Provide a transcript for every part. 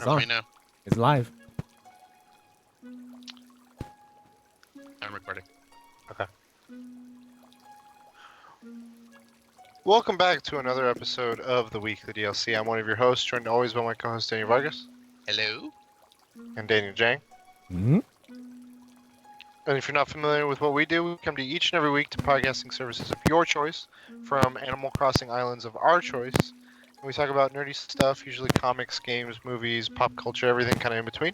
It's Let me on. know. It's live. I'm recording. Okay. Welcome back to another episode of the Weekly DLC. I'm one of your hosts, joined always by my co-host Daniel Vargas Hello? and Daniel Jang. Hmm. And if you're not familiar with what we do, we come to you each and every week to podcasting services of your choice from Animal Crossing islands of our choice. And we talk about nerdy stuff, usually comics, games, movies, pop culture, everything kind of in between.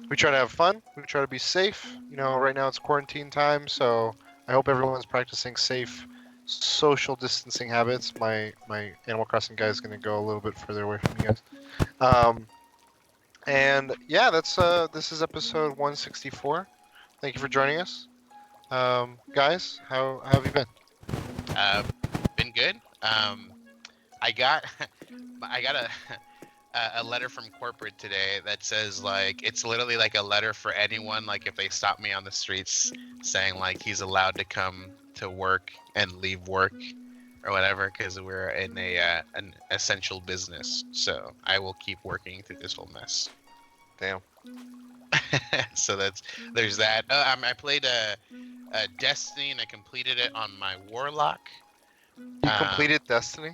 We try to have fun. We try to be safe. You know, right now it's quarantine time, so I hope everyone's practicing safe social distancing habits. My Animal Crossing guy is going to go a little bit further away from you guys. And yeah, that's this is episode 164. Thank you for joining us, guys. How have you been? Been good. I got I got a letter from corporate today that says like it's literally like a letter for anyone like if they stop me on the streets saying like he's allowed to come to work and leave work or whatever because we're in an essential business. So I will keep working through this whole mess. Damn. So there's that. I played a Destiny and I completed it on my Warlock. You completed Destiny?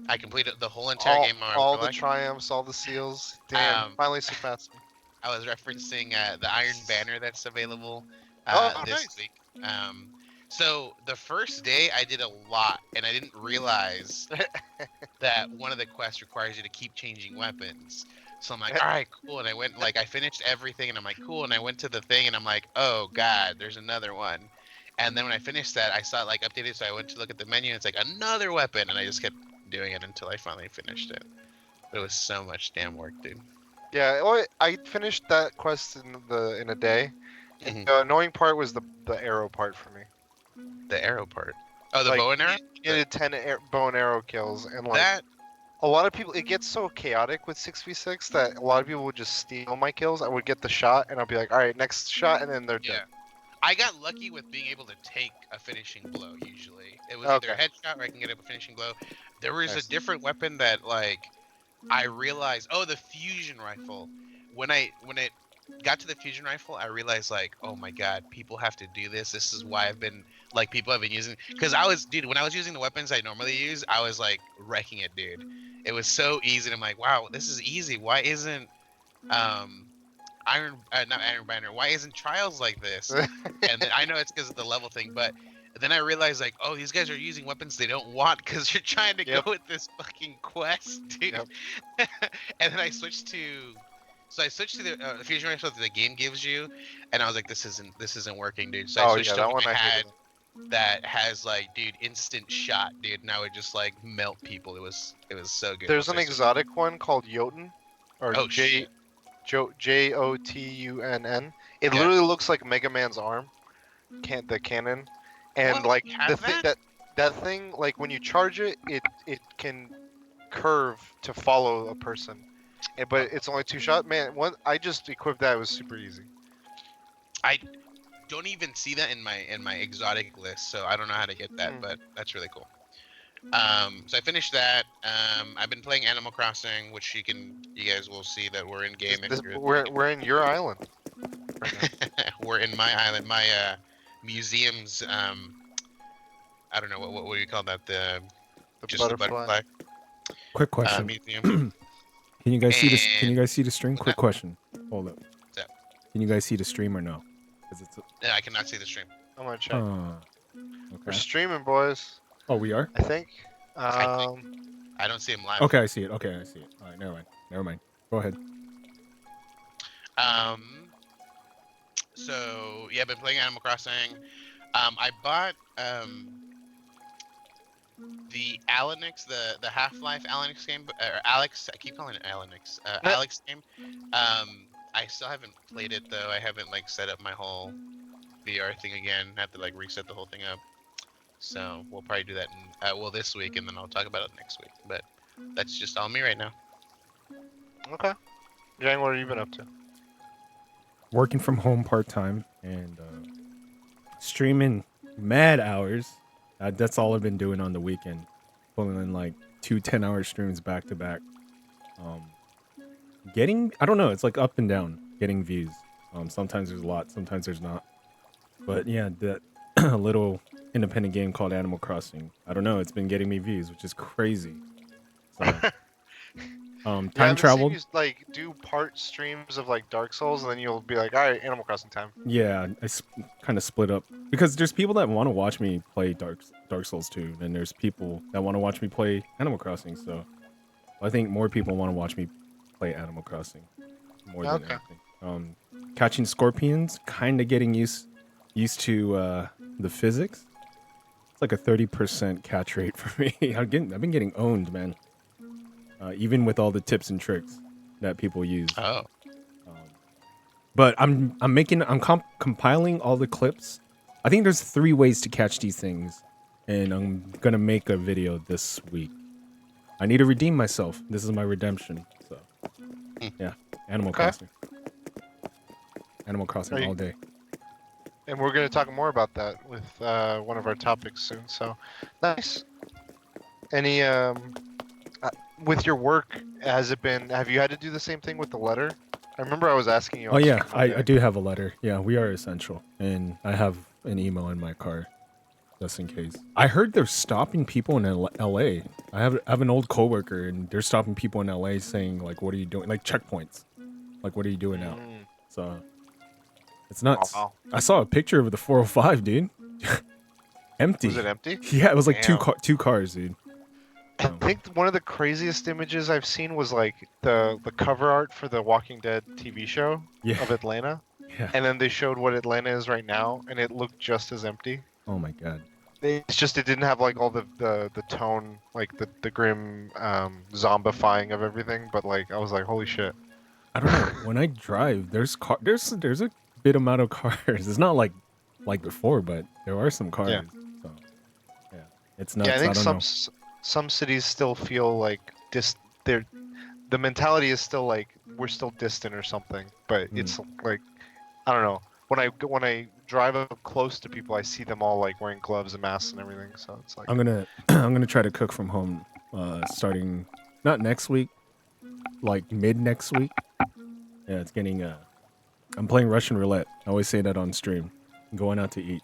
I completed the whole entire game on my All the Warlock. triumphs, all the seals. Damn, finally surpassed me. I was referencing the Iron Banner that's available Oh, this nice. week. So the first day I did a lot, and I didn't realize that one of the quests requires you to keep changing weapons. So I'm like, all right, cool. And I went like I finished everything, and I'm like, cool. And I went to the thing, and I'm like, oh god, there's another one. And then when I finished that, I saw it like updated, so I went to look at the menu, and it's like another weapon, and I just kept doing it until I finally finished it. But it was so much damn work, dude. Yeah, well, I finished that quest in a day. Mhm. The annoying part was the arrow part for me. The arrow part. Oh, the Like, bow and arrow. You did 10 bow and arrow kills, and like That a lot of people, it gets so chaotic with 6v6 that a lot of people would just steal my kills. I would get the shot, and I'll be like, all right, next shot, and then they're yeah. dead. I got lucky with being able to take a finishing blow. Usually, it was either a Okay. headshot or I can get a finishing blow. There was Nice. a different weapon that like I realized. Oh, the fusion rifle. When it got to the fusion rifle, I realized like, oh my god, people have to do this. This is why I've been like people have been using. Because I was, dude, when I was using the weapons I normally use, I was like wrecking it, dude. It was so easy. And I'm like, wow, this is easy. Why isn't not Iron Banner? Why isn't Trials like this? And then I know it's because of the level thing, but then I realized like, oh, these guys are using weapons they don't want because you're trying to Yep. go with this fucking quest, dude. Yep. And then I switched to the fusion rifle that the game gives you, and I was like, this isn't working, dude. So I Oh switched yeah, to that one one I I had hated. that has like, dude, instant shot, dude, and I would just like melt people. It was so good. There's once an I switched. exotic one called Jotun, or Oh shit. Jotunn. It Yeah. literally looks like Mega Man's arm, the cannon, and What? like You have that thing, like when you charge it, it can curve to follow a person, but it's only 2 shot. Man, I just equipped that. It was super easy. I don't even see that in my exotic list, so I don't know how to get that, Hmm. but that's really cool. So I finished that. I've been playing Animal Crossing, which you guys will see that we're in game if you're We're in your island. Right now. we're in my island, my museums. I don't know what do you call that? The butterfly Quick question. museum. Can you guys see this? Can you And- guys see the stream? What's Quick that? question. Hold up. that? Can you guys see the stream or no? 'Cause it's. No, I cannot see the stream. I'm gonna check. We're We're okay. streaming, boys. Oh, we are. I think. I think. I don't see him live. Okay, I see it. Okay, I see it. All right, never mind. Never mind. Go ahead. So yeah, I've been playing Animal Crossing. I bought the Alanix, the Half-Life Alanix game, or Alex. I keep calling it Alanix. Alex game. I still haven't played it though. I haven't like set up my whole VR thing again. I have to like reset the whole thing up. So we'll probably do that this week, and then I'll talk about it next week. But that's just all me right now. Okay. Jang, what have you been up to? Working from home part time and streaming mad hours. That's all I've been doing on the weekend. Pulling in like 2 10-hour streams back to back. getting, I don't know, it's like up and down getting views. Sometimes there's a lot, sometimes there's not. But yeah, that little independent game called Animal Crossing, I don't know, it's been getting me views, which is crazy. So Yeah, time I haven't seen traveled. you like do part streams of like Dark Souls, and then you'll be like, all right, Animal Crossing time. Yeah, kind of split up because there's people that want to watch me play Dark Souls 2, and there's people that want to watch me play Animal Crossing. So I think more people want to watch me play Animal Crossing more than Okay. anything. Catching scorpions, kind of getting used to the physics. It's like a 30% catch rate for me. I've been getting owned, man. Even with all the tips and tricks that people use. Oh. Um, but I'm compiling all the clips. I think there's 3 ways to catch these things, and I'm gonna make a video this week. I need to redeem myself. This is my redemption. So, yeah, Animal Okay. Crossing. Animal Crossing Are you- all day. And we're going to talk more about that with one of our topics soon. So, nice. Any with your work, has it been? Have you had to do the same thing with the letter? I remember I was asking you. Oh on yeah, stream one I day. do have a letter. Yeah, we are essential, and I have an email in my car, just in case. I heard they're stopping people in L.A. I have an old coworker, and they're stopping people in L.A. saying like, "What are you doing?" Like checkpoints, like, "What are you doing now?" Mm. So it's nuts. Wow. I saw a picture of the 405, dude. Empty. Was it empty? Yeah, it was like Damn. two cars, dude. I think one of the craziest images I've seen was like the cover art for the Walking Dead TV show Yeah, of Atlanta, yeah. and then they showed what Atlanta is right now, and it looked just as empty. Oh my god. It's just it didn't have like all the tone, like the grim zombifying of everything, but like I was like, holy shit. I don't know. When I drive, there's a bit amount of cars. It's not like before, but there are some cars. Yeah. So yeah, it's nuts. Yeah, I think don't some know. some cities still feel like they're the mentality is still like we're still distant or something, but it's like I don't know. When I drive up close to people, I see them all like wearing gloves and masks and everything. So it's like I'm gonna I'm gonna try to cook from home, starting not next week, like mid next week. Yeah, it's getting. I'm playing Russian roulette. I always say that on stream. Going out to eat.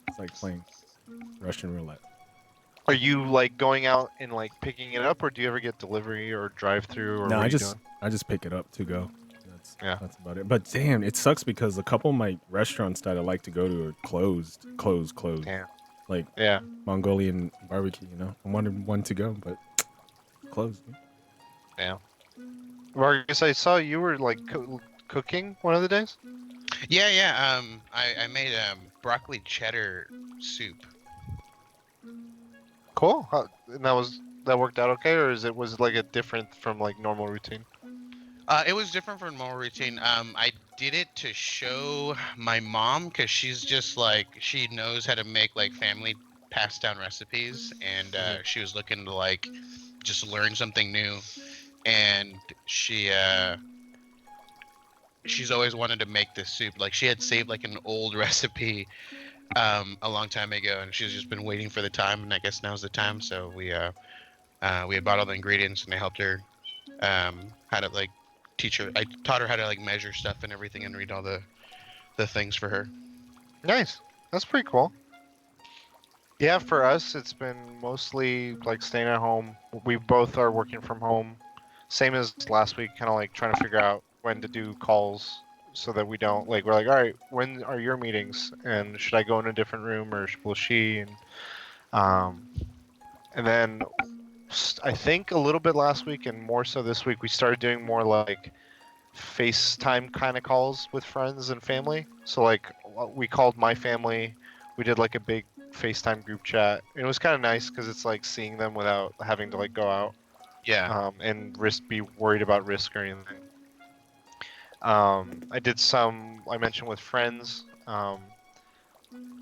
It's like playing Russian roulette. are you like going out and like picking it up, or do you ever get delivery or drive through, or No, what I are you just doing? I just pick it up to go. Yeah. That's about it. But damn, it sucks because a couple of my restaurants that I like to go to are closed. Damn. Like Yeah. Mongolian barbecue, you know. I wanted one to go, but closed. Marcus, I saw you were like cooking one of the days. Yeah. I made broccoli cheddar soup. Cool. And that worked out okay, or was it like a different from like normal routine? It was different from normal routine. I did it to show my mom because she's just like she knows how to make like family passed down recipes, and she was looking to like just learn something new, and she's always wanted to make this soup. Like she had saved like an old recipe a long time ago, and she's just been waiting for the time, and I guess now's the time. So we had bought all the ingredients, and I helped her how to like teach her. I taught her how to like measure stuff and everything, and read all the things for her. Nice. That's pretty cool. Yeah, for us, it's been mostly like staying at home. We both are working from home. Same as last week, kind of like trying to figure out when to do calls so that we don't like, we're like, all right, when are your meetings? And should I go in a different room or will she? And then I think a little bit last week and more so this week, we started doing more like FaceTime kind of calls with friends and family. So like we called my family. We did like a big FaceTime group chat. And it was kind of nice because it's like seeing them without having to like go out Yeah. and be worried about risk or anything. I did some I mentioned with friends.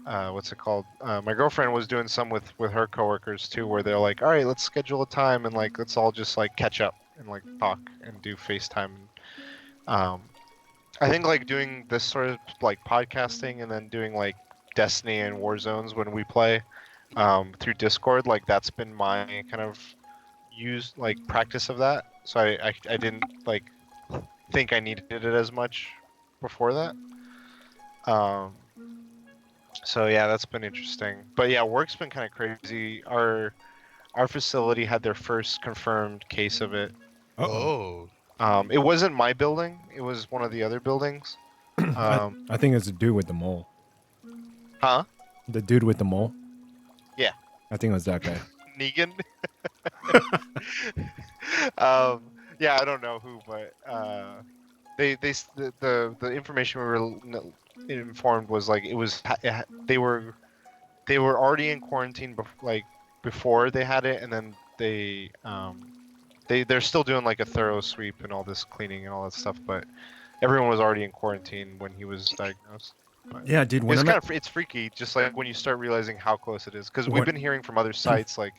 What's it called? My girlfriend was doing some with her coworkers too, where they're like, all right, let's schedule a time and like let's all just like catch up and like talk and do FaceTime. I think like doing this sort of like podcasting and then doing like Destiny and Warzones when we play through Discord, like that's been my kind of use like practice of that, so I didn't like think I needed it as much before that. Um, so yeah, that's been interesting. But yeah, work's been kind of crazy. Our facility had their first confirmed case of it. Uh-oh. Oh, It wasn't my building; it was one of the other buildings. I think it's the dude with the mole. Huh? The dude with the mole. Yeah. I think it was that guy. Negan. Yeah, I don't know who, but the information we were informed was like it was they were already in quarantine before they had it, and then they're still doing like a thorough sweep and all this cleaning and all that stuff, but everyone was already in quarantine when he was diagnosed. But Yeah, dude. When it's I'm kind at, of it's freaky, just like when you start realizing how close it is, because we've When- been hearing from other sites like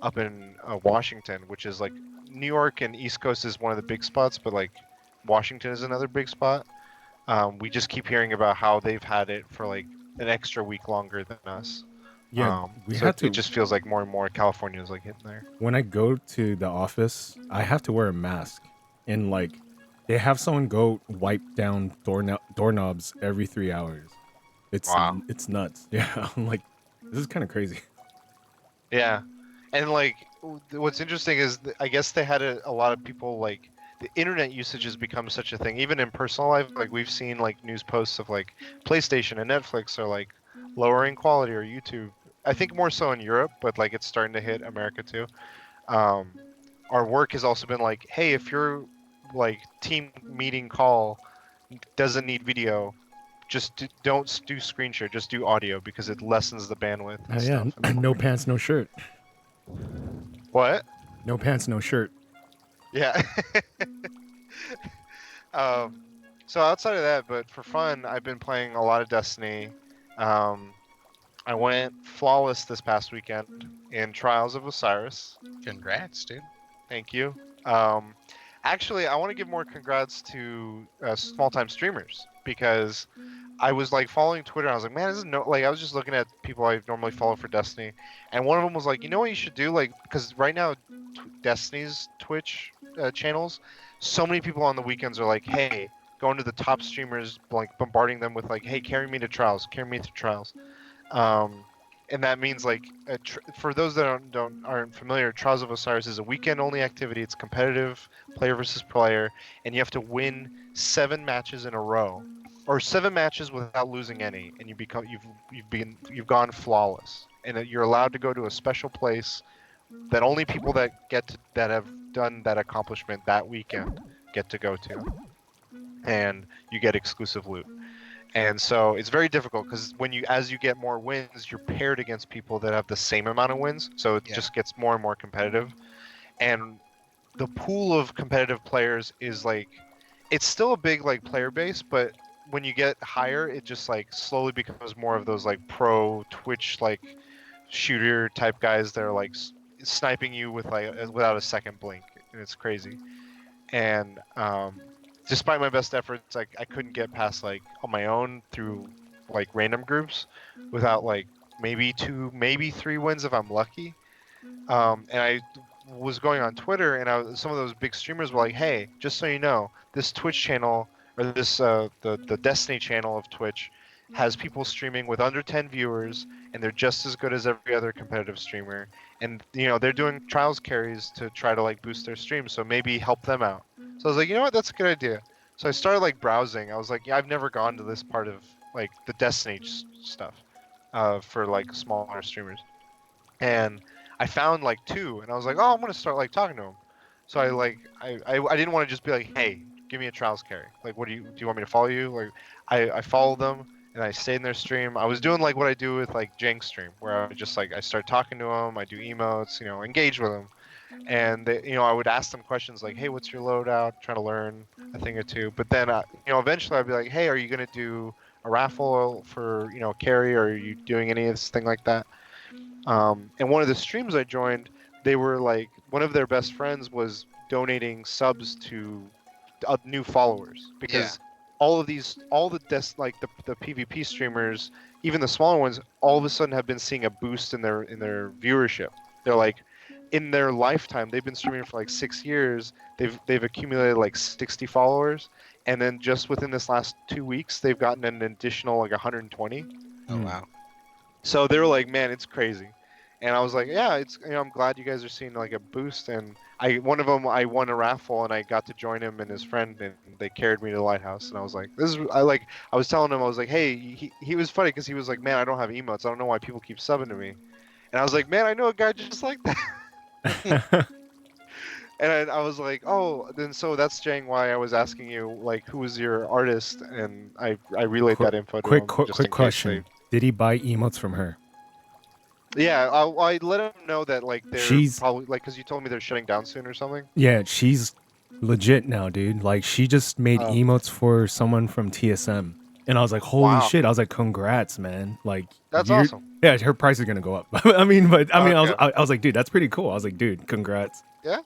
up in Washington, which is like New York and East Coast is one of the big spots, but like Washington is another big spot. We just keep hearing about how they've had it for like an extra week longer than us. yeah, we So had to. it just feels like more and more California is like hitting there. When I go to the office, I have to wear a mask, and like, they have someone go wipe down doorknobs every 3 hours. Wow. It's nuts. Yeah, I'm like, this is kind of crazy. Yeah, and like what's interesting is I guess they had a lot of people like the internet usage has become such a thing, even in personal life. Like we've seen like news posts of like PlayStation and Netflix are like lowering quality, or YouTube. I think more so in Europe, but like it's starting to hit America too. Um, our work has also been like, hey, if your like team meeting call doesn't need video, just don't do screen share, just do audio because it lessens the bandwidth and Yeah, stuff. no pants, no shirt. What? No pants, no shirt. Yeah. So outside of that, but for fun, I've been playing a lot of Destiny. I went flawless this past weekend in Trials of Osiris. congrats, dude. Thank you. Actually, I want to give more congrats to small-time streamers because I was like following Twitter. And I was like, man, this is no like I was just looking at people I normally follow for Destiny, and one of them was like, you know what you should do, like because right now Destiny's Twitch channels, so many people on the weekends are like, hey, going to the top streamers, like bombarding them with like, hey, carry me to trials, carry me to trials. And that means like for those that aren't familiar, Trials of Osiris is a weekend-only activity. It's competitive, player versus player, and you have to win 7 matches in a row, or 7 matches without losing any, and you've gone flawless. And that you're allowed to go to a special place that only people that that have done that accomplishment that weekend get to go to, and you get exclusive loot. And so it's very difficult because as you get more wins, you're paired against people that have the same amount of wins. So it Yeah. just gets more and more competitive. And the pool of competitive players is like, it's still a big like player base, but when you get higher, it just like slowly becomes more of those like pro Twitch like shooter type guys that are like sniping you with like without a second blink, and it's crazy. And despite my best efforts, like I couldn't get past like on my own through like random groups without like maybe 2, maybe 3 wins if I'm lucky. And I was going on Twitter, and some of those big streamers were like, "Hey, just so you know, this Twitch channel or this the Destiny channel of Twitch has people streaming with under 10 viewers, and they're just as good as every other competitive streamer. And they're doing trials carries to try to like boost their streams, so maybe help them out." So I was like, you know what, that's a good idea. So I started like browsing. I was like, yeah, I've never gone to this part of like the Destiny stuff for like smaller streamers, and I found like 2, and I was like, oh, I'm gonna start like talking to them. So I didn't want to just be like, hey, give me a trials carry. Like, do you want me to follow you? Like, I followed them, and I stayed in their stream. I was doing like what I do with like Jenks stream, where I just like I start talking to them, I do emotes, engage with them, and they, I would ask them questions like, hey, what's your loadout? Trying to learn a thing or two. But then eventually I'd be like, hey, are you gonna do a raffle for carry, or are you doing any of this thing like that? And one of the streams I joined, they were like, one of their best friends was donating subs to new followers, because all the PvP streamers, even the smaller ones, all of a sudden have been seeing a boost in their viewership. They're like, in their lifetime, they've been streaming for like 6 years. They've accumulated like 60 followers, and then just within this last 2 weeks, they've gotten an additional like 120. Oh Hmm. wow. So they were like, man, it's crazy. And I was like, yeah, it's I'm glad you guys are seeing like a boost. And one of them, I won a raffle and I got to join him and his friend, and they carried me to the lighthouse. And I was like, I was telling him, I was like, hey, he was funny because he was like, man, I don't have emotes. I don't know why people keep subbing to me. And I was like, man, I know a guy just like that. And I was like, oh, then so that's Jang why I was asking you like who was your artist, and I relayed that info to him. just in Quick case question. Did he buy emotes from her? Yeah, I let him know that like they're She's- probably like because you told me they're shutting down soon or something. Yeah, she's legit now, dude. Like she just made Oh. emotes for someone from TSM. And I was like, holy Wow. shit. I was like, congrats, man. Like That's you're- awesome. Yeah, her price is gonna go up. I mean, I was Okay. I was like, dude, that's pretty cool. I was like, dude, congrats. Yeah.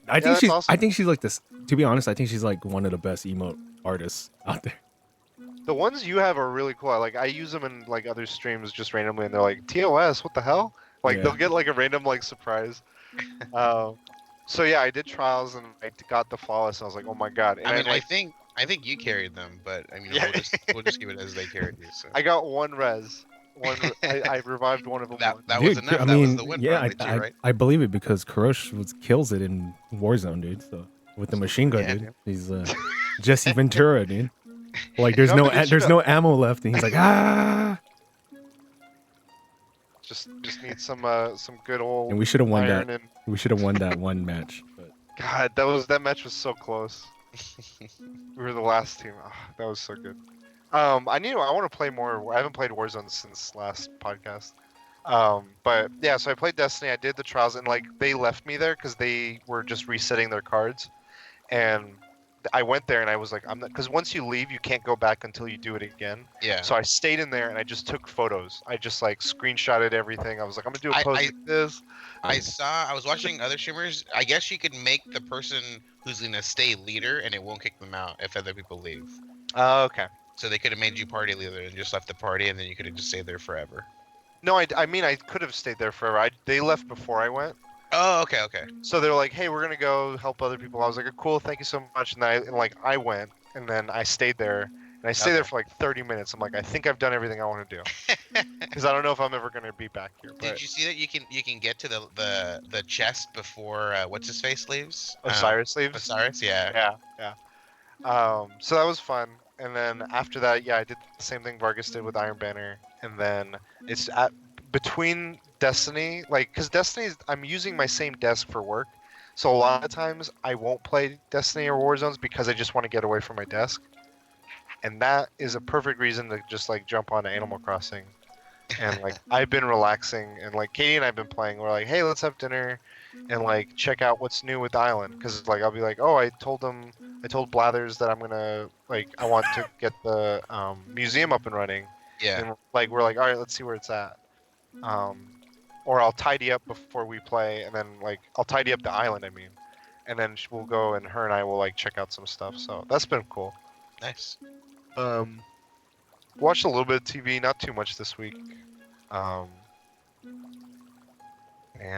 I think that's she's awesome. I think she's like this, to be honest, I think she's like one of the best emote artists out there. The ones you have are really cool. Like I use them in like other streams just randomly, and they're like TOS, what the hell? Like Yeah. they'll get like a random like surprise. So yeah, I did trials and I got the flawless. And I was like, oh my god. And I mean, I think you carried them, but I mean, Yeah. we'll just give it as they carried you. So I got one res. I revived one of them. that once. that was Dude, enough. I That was mean, the win yeah, probably too, right? I believe it because Kurosh kills it in Warzone, dude. So with the machine gun, Yeah, dude, he's Jesse Ventura, dude. Like there's No, but you there's should- no ammo left, and he's like, ah. Just need some good old And we should have won iron that. and We should have won that one match. But God, that match was so close. We were the last team. Oh, that was so good. I want to play more. I haven't played Warzone since last podcast. But yeah, so I played Destiny. I did the trials, and like they left me there because they were just resetting their cards, and I went there and I was like, I'm not, because once you leave, you can't go back until you do it again. Yeah. So I stayed in there and I just took photos. I just like screenshotted everything. I was like, I'm gonna do a pose I- like this. I was watching other streamers. I guess you could make the person who's gonna stay leader, and it won't kick them out if other people leave. Okay. So they could have made you party leader and just left the party, and then you could have just stayed there forever. No, I mean I could have stayed there forever. They left before I went. Oh, okay, okay. So they were like, "Hey, we're gonna go help other people." I was like, "Cool, thank you so much." And I went, and then I stayed there, and I stayed there Okay. for like 30 minutes. I'm like, I think I've done everything I want to do, because I don't know if I'm ever gonna be back here. But Did you see that you can get to the chest before what's his face leaves? Osiris leaves. Osiris, yeah. Yeah. So that was fun. And then after that, yeah, I did the same thing Vargas did with Iron Banner. And then it's between Destiny, like, because Destiny's, I'm using my same desk for work. So a lot of times I won't play Destiny or Warzones because I just want to get away from my desk. And that is a perfect reason to just like jump on Animal Crossing. And like I've been relaxing, and like Katie and I've been playing. We're like, hey, let's have dinner, and like check out what's new with the island. Because like I'll be like, oh, I told Blathers that I'm gonna I want to get the museum up and running. Yeah. And like we're like, all right, let's see where it's at. Or I'll tidy up before we play, and then like I'll tidy up the island. I mean, and then we'll go, and her and I will like check out some stuff. So that's been cool. Nice. Watched a little bit of TV, not too much this week. And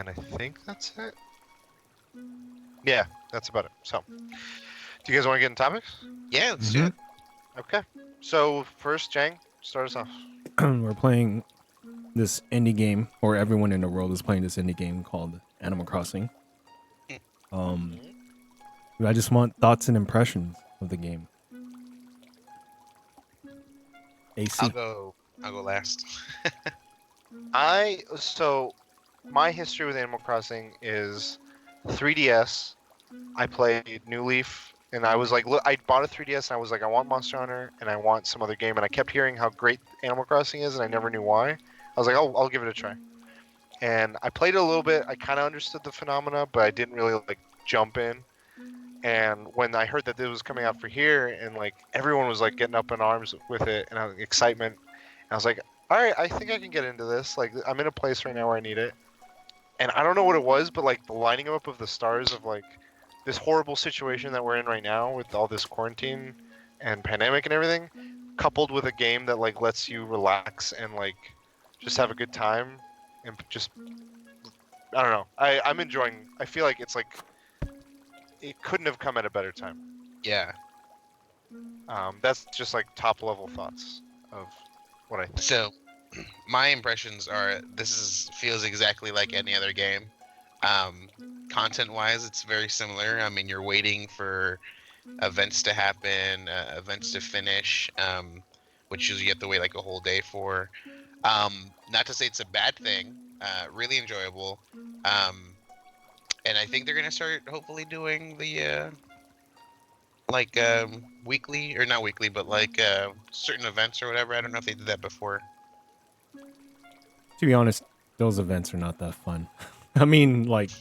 I think that's it. Yeah, that's about it. So, do you guys want to get in topics? Yeah, let's do it. Okay. So first, Jang, start us off. we're playing this indie game, or everyone in the world is playing this indie game called Animal Crossing. I just want thoughts and impressions of the game. AC. I'll go last. So my history with Animal Crossing is 3DS. I played New Leaf, and I was like, look, I bought a 3DS, and I was like, I want Monster Hunter, and I want some other game, and I kept hearing how great Animal Crossing is, and I never knew why. I was like, I'll give it a try. And I played it a little bit. I kind of understood the phenomena, but I didn't really like jump in. And when I heard that it was coming out for here, and like everyone was like getting up in arms with it, and excitement, and I was like, all right, I think I can get into this. Like I'm in a place right now where I need it. And I don't know what it was, but like the lining up of the stars of like this horrible situation that we're in right now with all this quarantine and pandemic and everything, coupled with a game that like lets you relax and like just have a good time and just I don't know. I'm enjoying. I feel like it's like it couldn't have come at a better time. Yeah. That's just like top level thoughts of what I think. So, my impressions are feels exactly like any other game. Content-wise, it's very similar. I mean, you're waiting for events to happen, events to finish, which usually you have to wait like a whole day for. Not to say it's a bad thing. Really enjoyable. And I think they're gonna start hopefully doing the like weekly or not weekly, but like certain events or whatever. I don't know if they did that before. To be honest, those events are not that fun. I mean, like,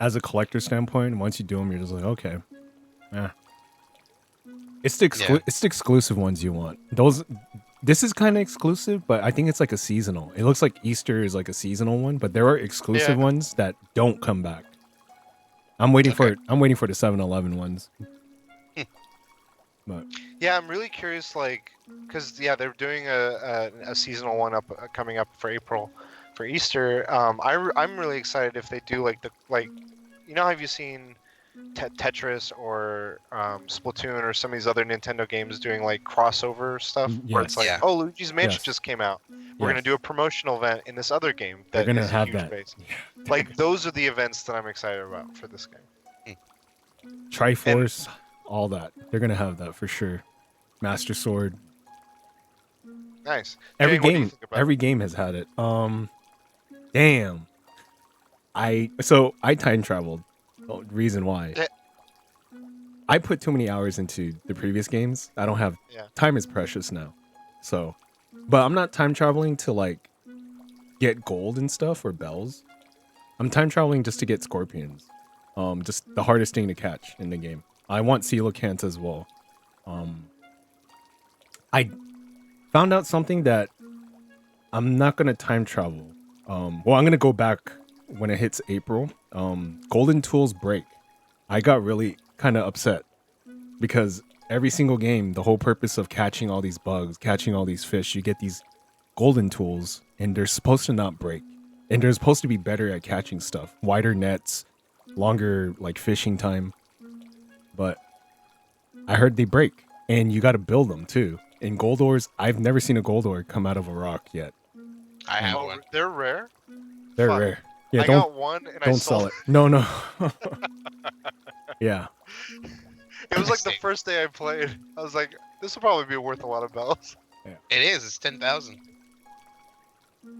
as a collector standpoint, once you do them, you're just like, okay, it's the it's the exclusive ones you want. This is kind of exclusive, but I think it's like a seasonal. It looks like Easter is like a seasonal one, but there are exclusive ones that don't come back. I'm waiting for it. I'm waiting for the 7-Eleven ones. But yeah, I'm really curious, like, because they're doing a seasonal one coming up for April, for Easter. I'm really excited if they do like you know, have you seen Tetris or Splatoon or some of these other Nintendo games doing like crossover stuff where it's like, oh, Luigi's Mansion just came out. We're gonna do a promotional event in this other game that gonna is have a huge that. base. Like those are the events that I'm excited about for this game. Triforce, all that. They're gonna have that for sure. Master Sword. Nice. Every Jane, what do you game, think about every game has had it. Damn. I time traveled. Oh, reason why. I put too many hours into the previous games. I don't have time is precious now. So, but I'm not time traveling to like get gold and stuff or bells. I'm time traveling just to get scorpions. Just the hardest thing to catch in the game. I want coelacanths as well. I found out something that I'm not gonna time travel. I'm gonna go back when it hits April. Golden tools break. I got really kind of upset because every single game, the whole purpose of catching all these bugs, catching all these fish, you get these golden tools, and they're supposed to not break, and they're supposed to be better at catching stuff, wider nets, longer like fishing time. But I heard they break, and you got to build them too. In gold ores, I've never seen a gold ore come out of a rock yet. I have one. They're rare. They're Fuck. rare. Yeah, I got one and I don't sold sell it. No. Yeah. It was like the first day I played. I was like, this will probably be worth a lot of bells. It is. It's 10,000.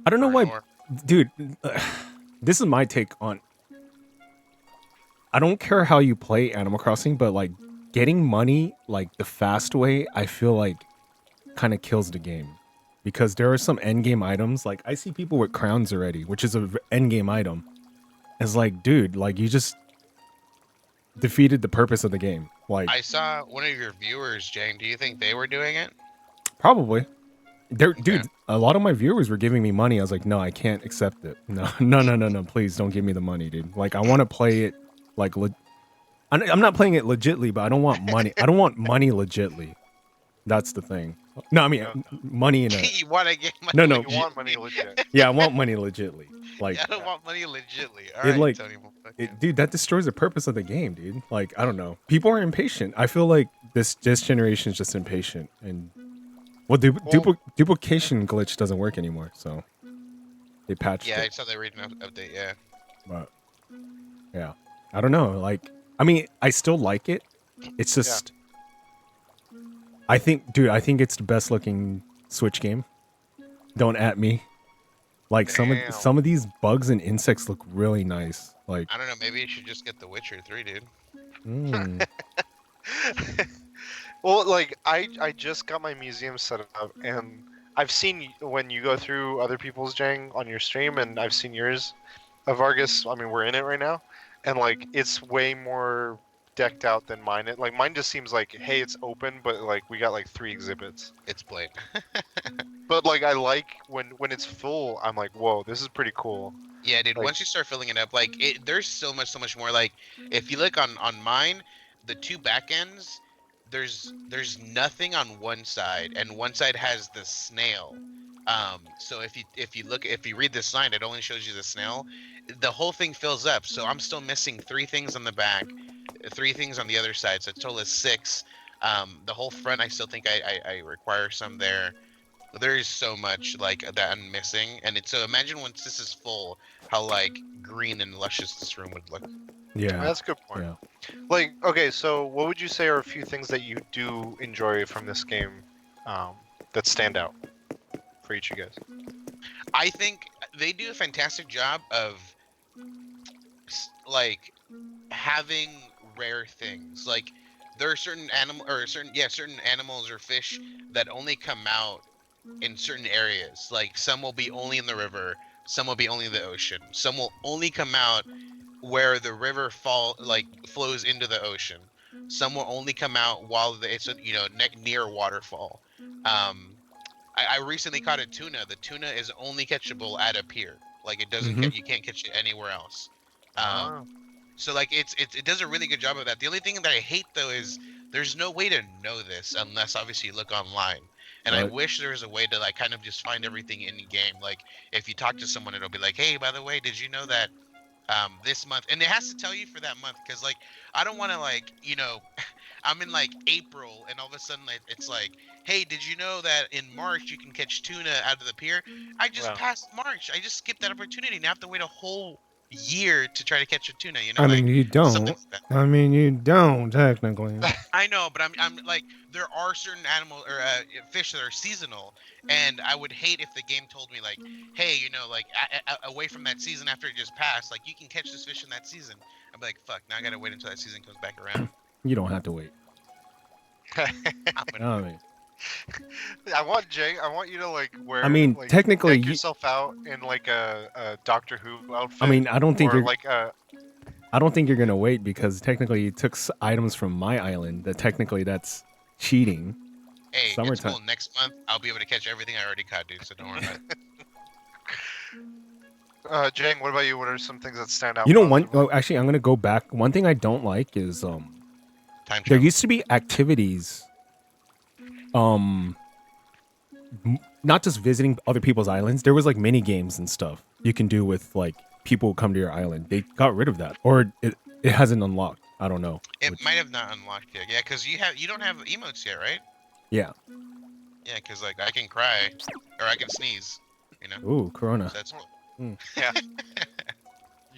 I don't know why, more. dude. This is my take on. I don't care how you play Animal Crossing, but like getting money like the fast way, I feel like kind of kills the game. Because there are some end game items, like I see people with crowns already, which is an end game item. It's like, dude, like you just defeated the purpose of the game. Like I saw one of your viewers, Jane. Do you think they were doing it? probably. Dude, a lot of my viewers were giving me money. I was like, no, I can't accept it. No. Please don't give me the money, dude. Like I want to play it like I'm not playing it legitly, but I don't want money. I don't want money legitly. That's the thing. No, I mean money in a. You want to get money? No. You want money legit. Yeah, I want money legitly. Like I don't want money legitly. All right, like- Tony. dude, that destroys the purpose of the game, dude. Like I don't know. People are impatient. I feel like this generation is just impatient, and duplication glitch doesn't work anymore. So they patched Yeah, I it. saw they read an update. Yeah. But yeah, I don't know. Like, I mean, I still like it. It's just, I think it's the best looking Switch game. Don't at me. Like Damn. some of these bugs and insects look really nice. Like, I don't know. Maybe you should just get The Witcher 3, dude. Well, like I just got my museum set up, and I've seen when you go through other people's Jang on your stream, and I've seen yours of Vargas. I mean, we're in it right now, and like it's way more decked out than mine. Like mine just seems like, hey, it's open, but like we got like 3 exhibits. It's played. But like I like when it's full, I'm like, whoa, this is pretty cool. Yeah, dude. Like- Once you start filling it up, like there's so much more. Like if you look on mine, the 2 back ends, there's nothing on one side, and one side has the snail. So if you read the sign, it only shows you the snail. The whole thing fills up. So I'm still missing 3 things on the back, 3 things on the other side. So a total is 6. The whole front, I still think I require some there. There is so much like that I'm missing, and it's so imagine once this is full, how like green and luscious this room would look. Yeah. That's a good point. Yeah. Like, okay, so what would you say are a few things that you do enjoy from this game that stand out for each of you guys? I think they do a fantastic job of like having rare things. Like there are certain certain animals or fish that only come out in certain areas. Like some will be only in the river, some will be only in the ocean, some will only come out where the river flows into the ocean. Some will only come out while it's near a waterfall. I recently caught a tuna. The tuna is only catchable at a pier. Like it doesn't Mhm. you can't catch it anywhere else. Ah. So like it does a really good job of that. The only thing that I hate though is there's no way to know this unless obviously you look online. And I Right. wish there was a way to like kind of just find everything in the game. Like if you talk to someone, it'll be like, hey, by the way, did you know that this month, and it has to tell you for that month, because like I don't want to like I'm in like April and all of a sudden it's like, hey, did you know that in March you can catch tuna out of the pier? I just Wow. passed March. I just skipped that opportunity. Now I have to wait a whole year to try to catch a tuna. I mean, you something don't. like that. I mean, you don't technically. I know, but I'm like there are certain animal or fish that are seasonal, and I would hate if the game told me like, hey, like away from that season after it just passed, like you can catch this fish in that season. I'd be like, fuck, now I gotta wait until that season comes back around. You don't have to wait. I'm gonna I mean, I want you to like wear. I mean, like, technically, deck you- yourself out in like a Doctor Who outfit. I mean, I don't think or you're. like I don't think you're gonna wait because technically you took items from my island. That technically that's cheating. hey, it's Summertime. cool. Next month I'll be able to catch everything I already caught, dude. So don't worry about it. Jang. What about you? What are some things that stand out? You know, one. positively? Oh, actually, I'm gonna go back. One thing I don't like is Time there travel. used to be activities not just visiting other people's islands. There was like mini games and stuff you can do with like people who come to your island. They got rid of that, or it hasn't unlocked. I don't know. It which- might have not unlocked yet. Yeah, because you don't have emotes yet, right? Yeah. Yeah, because like I can cry or I can sneeze. Ooh, Corona. So that's You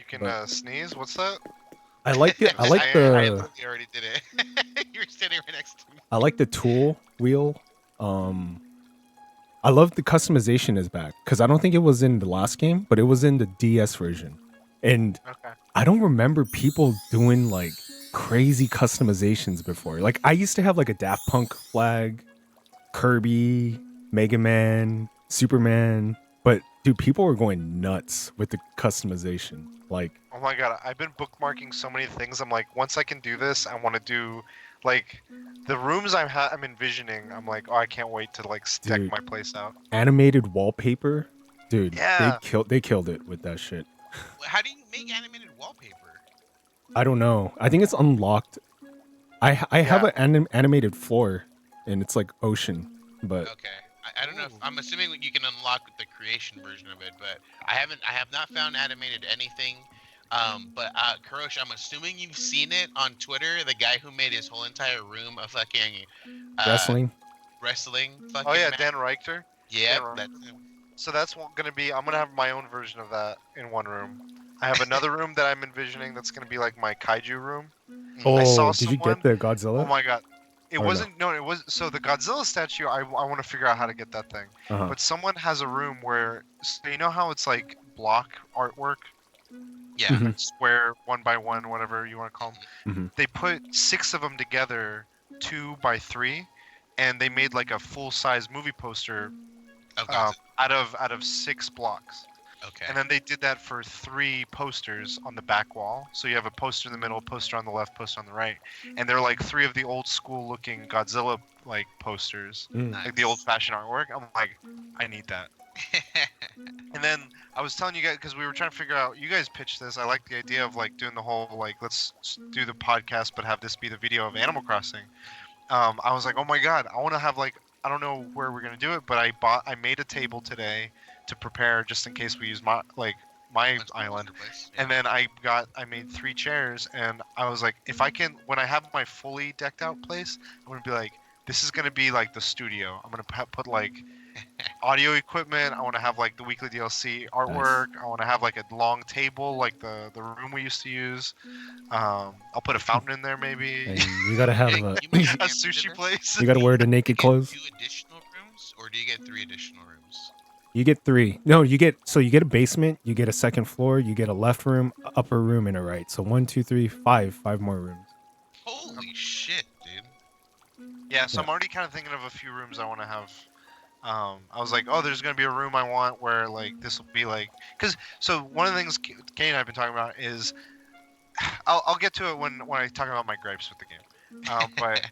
can But- sneeze. What's that? I like it. I like I the. literally already did it. You're standing right next to me. I like the tool wheel. I love the customization is back because I don't think it was in the last game, but it was in the DS version, and Okay. I don't remember people doing like crazy customizations before. Like I used to have like a Daft Punk flag, Kirby, Mega Man, Superman, but dude, people were going nuts with the customization. Like, Oh my god, I've been bookmarking so many things. I'm like, once I can do this, I want to do like the rooms I'm envisioning. I'm like, oh, I can't wait to like deck Dude. my place out. animated wallpaper, dude, Yeah. they killed it with that shit. How do you make animated wallpaper? I don't know. I think it's unlocked. I have Yeah. an animated floor, and it's like ocean, but Okay, I don't know. I'm assuming you can unlock the creation version of it, but I have not found animated anything. But Kurosh, I'm assuming you've seen it on Twitter. The guy who made his whole entire room a fucking wrestling. wrestling. Fucking Oh yeah, match. Dan Reichter. Yeah, Dan that's him. So that's gonna be. I'm gonna have my own version of that in one room. I have another room that I'm envisioning that's gonna be like my kaiju room. Oh, I saw did you someone- get the Godzilla? Oh my god. It Or no? wasn't. No, it was. So the Godzilla statue. I want to figure out how to get that thing. Uh-huh. But someone has a room where, so you know how it's like block artwork, Yeah. Mhm. square, 1 by 1, whatever you want to call them. Mhm. They put 6 of them together, 2 by 3, and they made like a full size movie poster Oh, God. out of 6 blocks. Okay. And then they did that for 3 posters on the back wall. So you have a poster in the middle, poster on the left, poster on the right, and they're like 3 of the old school looking Godzilla like posters, Mm. like the old fashioned artwork. I'm like, I need that. And then I was telling you guys because we were trying to figure out. You guys pitched this. I like the idea of like doing the whole like let's do the podcast but have this be the video of Animal Crossing. I was like, oh my god, I want to have like I don't know where we're gonna do it, but I made a table today to prepare just in case we use my Once we island. use your place, And then I made 3 chairs, and I was like, if I can, when I have my fully decked out place, I'm gonna be like, this is gonna be like the studio. I'm gonna put like audio equipment. I want to have like the weekly DLC artwork. I want to have like a long table, like the room we used to use. I'll put a fountain in there maybe. And you gotta have Jake, a. you make A an answer to sushi this? place. You gotta wear the Do naked you get clothes. 2 additional rooms, or do you get 3 additional rooms? You get 3. No, you get a basement. You get a second floor. You get a left room, upper room, and a right. So 1, 2, 3, 5. 5 more rooms. Holy shit, dude! Yeah, so Yeah. I'm already kind of thinking of a few rooms I want to have. I was like, oh, there's gonna be a room I want where like this will be like, so one of the things Kay and I've been talking about is, I'll get to it when I talk about my gripes with the game. But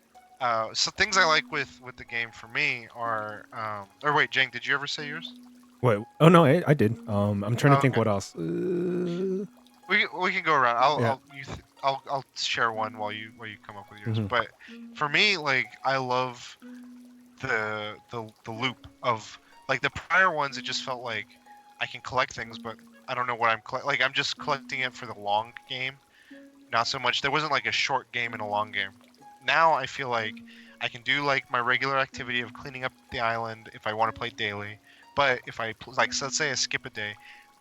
so things I like with the game for me are, or wait, Jang, did you ever say yours? Wait. Oh no, I did. I'm trying to think Okay. what else. We can go around. Yeah. I'll share one while you come up with yours. Mhm. But for me, like I love the loop of like the prior ones. It just felt like I can collect things, but I don't know what like I'm just collecting it for the long game. Not so much. There wasn't like a short game and a long game. Now I feel like I can do like my regular activity of cleaning up the island if I want to play daily. But if like, so let's say I skip a day,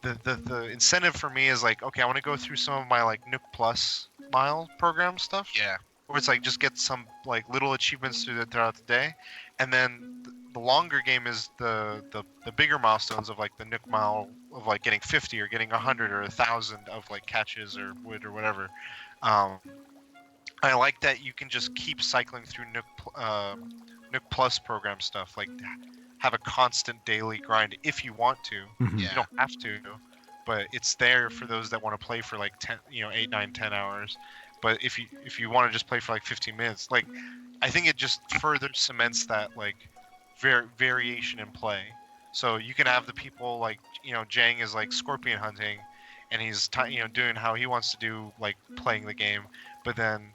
the incentive for me is like, okay, I want to go through some of my like Nook Plus mile program stuff, Yeah, where it's like just get some like little achievements throughout the day, and then the longer game is the bigger milestones of like the Nook mile of like getting 50 or getting 100 or 1,000 of like catches or wood or whatever. I like that you can just keep cycling through Nook Plus program stuff, like have a constant daily grind if you want to. Mhm. Yeah. You don't have to, but it's there for those that want to play for like 10, 8, 9, 10 hours. But if you want to just play for like 15 minutes, like I think it just further cements that like variation in play. So you can have the people like Jang is like scorpion hunting, and he's doing how he wants to do like playing the game, but then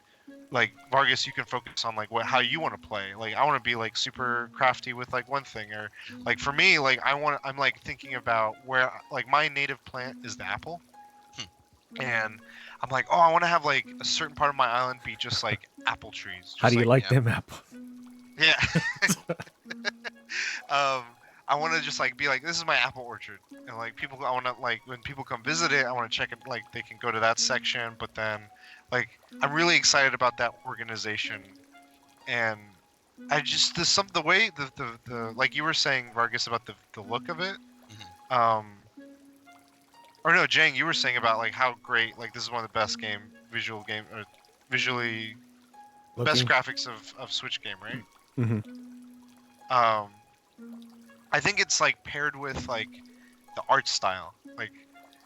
like Vargas, you can focus on like how you want to play. Like I want to be like super crafty with like one thing, or like for me, like I'm like thinking about where like my native plant is the apple, and I'm like, oh, I want to have like a certain part of my island be just like apple trees. How do you like yeah. them apples? Yeah. I want to just like be like, this is my apple orchard, and like I want to like when people come visit it, I want to check it, like they can go to that section, but then like I'm really excited about that organization, and I just the way the like you were saying, Vargas, about the look of it, or no, Jang, you were saying about like how great, like this is one of the best visually best graphics of Switch game, right? Mm-hmm. I think it's like paired with like the art style. Like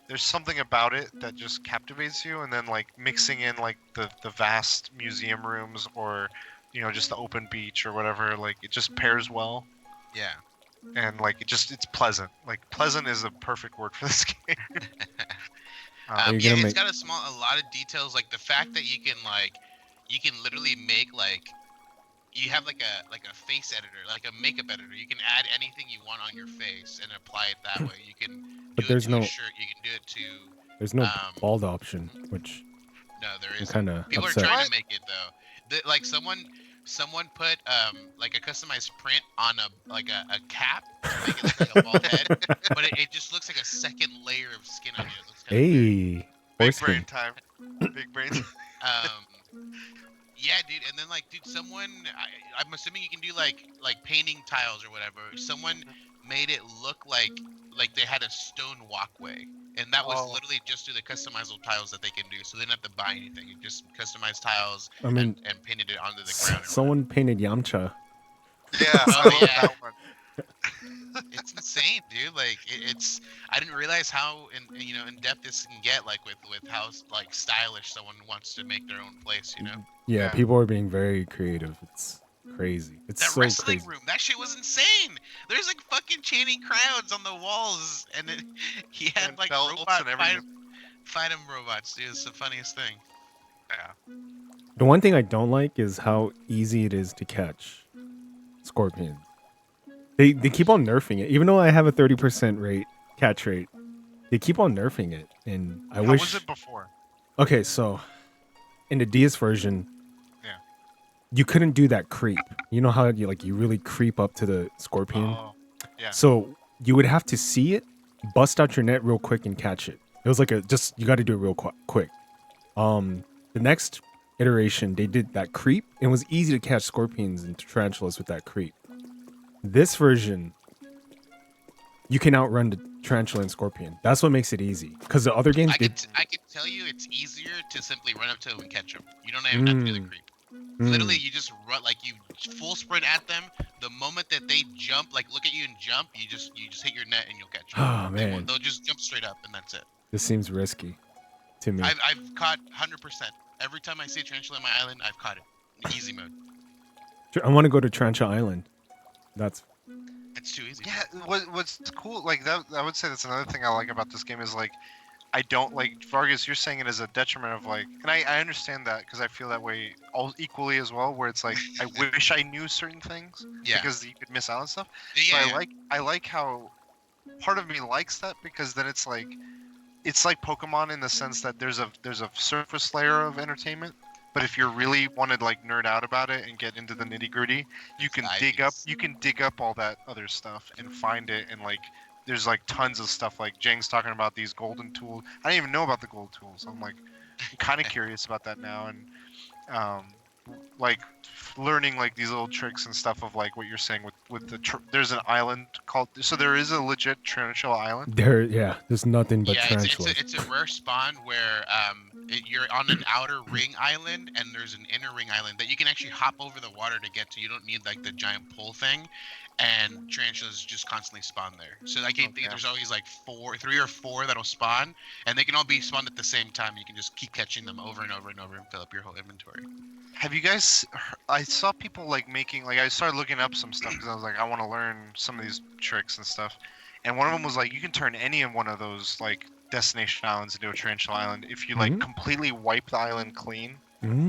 there's something about it that just captivates you, and then like mixing in like the vast museum rooms, or just the open beach or whatever, like it just pairs well. Yeah. And like it's pleasant. Like pleasant is a perfect word for this game. Are you Yeah, gonna it's make- got a lot of details, like the fact that you can literally make like you have like a face editor, like a makeup editor. You can add anything you want on your face and apply it that way. You can But do there's it to a no- shirt. You can do it to There's no Um, bald option, which no, there I'm isn't. kind of People upset. are trying What? to make it though. Like someone put like a customized print on a cap to make it look like a bald head, but it just looks like a second layer of skin on you. It looks kind of weird. Hey, Big foreskin. brain time. Big brain. Yeah, dude, and then like, dude, I'm assuming you can do like painting tiles or whatever. Someone made it look like they had a stone walkway, and that was Oh. literally just through the customizable tiles that they can do. So they didn't have to buy anything. You just customized tiles I mean, and painted it onto the ground. or someone painted Yamcha. Yeah, Oh, I love yeah. that one. whatever. It's insane, dude. Like it's I didn't realize how in depth this can get, like with how like stylish someone wants to make their own place. Yeah, Yeah. people are being very creative. It's crazy. It's That so wrestling crazy. room, that shit was insane. There's like fucking chanting crowds on the walls, and he had And like belts robot and everything. fight him robots, dude. It's the funniest thing. The one thing I don't like is how easy it is to catch scorpions. They keep on nerfing it, even though I have a 30% rate catch rate. They keep on nerfing it, and I How wish. was it before? Okay, so in the DS version, Yeah. you couldn't do that creep. You know how you really creep up to the scorpion. Oh, yeah. So you would have to see it, bust out your net real quick, and catch it. It was like you got to do it real quick. The next iteration they did that creep. It was easy to catch scorpions and tarantulas with that creep. This version, you can outrun the tarantula and scorpion. That's what makes it easy. Because the other games, I could tell you it's easier to simply run up to them and catch them. You don't even have to do the creep. Literally, you just run you full sprint at them. The moment that they jump, look at you and jump, you just hit your net and you'll catch them. Oh man, They'll just jump straight up and that's it. this seems risky to me. I've caught 100%. Every time I see a tarantula on my island, I've caught it. Easy mode. I want to go to Tarantula Island. It's too easy. Yeah, what's cool, like that, I would say that's another thing I like about this game is like, I don't like Vargas. You're saying it as a detriment of like, and I understand that because I feel that way all equally as well. Where it's like I wish I knew certain things Yeah. because you could miss out on stuff. Yeah. But I like how part of me likes that because then it's like Pokemon in the sense that there's a surface layer of entertainment. But if you really want to like nerd out about it and get into the nitty gritty, you can dig up all that other stuff and find it, and like there's like tons of stuff. Like Jang's talking about these golden tools. I didn't even know about the gold tools. I'm kind of curious about that now, and like learning like these little tricks and stuff of like what you're saying with there's an island called, so there is a legit Tarantula Island. There's nothing but Yeah, tarantulas. it's a rare spawn where you're on an outer ring island and there's an inner ring island that you can actually hop over the water to get to. You don't need like the giant pole thing, and tarantulas just constantly spawn there. So I think Okay. there's always like 3 or 4 that'll spawn, and they can all be spawned at the same time. You can just keep catching them over and over and over and fill up your whole inventory. Have you guys? I saw people like making like I started looking up some stuff because I was like I want to learn some of these tricks and stuff, and one of them was like you can turn any of one of those like destination islands into a tarantula island if you like Mhm. completely wipe the island clean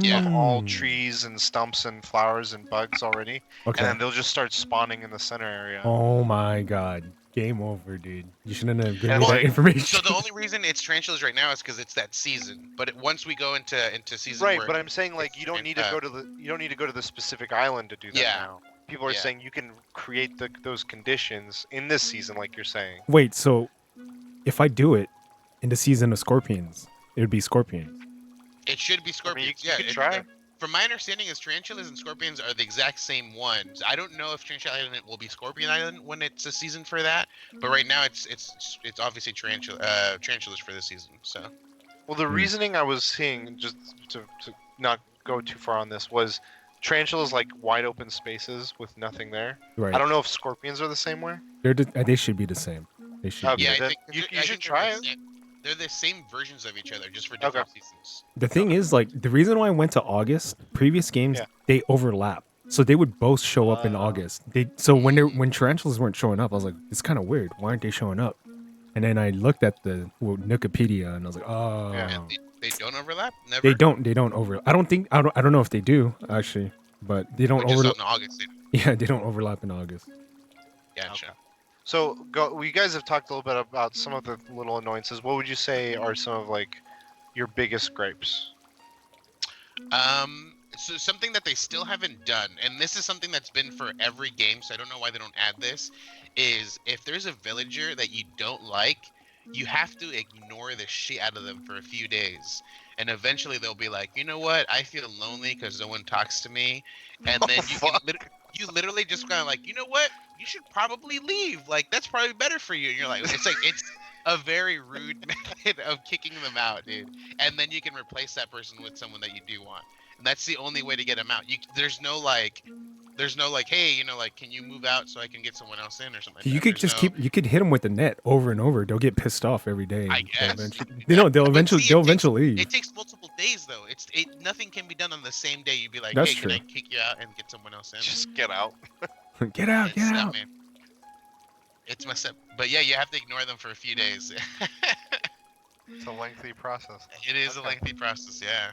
Yeah. of all Mm. trees and stumps and flowers and bugs already, Okay. and then they'll just start spawning in the center area. Oh my god. Game over, dude. You shouldn't have given And, me that like, information. So the only reason it's tarantulas right now is because it's that season. But once we go into season, Right, where but I'm saying like you don't need to go to the specific island to do that Yeah. now. People are Yeah. saying you can create those conditions in this season, like you're saying. Wait, so if I do it in the season of scorpions, it would be scorpions. it should be I mean, scorpions. you Yeah, could try. From my understanding, is tarantulas and scorpions are the exact same ones. I don't know if Tarantula Island will be Scorpion Island when it's a season for that, but right now it's obviously tarantulas for this season. So Well, the Hmm. reasoning I was seeing, just to not go too far on this, was tarantulas like wide open spaces with nothing there. Right. I don't know if scorpions are the same way. They should be the same. They should Okay. be. yeah, I then think you I should think try they're the same- They're the same versions of each other, just for Okay. different seasons. The thing is, like, the reason why I went to August, previous games, Yeah. they overlap. So they would both show up in August. So when tarantulas weren't showing up, I was like, it's kind of weird. Why aren't they showing up? And then I looked at the Wikipedia and I was like, oh, Yeah. They don't overlap. Never. they don't over. I don't know if they do actually, but they don't But just overlap. on August. Yeah, they don't overlap in August. Gotcha. So, you guys have talked a little bit about some of the little annoyances. What would you say are some of like your biggest gripes? So something that they still haven't done, and this is something that's been for every game, so I don't know why they don't add this, is if there's a villager that you don't like, you have to ignore the shit out of them for a few days. And eventually they'll be like, you know what? I feel lonely because no one talks to me. And then you literally just kind of like, you know what? You should probably leave. Like, that's probably better for you. And you're like, it's a very rude method of kicking them out, dude. And then you can replace that person with someone that you do want. And that's the only way to get them out. There's no like, hey, you know, like, can you move out so I can get someone else in or something? Like You that. could There's just no- you could hit them with the net over and over. They'll get pissed off every day. I and guess. they'll But eventually see, they'll it takes- eventually leave. It takes multiple days though. Nothing can be done on the same day. You'd be like, That's hey, can I true. kick you out and get someone else in? Just get out. Get out, It's get not, out. man. It's messed up. But yeah, you have to ignore them for a few days. It's a lengthy process. It is a Okay. lengthy process, yeah.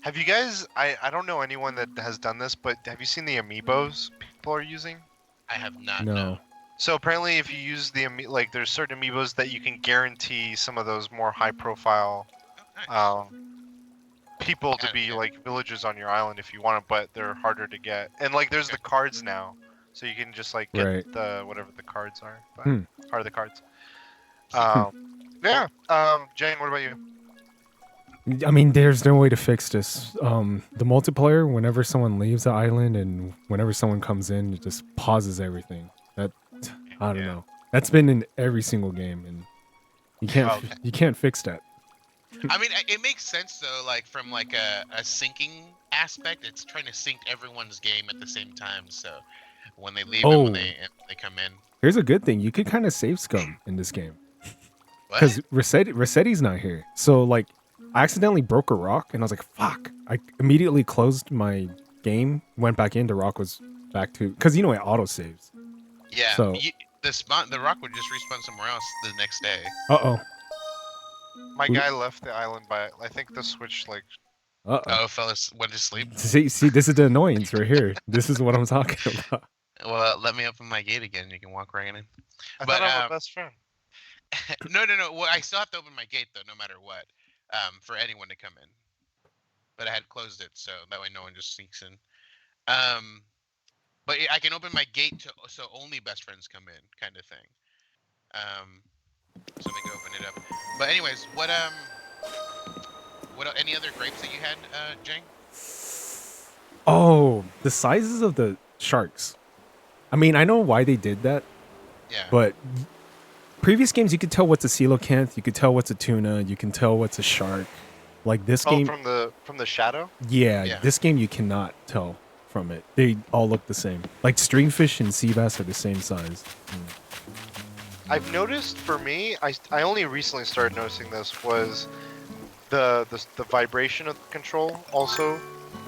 Have you guys? I don't know anyone that has done this, but have you seen the amiibos people are using? I have not. No. So apparently, if you use the like, there's certain amiibos that you can guarantee some of those more high-profile Oh, nice. people to Yeah, be yeah. like villagers on your island if you want it, but they're harder to get. And like, there's the cards now, so you can just like get Right. the whatever the cards are. But Hmm. are the cards? Yeah. Jane, what about you? I mean, there's no way to fix this. The multiplayer, whenever someone leaves the island and whenever someone comes in, it just pauses everything. That I don't Yeah. know. That's been in every single game, and you can't Oh, okay. you can't fix that. I mean, it makes sense though, like from like a syncing aspect. It's trying to sync everyone's game at the same time. So when they leave and Oh. when they come in, Here's a good thing: you could kind of save scum in this game what? because Rossetti's not here. So like, I accidentally broke a rock, and I was like, "Fuck!" I immediately closed my game, went back in. The rock was back to because it auto saves. Yeah, So- the rock would just respawn somewhere else the next day. Uh My Who- guy left the island by I think the switch like. oh. Oh, fellas went to sleep. See, this is the annoyance right here. This is what I'm talking about. Well, let me open my gate again. You can walk right in. I But, thought I'm a best friend. No. Well, I still have to open my gate though, no matter what, for anyone to come in. But I had closed it, so that way no one just sneaks in. But I can open my gate so only best friends come in, kind of thing. So let me go open it up. But anyways, what any other grapes that you had, Jang? Oh, the sizes of the sharks. I mean, I know why they did that, Yeah. but previous games you could tell what's a coelacanth, you could tell what's a tuna, you can tell what's a shark. Like this Oh, game, from the shadow. Yeah. this game you cannot tell from it. They all look the same. Like stringfish and sea bass are the same size. I've noticed for me, I only recently started noticing this was the vibration of the control also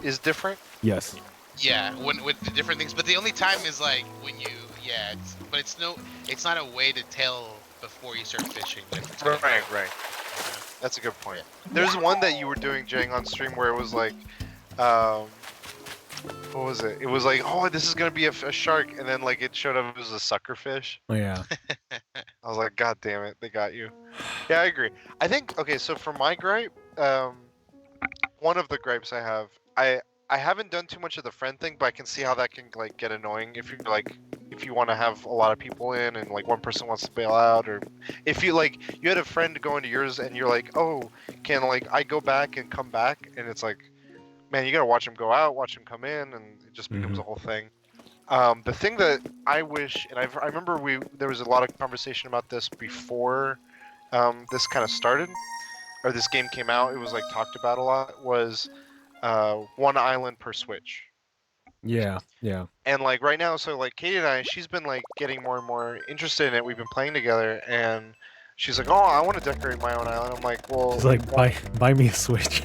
is different. Yes. Yeah, with the different things, but the only time is like when you, it's not a way to tell before you start fishing. Right. That's a good point. There's one that you were doing, Jang, on stream where it was like, what was it? It was like, oh, this is gonna be a shark, and then like it showed up it was a sucker fish. Oh, yeah. I was like, God damn it, they got you. Yeah, I agree. I think okay, so for my gripe, one of the gripes I have, I haven't done too much of the friend thing, but I can see how that can like get annoying if you're like if you want to have a lot of people in and like one person wants to bail out, or if you like you had a friend go into yours and you're like, oh, can like I go back and come back, and it's like, man, you gotta watch him go out, watch him come in, and it just becomes a whole thing. The thing that I wish, and I remember there was a lot of conversation about this before this kind of started, or this game came out. It was like talked about a lot. Was one island per Switch. Yeah. And like right now, so like Katie and I, she's been like getting more and more interested in it. We've been playing together, and she's like, "Oh, I want to decorate my own island." I'm like, "Well, It's like buy me a Switch.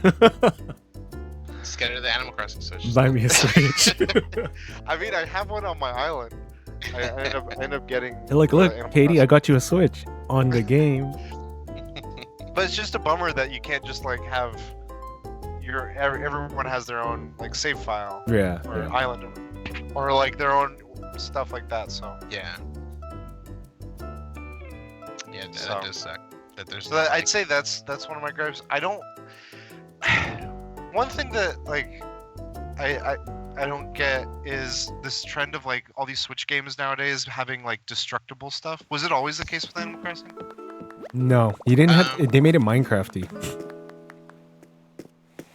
Just get rid of the Animal Crossing Switch. Buy me a Switch. I mean, I have one on my island. I end up getting. They're like, look, Animal Katie, I Crossing. got you a Switch on the game. But it's just a bummer that you can't just like have everyone has their own like save file Yeah. or island or like their own stuff like that. So Yeah. Yeah, that So- does suck. That there's. So I'd say that's one of my gripes. I don't. One thing that like I don't get is this trend of like all these Switch games nowadays having like destructible stuff. Was it always the case with Animal Crossing? No, you didn't have. They made it Minecrafty.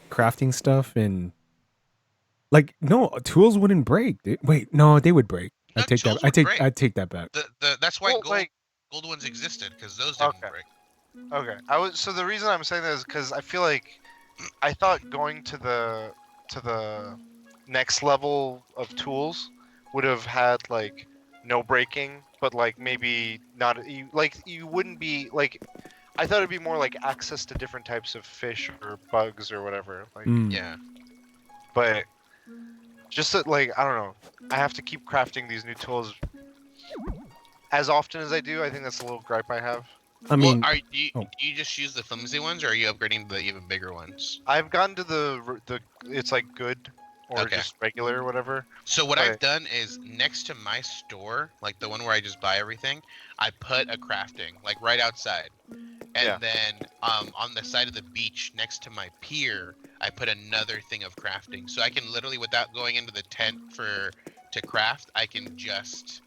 Crafting stuff and like no tools wouldn't break. Wait, no, they would break. No, I take that. tools would break. I take that back. That's why Well, gold ones existed, because those didn't Okay. break. Okay, so the reason I'm saying that is because I feel like I thought going to the next level of tools would have had like no breaking, but like maybe not. You wouldn't be like. I thought it'd be more like access to different types of fish or bugs or whatever. Like, Mm. Yeah. but just that, like I don't know. I have to keep crafting these new tools as often as I do. I think that's a little gripe I have. I mean, do you oh. just use the flimsy ones, or are you upgrading to the even bigger ones? I've gotten to the it's like good or Okay. just regular or whatever. So what Right. I've done is next to my store, like the one where I just buy everything, I put a crafting like right outside. And Yeah. then on the side of the beach next to my pier, I put another thing of crafting. So I can literally, without going into the tent to craft, I can just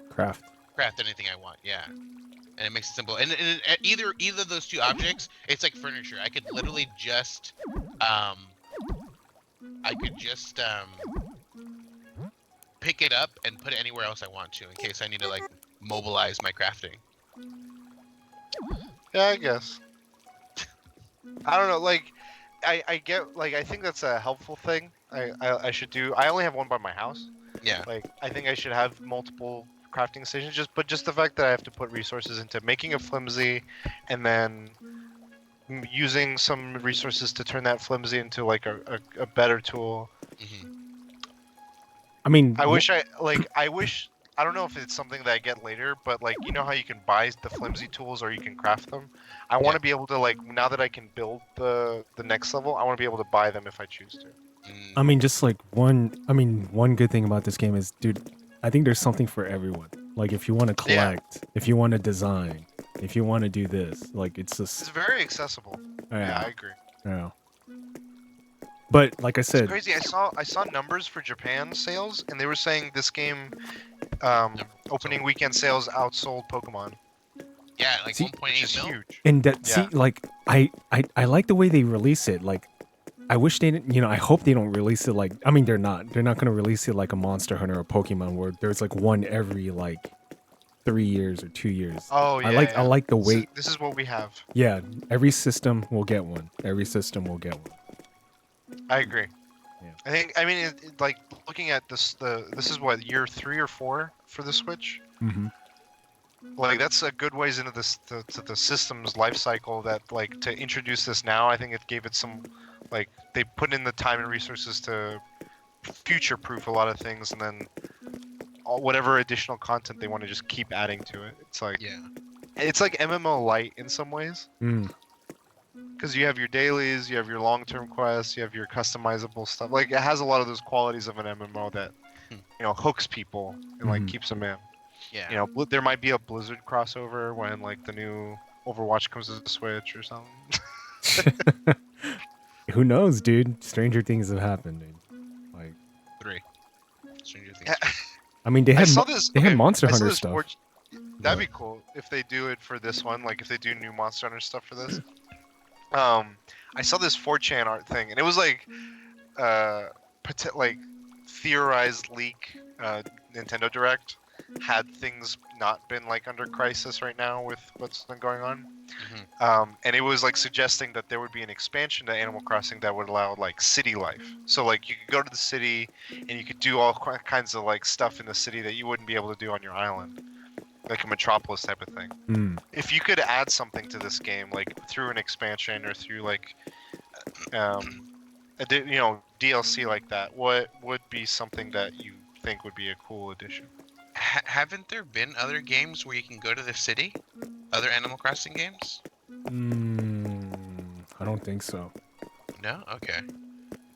Craft. craft anything I want. Yeah, and it makes it simple. And either of those two objects, it's like furniture. I could literally just pick it up and put it anywhere else I want to, in case I need to like mobilize my crafting. Yeah, I guess. I don't know. Like, I get like I think that's a helpful thing. I should do. I only have one by my house. Yeah. Like, I think I should have multiple crafting stations. But just the fact that I have to put resources into making a flimsy, and then using some resources to turn that flimsy into like a better tool. Hmm. I mean, I wish I don't know if it's something that I get later, but like, you know how you can buy the flimsy tools or you can craft them? I want to be able to, like, now that I can build the next level, I want to be able to buy them if I choose to. I mean, just like one good thing about this game is, dude, I think there's something for everyone. Like, if you want to collect, if you want to design, if you want to do this, like, it's It's just, very accessible. Yeah, I agree. yeah. But like I It's said, crazy. I saw numbers for Japan sales, and they were saying this game, opening weekend sales outsold Pokemon. Yeah, like See, 1.8 Which is mil. huge. and that Yeah. see, like, I like the way they release it. Like, I wish they didn't, I hope they don't release it like, I mean, they're not gonna release it like a Monster Hunter or Pokemon where there's like one every like 3 years or 2 years. Oh yeah. I like the way, This is what we have. yeah, every system will get one. Every system will get one. I agree. Yeah. I mean, like, looking at this, this is what, year 3 or 4 for the Switch. Mm-hmm. Like, that's a good ways into this to the system's life cycle. That, like, to introduce this now, I think it gave it some, like, they put in the time and resources to future-proof a lot of things, and then whatever additional content they want to just keep adding to it. Yeah. It's like MMO light in some ways. Mm. Because you have your dailies, you have your long-term quests, you have your customizable stuff. Like, it has a lot of those qualities of an MMO that, hooks people and like Mhm. keeps them in. Yeah. There might be a Blizzard crossover when like the new Overwatch comes to the Switch or something. Who knows, dude? Stranger things have happened, dude. Like, 3. Stranger Things. I mean, they I had saw this. they had okay, Monster I saw Hunter this stuff. That'd be cool if they do it for this one. Like, if they do new Monster Hunter stuff for this. I saw this 4chan art thing, and it was like, like theorized leak. Nintendo Direct had things not been like under crisis right now with what's been going on. And it was like suggesting that there would be an expansion to Animal Crossing that would allow like city life. So like you could go to the city and you could do all kinds of like stuff in the city that you wouldn't be able to do on your island, like a Metropolis type of thing. Mm. If you could add something to this game, like through an expansion or through like, DLC like that, what would be something that you think would be a cool addition? Haven't there been other games where you can go to the city? Other Animal Crossing games? I don't think so. No? Okay.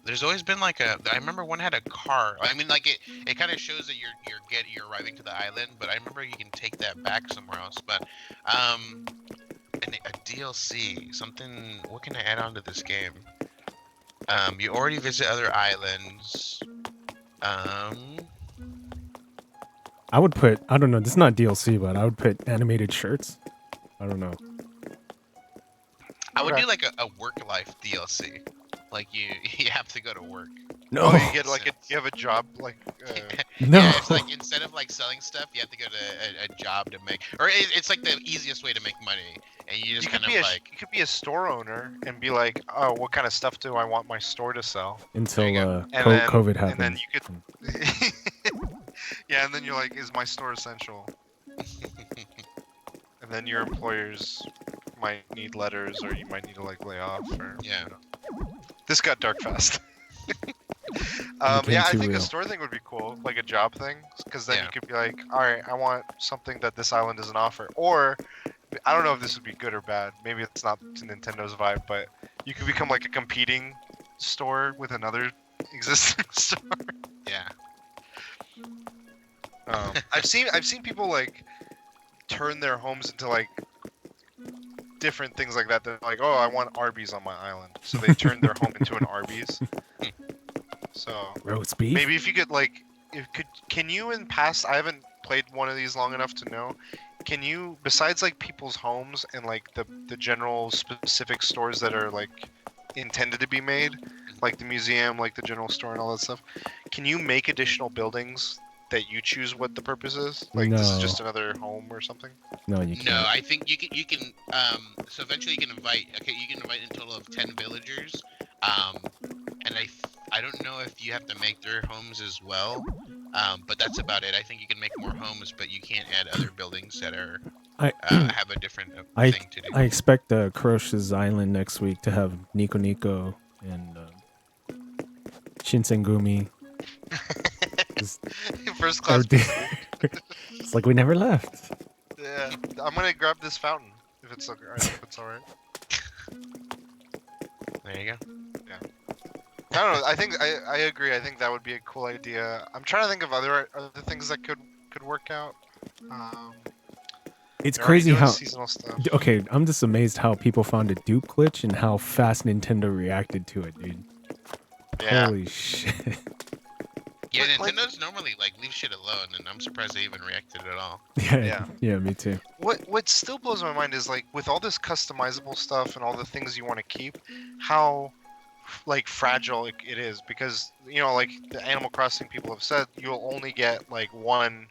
There's always been like I remember one had a car. I mean, like it kind of shows that you're arriving to the island, but I remember you can take that back somewhere else. But a DLC, something. What can I add on to this game? You already visit other islands. I would put, I don't know, this is not DLC, but I would put animated shirts. I don't know. I would Okay. do like a work life DLC. Like you have to go to work. No, Oh, you get like you have a job like. no. Yeah, it's like instead of like selling stuff, you have to go to a job to make, or it's like the easiest way to make money, and you just You could kind be of a like, you could be a store owner and be like, oh, what kind of stuff do I want my store to sell? Until There you go. And COVID then happened. you could. Yeah, and then you're like, is my store essential? And then your employers might need letters, or you might need to like lay off, or Yeah. This got dark fast. Became Yeah, I too think real. a store thing would be cool, like a job thing, because then Yeah. you could be like, all right, I want something that this island doesn't offer, or I don't know if this would be good or bad. Maybe it's not to Nintendo's vibe, but you could become like a competing store with another existing store. Yeah. I've seen people like turn their homes into like different things like that. They're like, oh, I want Arby's on my island, so they turn their home into an Arby's. So Roast beef. maybe if you could like, can you in past? I haven't played one of these long enough to know. Can you, besides like people's homes and like the general specific stores that are like intended to be made, like the museum, like the general store and all that stuff, can you make additional buildings that you choose what the purpose is? Like this is No. just another home or something? No, you can't. No, I think you can so eventually you can invite a total of 10 villagers. And I don't know if you have to make their homes as well. But that's about it. I think you can make more homes, but you can't add other buildings that are I have a different thing to do. I expect Kuroshi's Island next week to have Nico Nico and Shinsengumi. First class. It's like we never left. Yeah, I'm gonna grab this fountain if it's okay, if it's all right. There you go. I don't know. I think I agree. I think that would be a cool idea. I'm trying to think of other things that could work out. It's they're already crazy doing how. seasonal stuff. Okay, I'm just amazed how people found a dupe glitch and how fast Nintendo reacted to it, dude. Yeah. Holy shit. Yeah, Like- Nintendo's normally like leave shit alone, and I'm surprised they even reacted at all. Yeah, me too. What still blows my mind is like with all this customizable stuff and all the things you want to keep, how like fragile it is, because you know, like the Animal Crossing people have said, you'll only get like one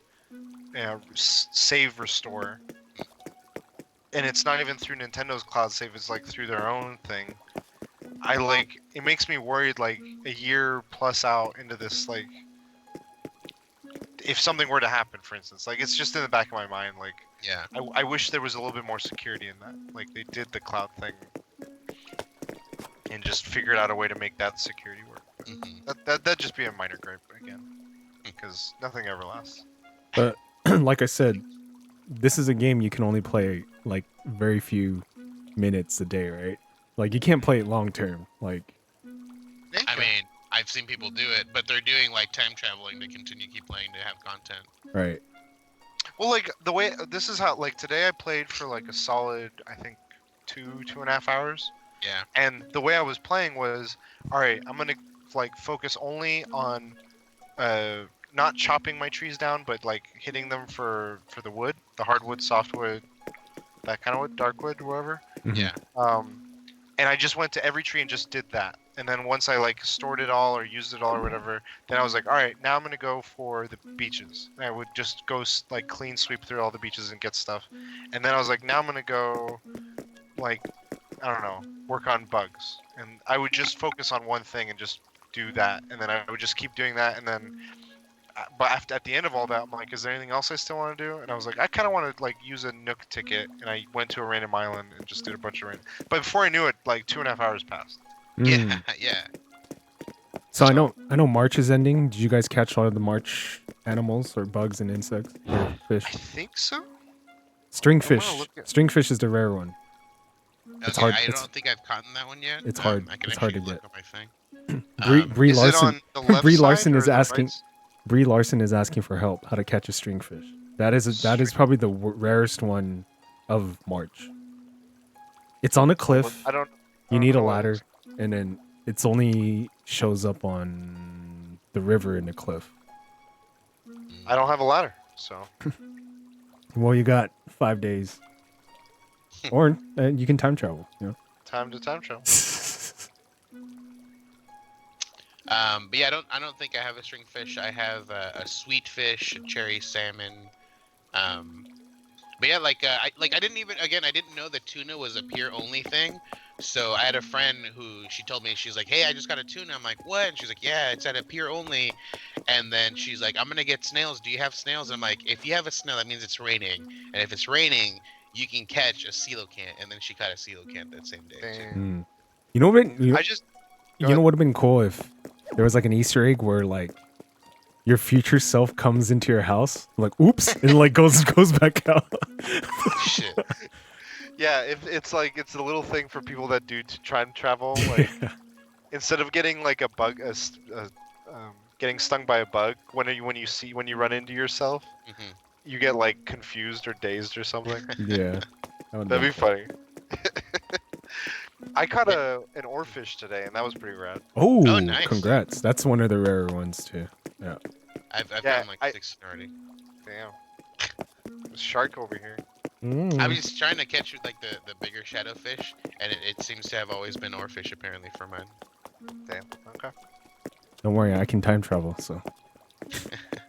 save restore, and it's not even through Nintendo's cloud save, it's like through their own thing. It makes me worried like a year plus out into this, like if something were to happen, for instance, like it's just in the back of my mind, like Yeah. I wish there was a little bit more security in that. Like they did the cloud thing and just figured out a way to make that security work. hmm That'd just be a minor gripe again, because nothing ever lasts. But like I said, this is a game you can only play like very few minutes a day, right? Like you can't play it long term. Like I mean, I've seen people do it, but they're doing like time traveling to continue keep playing to have content. right. Well, like the way this is how, like today I played for like a solid, I think 2.5 hours, Yeah. and the way I was playing was, all right, I'm gonna like focus only on not chopping my trees down, but like hitting them for the wood, the hardwood, softwood, that kind of wood, dark wood, whatever. Mhm. Yeah. And I just went to every tree and just did that. And then once I like stored it all or used it all or whatever, then I was like, all right, now I'm gonna go for the beaches. And I would just go like clean sweep through all the beaches and get stuff. And then I was like, now I'm gonna go, like, I don't know, work on bugs. And I would just focus on one thing and just do that. And then I would just keep doing that. And then, but at the end of all that, I'm like, is there anything else I still want to do? And I was like, I kind of want to like use a Nook ticket. And I went to a random island and just did a bunch of random. But before I knew it, like 2.5 hours passed. Mm. Yeah. Yeah. So I know March is ending. Did you guys catch all of the March animals or bugs and insects or fish? I think so. Stringfish. look at- Stringfish is the rare one. It's Okay, hard- I it's- don't think I've caught that one yet. it's hard- I can it's hard to actually look get. on my thing. Brie Is Larson. it on the left Brie side Larson or is the right asking. s- Brie Larson is asking for help how to catch a stringfish. That is probably the rarest one of March. It's on a cliff. I don't. You don't need a know what it ladder, is. and then it's only shows up on the river in the cliff. I don't have a ladder, so Well, you got 5 days, or you can time travel. You know. time to time travel. But yeah, I don't think I have a stringfish. I have a sweet fish, a cherry salmon. But yeah, I didn't know that tuna was a pier only thing. So I had a friend who she told me, she's like, hey, I just got a tuna. I'm like, what? And she's like, yeah, it's at a pier only. And then she's like, I'm gonna get snails. Do you have snails? And I'm like, if you have a snail, that means it's raining. And if it's raining, you can catch a coelacanth. And then she caught a coelacanth that same day. Too. Damn. Mm. You know what? I just You know what would have been cool if there was like an Easter egg where like your future self comes into your house, like oops, and like goes back out. Shit. yeah. If it's like it's a little thing for people that do to try and travel. Like instead of getting like a bug, getting stung by a bug when you run into yourself, Mhm. you get like confused or dazed or something. Yeah. That would That'd be be cool. funny. I caught an oarfish today, and that was pretty rad. Oh, nice. congrats. That's one of the rarer ones too. I've Yeah, found like I- 6 already. Damn. There's a shark over here. I was just trying to catch like the bigger shadowfish, and it seems to have always been oarfish apparently for mine. Damn. Okay. Don't worry, I can time travel, so.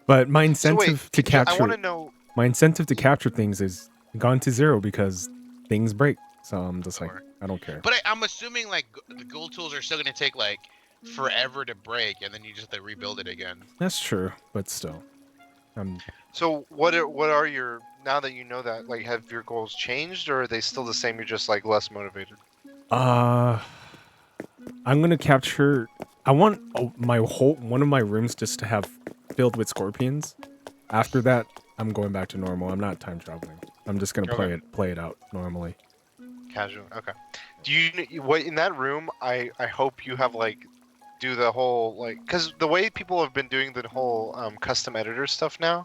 But my So incentive wait, to I want to capture know. my incentive to capture things is gone to zero because things break. So I'm just like, Sure. I don't care. But I'm assuming like the gold tools are still gonna take like forever to break, and then you just have to rebuild it again. That's true, but still. So what are your, now that you know that, like, have your goals changed, or are they still the same? You're just like less motivated. I'm gonna capture. I want one of my rooms just to have filled with scorpions. After that, I'm going back to normal. I'm not time traveling. I'm just gonna play it out normally. Casual. Okay. Do you what in that room? I hope you have like do the whole like, because the way people have been doing the whole custom editor stuff now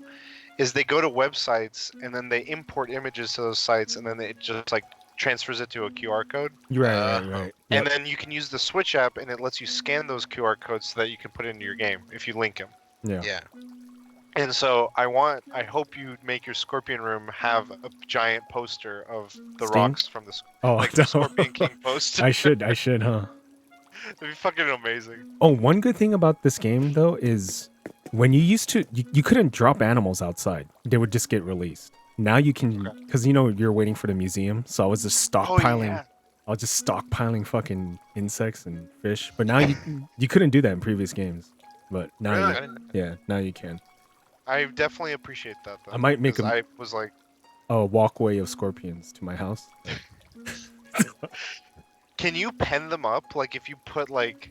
is they go to websites and then they import images to those sites and then it just like transfers it to a QR code. Right. And then you can use the Switch app and it lets you scan those QR codes so that you can put it into your game if you link them. Yeah. Yeah. And so I hope you make your Scorpion room have a giant poster of the Sting? rocks from the Oh, like the Scorpion King poster. I should, huh? That'd be fucking amazing. Oh, one good thing about this game though is when you used to, you couldn't drop animals outside. They would just get released. Now you can, Okay. because you're waiting for the museum. So I was just stockpiling. Oh, yeah. I was just stockpiling fucking insects and fish. But now you couldn't do that in previous games. But now Really? I didn't- now you can. I definitely appreciate that though. I might make 'cause I was like, a walkway of scorpions to my house. can you pen them up? Like if you put like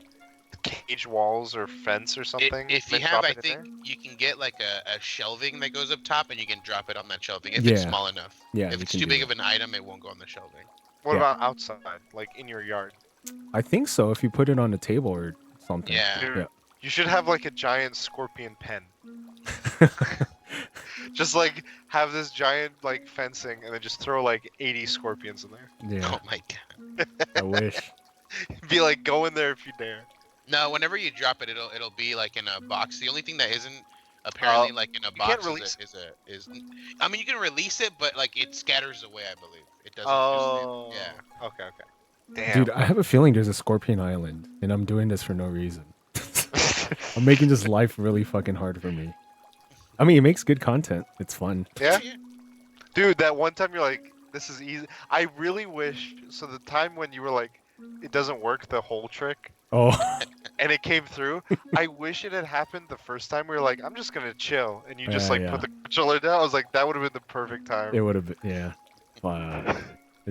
cage walls or fence or something? If you then have, drop I it in think there? you can get like a shelving that goes up top, and you can drop it on that shelving if it's Yeah. small enough. Yeah, If you it's can too do big that. of an item, it won't go on the shelving. What Yeah. about outside, like in your yard? I think so. If you put it on a table or something. Yeah. Dude, you should have like a giant scorpion pen. Just like have this giant like fencing and then just throw like 80 scorpions in there. Yeah. Oh my god. I wish. Be like, go in there if you dare. No, whenever you drop it, it'll be like in a box. The only thing that isn't apparently like in a can't box release is I mean, you can release it, but like it scatters away. I believe it doesn't. Oh. Yeah. Okay. Damn. Dude, I have a feeling there's a scorpion island, and I'm doing this for no reason. I'm making this life really fucking hard for me. I mean, it makes good content. It's fun. Yeah? Dude, that one time you're like, this is easy. I really wish. So the time when you were like, it doesn't work, the whole trick, Oh, and it came through. I wish it had happened the first time. We were like, I'm just gonna chill, and you just like Yeah. put the controller down. I was like, that would have been the perfect time. it would have been. Yeah. Wow.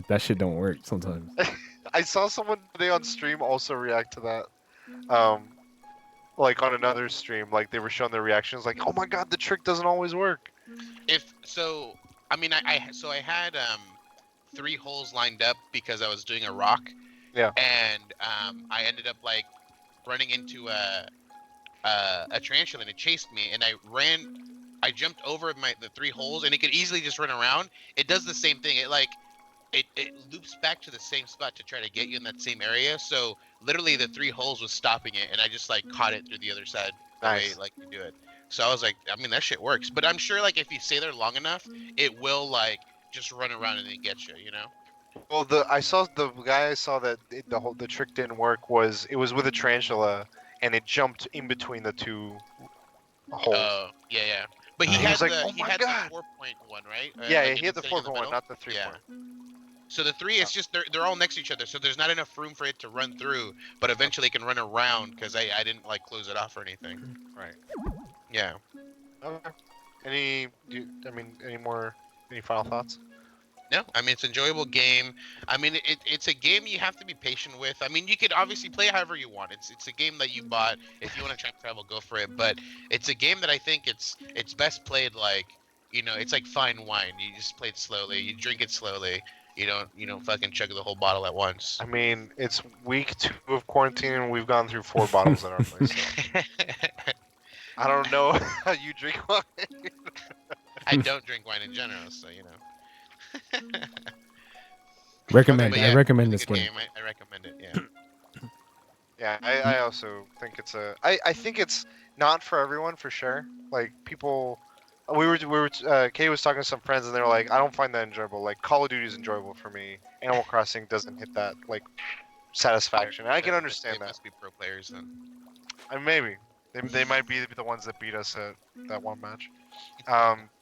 That shit don't work sometimes. I saw someone today on stream also react to that. Like on another stream, like they were showing their reactions, like, "Oh my god, the trick doesn't always work." If so, I mean, I had 3 holes lined up because I was doing a rock. Yeah. And I ended up like running into a tarantula, and it chased me, and I jumped over the 3 holes, and it could easily just run around. It does the same thing. It loops back to the same spot to try to get you in that same area. So literally the 3 holes was stopping it, and I just like caught it through the other side. The Nice. way like you do it. So I was like, I mean, that shit works. But I'm sure like if you stay there long enough, it will like just run around and then get you. You know? Well, the guy I saw that the trick didn't work it was with a tarantula, and it jumped in between the 2 holes. Oh, yeah. But he He had was like, the "Oh he my had God." the 4-point one, right? Yeah, Like he had the sitting in 4-point, middle? not the 3-point. Yeah. So the 3 is just they're all next to each other, so there's not enough room for it to run through. But eventually it can run around because I didn't like close it off or anything. Right. Yeah. Okay. Any final thoughts? No, I mean it's an enjoyable game. I mean it's a game you have to be patient with. I mean you could obviously play however you want. It's a game that you bought. If you want to try and travel, go for it. But it's a game that I think it's best played like it's like fine wine. You just play it slowly. You drink it slowly, You don't fucking chug the whole bottle at once. I mean, it's week 2 of quarantine, and we've gone through 4 bottles at our place. So I don't know how you drink wine. I don't drink wine in general, so you know. Recommend. But I yeah, recommend it's this a good game. I recommend it. Yeah. Yeah, I also think it's I think it's not for everyone for sure. Like people, Kay was talking to some friends and they were like, I don't find that enjoyable. Like Call of Duty is enjoyable for me. Animal Crossing doesn't hit that like satisfaction. And I can understand They that. must be pro players then. I mean, maybe they might be the ones that beat us at that one match.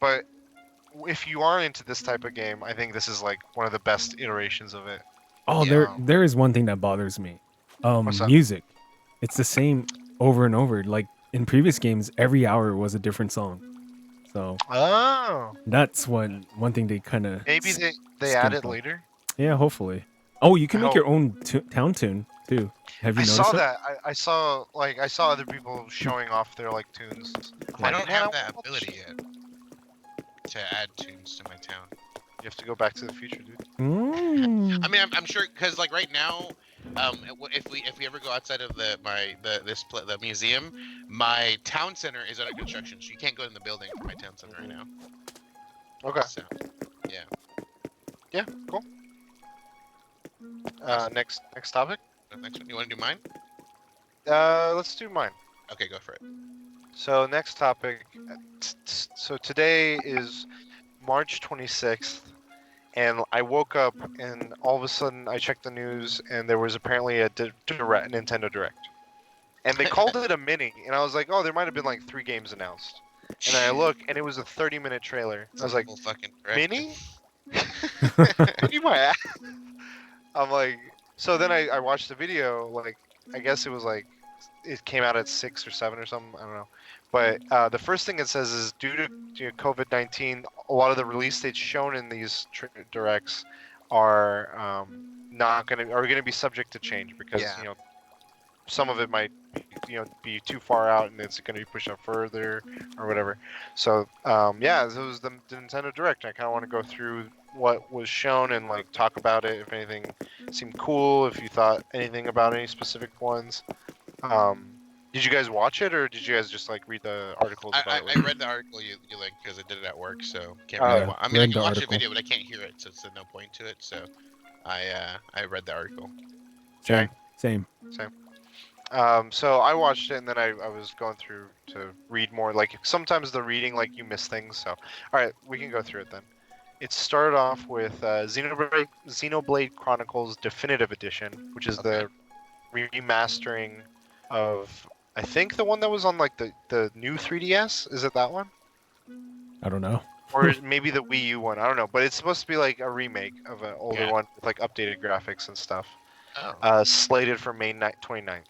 But if you are into this type of game, I think this is like one of the best iterations of it. Oh, Yeah. there is one thing that bothers me. What's that? Music. It's the same over and over. Like in previous games, every hour was a different song. So Oh, that's one thing they kind of maybe they add it later. Yeah, hopefully. Oh, you can I make hope. your own town tune too. Have you I noticed saw that? that. I saw I saw other people showing off their like tunes. I'm I like, don't man, have that want ability yet to add tunes to my town. You have to go back to the future, dude. Mm. I mean, I'm sure because like right now, if we ever go outside of the museum, my town center is under construction, so you can't go in the building for my town center right now. Okay. So, Yeah. Cool. Next topic. the next one, you want to do mine? Let's do mine. Okay, go for it. So next topic. So today is March 26th, and I woke up and all of a sudden I checked the news and there was apparently a Nintendo Direct, and they called it a mini, and I was like, oh, there might have been like 3 games announced, and then I look and it was a 30-minute trailer. I was like, Full fucking direct. mini? What do you buy? I'm like, so then I watched the video. Like, I guess it was like it came out at 6 or 7 or something. I don't know. But the first thing it says is due to COVID-19, a lot of the release dates shown in these directs are not gonna be subject to change because Yeah. some of it might be too far out and it's gonna be pushed out further or whatever. So yeah, this was the Nintendo Direct. I kind of want to go through what was shown and like talk about it. If anything seemed cool, if you thought anything about any specific ones. Did you guys watch it or did you guys just like read the articles about it? I read the article you linked because I did it at work, so can't Oh, really. yeah. I mean, I Read can the watch article. the video, but I can't hear it, so it's no point to it. So, I read the article. Same. So I watched it and then I was going through to read more. Like sometimes the reading, like you miss things. So, all right, we can go through it then. It started off with Xenoblade Chronicles Definitive Edition, which is the remastering of, I think, the one that was on like the new 3DS. Is it that one? I don't know. Or maybe the Wii U one. I don't know. But it's supposed to be like a remake of an older Yeah. one with like updated graphics and stuff. Oh. Slated for May 29th.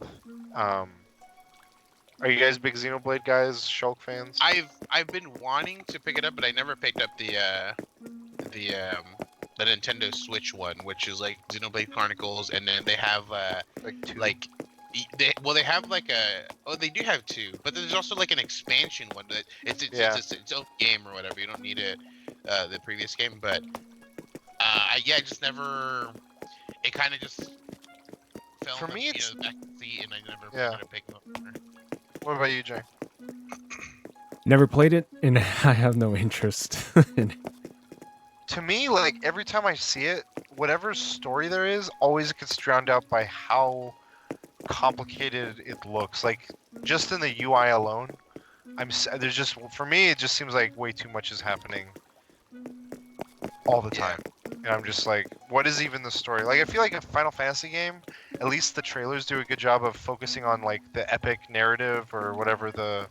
Are you guys big Xenoblade guys, Shulk fans? I've been wanting to pick it up, but I never picked up the Nintendo Switch one, which is like Xenoblade Chronicles, and then they have Like 2. they have like they do have 2, but there's also like an expansion one that it's its own game or whatever. You don't need the previous game, but I just never. It kind of just fell For in me, the, it's- back seat, and I never Yeah. wanted to pick them up. What about you, Jay? Never played it, and I have no interest in it. To me, like every time I see it, whatever story there is always gets drowned out by how complicated it looks. Like just in the UI alone, there's just, for me it just seems like way too much is happening all the Yeah. time. And I'm just like, what is even the story? Like I feel like a Final Fantasy game, at least the trailers do a good job of focusing on like the epic narrative or whatever the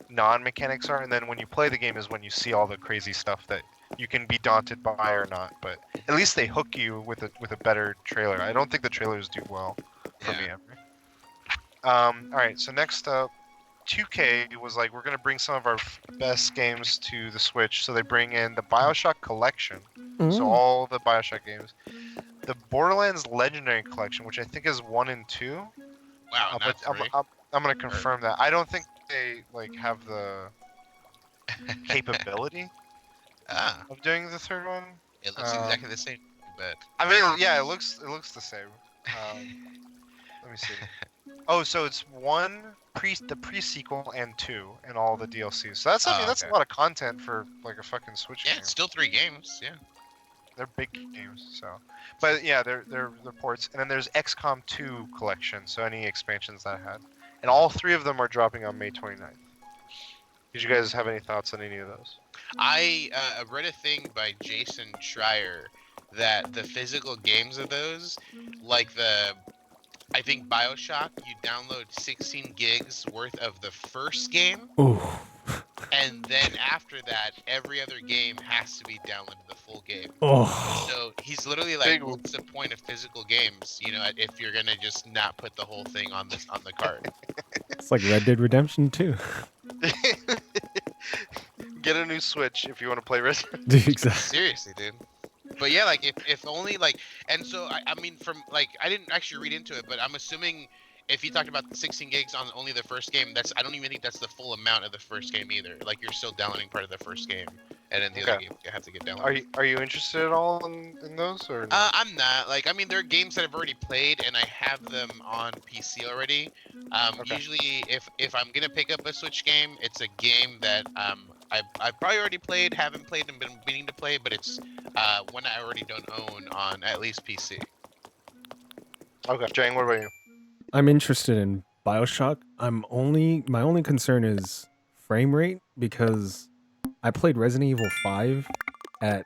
non-mechanics are, and then when you play the game is when you see all the crazy stuff that you can be daunted by or not. But at least they hook you with a better trailer. I don't think the trailers do well for me ever. All right, so next up, 2K was like, we're gonna bring some of our best games to the Switch, so they bring in the BioShock Collection, so all the BioShock games, the Borderlands Legendary Collection, which I think is 1 and 2. Wow, But not 3. I'm gonna confirm that. I don't think they like have the capability Ah, of doing the third one. it looks exactly the same. but I mean, yeah, it looks the same. Let me see. Oh, so it's the pre-sequel and 2 and all the DLCs. So that's I mean Oh, that's okay. a lot of content for like a fucking Switch yeah, game. it's still 3 games. Yeah. They're big games, so. But yeah, they're ports, and then there's XCOM 2 collection. So any expansions that had, and all 3 of them are dropping on May 29th. Did you guys have any thoughts on any of those? I read a thing by Jason Schreier that the physical games of those, like I think Bioshock, you download 16 gigs worth of the first game, Ooh. and then after that, every other game has to be downloaded the full game. Oh. So he's literally like, Big- what's the point of physical games? You know, if you're gonna just not put the whole thing on the cart. It's like Red Dead Redemption 2. Get a new Switch if you want to play Resident. Dude, exactly. Seriously, dude. But yeah, like if only like, and so I mean, from like, I didn't actually read into it, but I'm assuming if you talked about 16 gigs on only the first game, I don't even think that's the full amount of the first game either. Like you're still downloading part of the first game, and then the other Okay. game you have to get downloaded. Are you interested at all in those or? No? I'm not. Like, I mean, there are games that I've already played, and I have them on PC already. Okay. Usually, if I'm gonna pick up a Switch game, it's a game that I've probably already played, haven't played, and been meaning to play, but it's one I already don't own on at least PC. Okay, Jang, what about you? I'm interested in BioShock. My only concern is frame rate because I played Resident Evil 5 at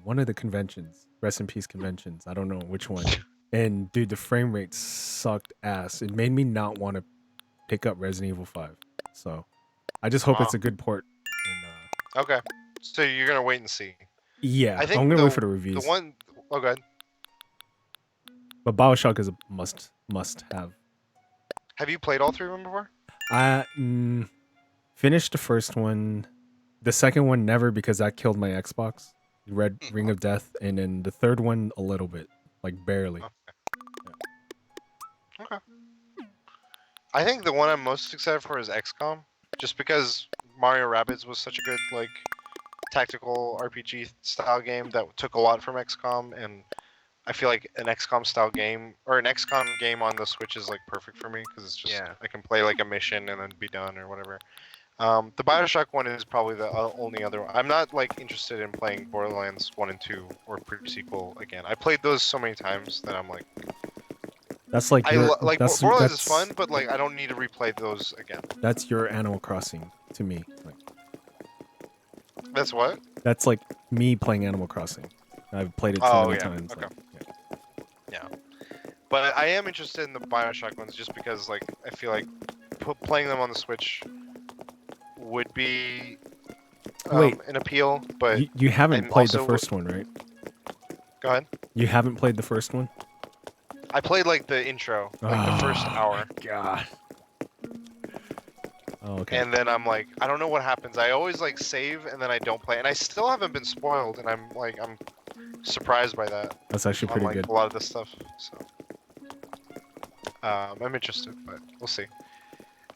one of the conventions. Rest in peace conventions. I don't know which one. And dude, the frame rate sucked ass. It made me not want to pick up Resident Evil 5. So I just hope it's Wow. a good port. And, Okay, so you're gonna wait and see. yeah, I think I'm gonna the- wait for the reviews. The one, oh god, But BioShock is a must have. have you played all 3 of them before? I finished the first one. The second one never because that killed my Xbox. Red Ring of Death, and then the third one a little bit, like barely. Okay. I think the one I'm most excited for is XCOM, just because Mario Rabbids was such a good like tactical RPG style game that took a lot from XCOM, and I feel like an XCOM style game or an XCOM game on the Switch is like perfect for me because it's just Yeah. I can play like a mission and then be done or whatever. The Bioshock one is probably the only other one. I'm not like interested in playing Borderlands 1 and 2 or pre-sequel again. I played those so many times that I'm like, That's like like that's, Borderlands that's, is fun, but like I don't need to replay those again. That's your Animal Crossing to me. Like That's what? that's like me playing Animal Crossing. I've played it so Oh, many yeah, times. okay. Like, Yeah. But I am interested in the Bioshock ones just because like I feel like playing them on the Switch would be Wait. an appeal. But you haven't I'm played the also- first one, right? go ahead. You haven't played the first one? I played like the intro, like the first hour. God. Oh, okay. And then I'm like, I don't know what happens. I always like save and then I don't play, and I still haven't been spoiled, and I'm surprised by that. That's actually On pretty like good. a lot of this stuff. So I'm interested, but we'll see.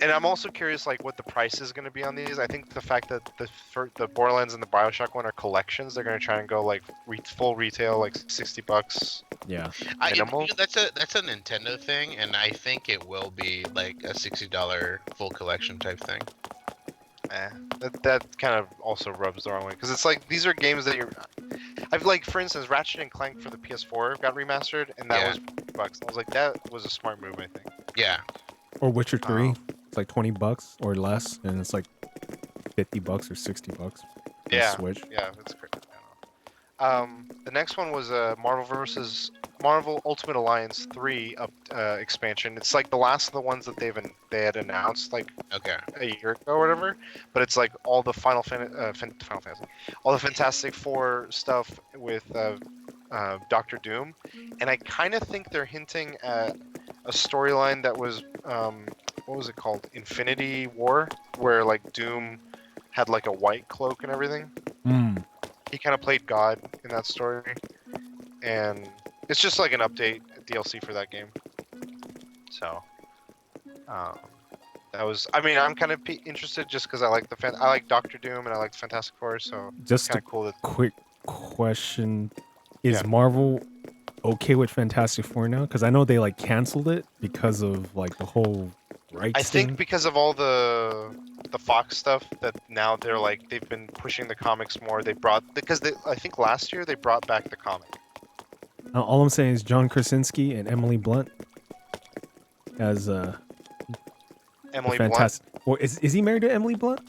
And I'm also curious, like, what the price is going to be on these. I think the fact that the Borderlands and the Bioshock one are collections, they're going to try and go like full retail, like $60. Yeah. Minimal? That's a Nintendo thing, and I think it will be like a $60 full collection type thing. That kind of also rubs the wrong way because it's like these are games that I've like, for instance, Ratchet and Clank for the PS4 got remastered, and that Yeah. was $50. I was like, that was a smart move, I think. Yeah. Or Witcher 3. Oh. It's like $20 or less, and it's like $50 or $60 for Yeah. Switch. Yeah, that's great. The next one was Marvel Ultimate Alliance 3 expansion. It's like the last of the ones that they had announced like Okay. a year ago or whatever. But it's like all the Final Fantasy, all the Fantastic Four stuff with Doctor Doom, and I kind of think they're hinting at a storyline that was what was it called? Infinity War, where like Doom had like a white cloak and everything. Hmm. He kind of played God in that story, and it's just like an update DLC for that game. So, that was. I mean, I'm kind of interested just because I like I like Doctor Doom and I like Fantastic Four, so Just kind a of cool that. quick question. is Yeah. Marvel okay with Fantastic Four now? Because I know they like canceled it because of like the whole rights I think thing. because of all the Fox stuff that now they're like they've been pushing the comics more. They brought because I think last year they brought back the comic. All I'm saying is John Krasinski and Emily Blunt as Emily Blunt. fantastic. Or is he married to Emily Blunt?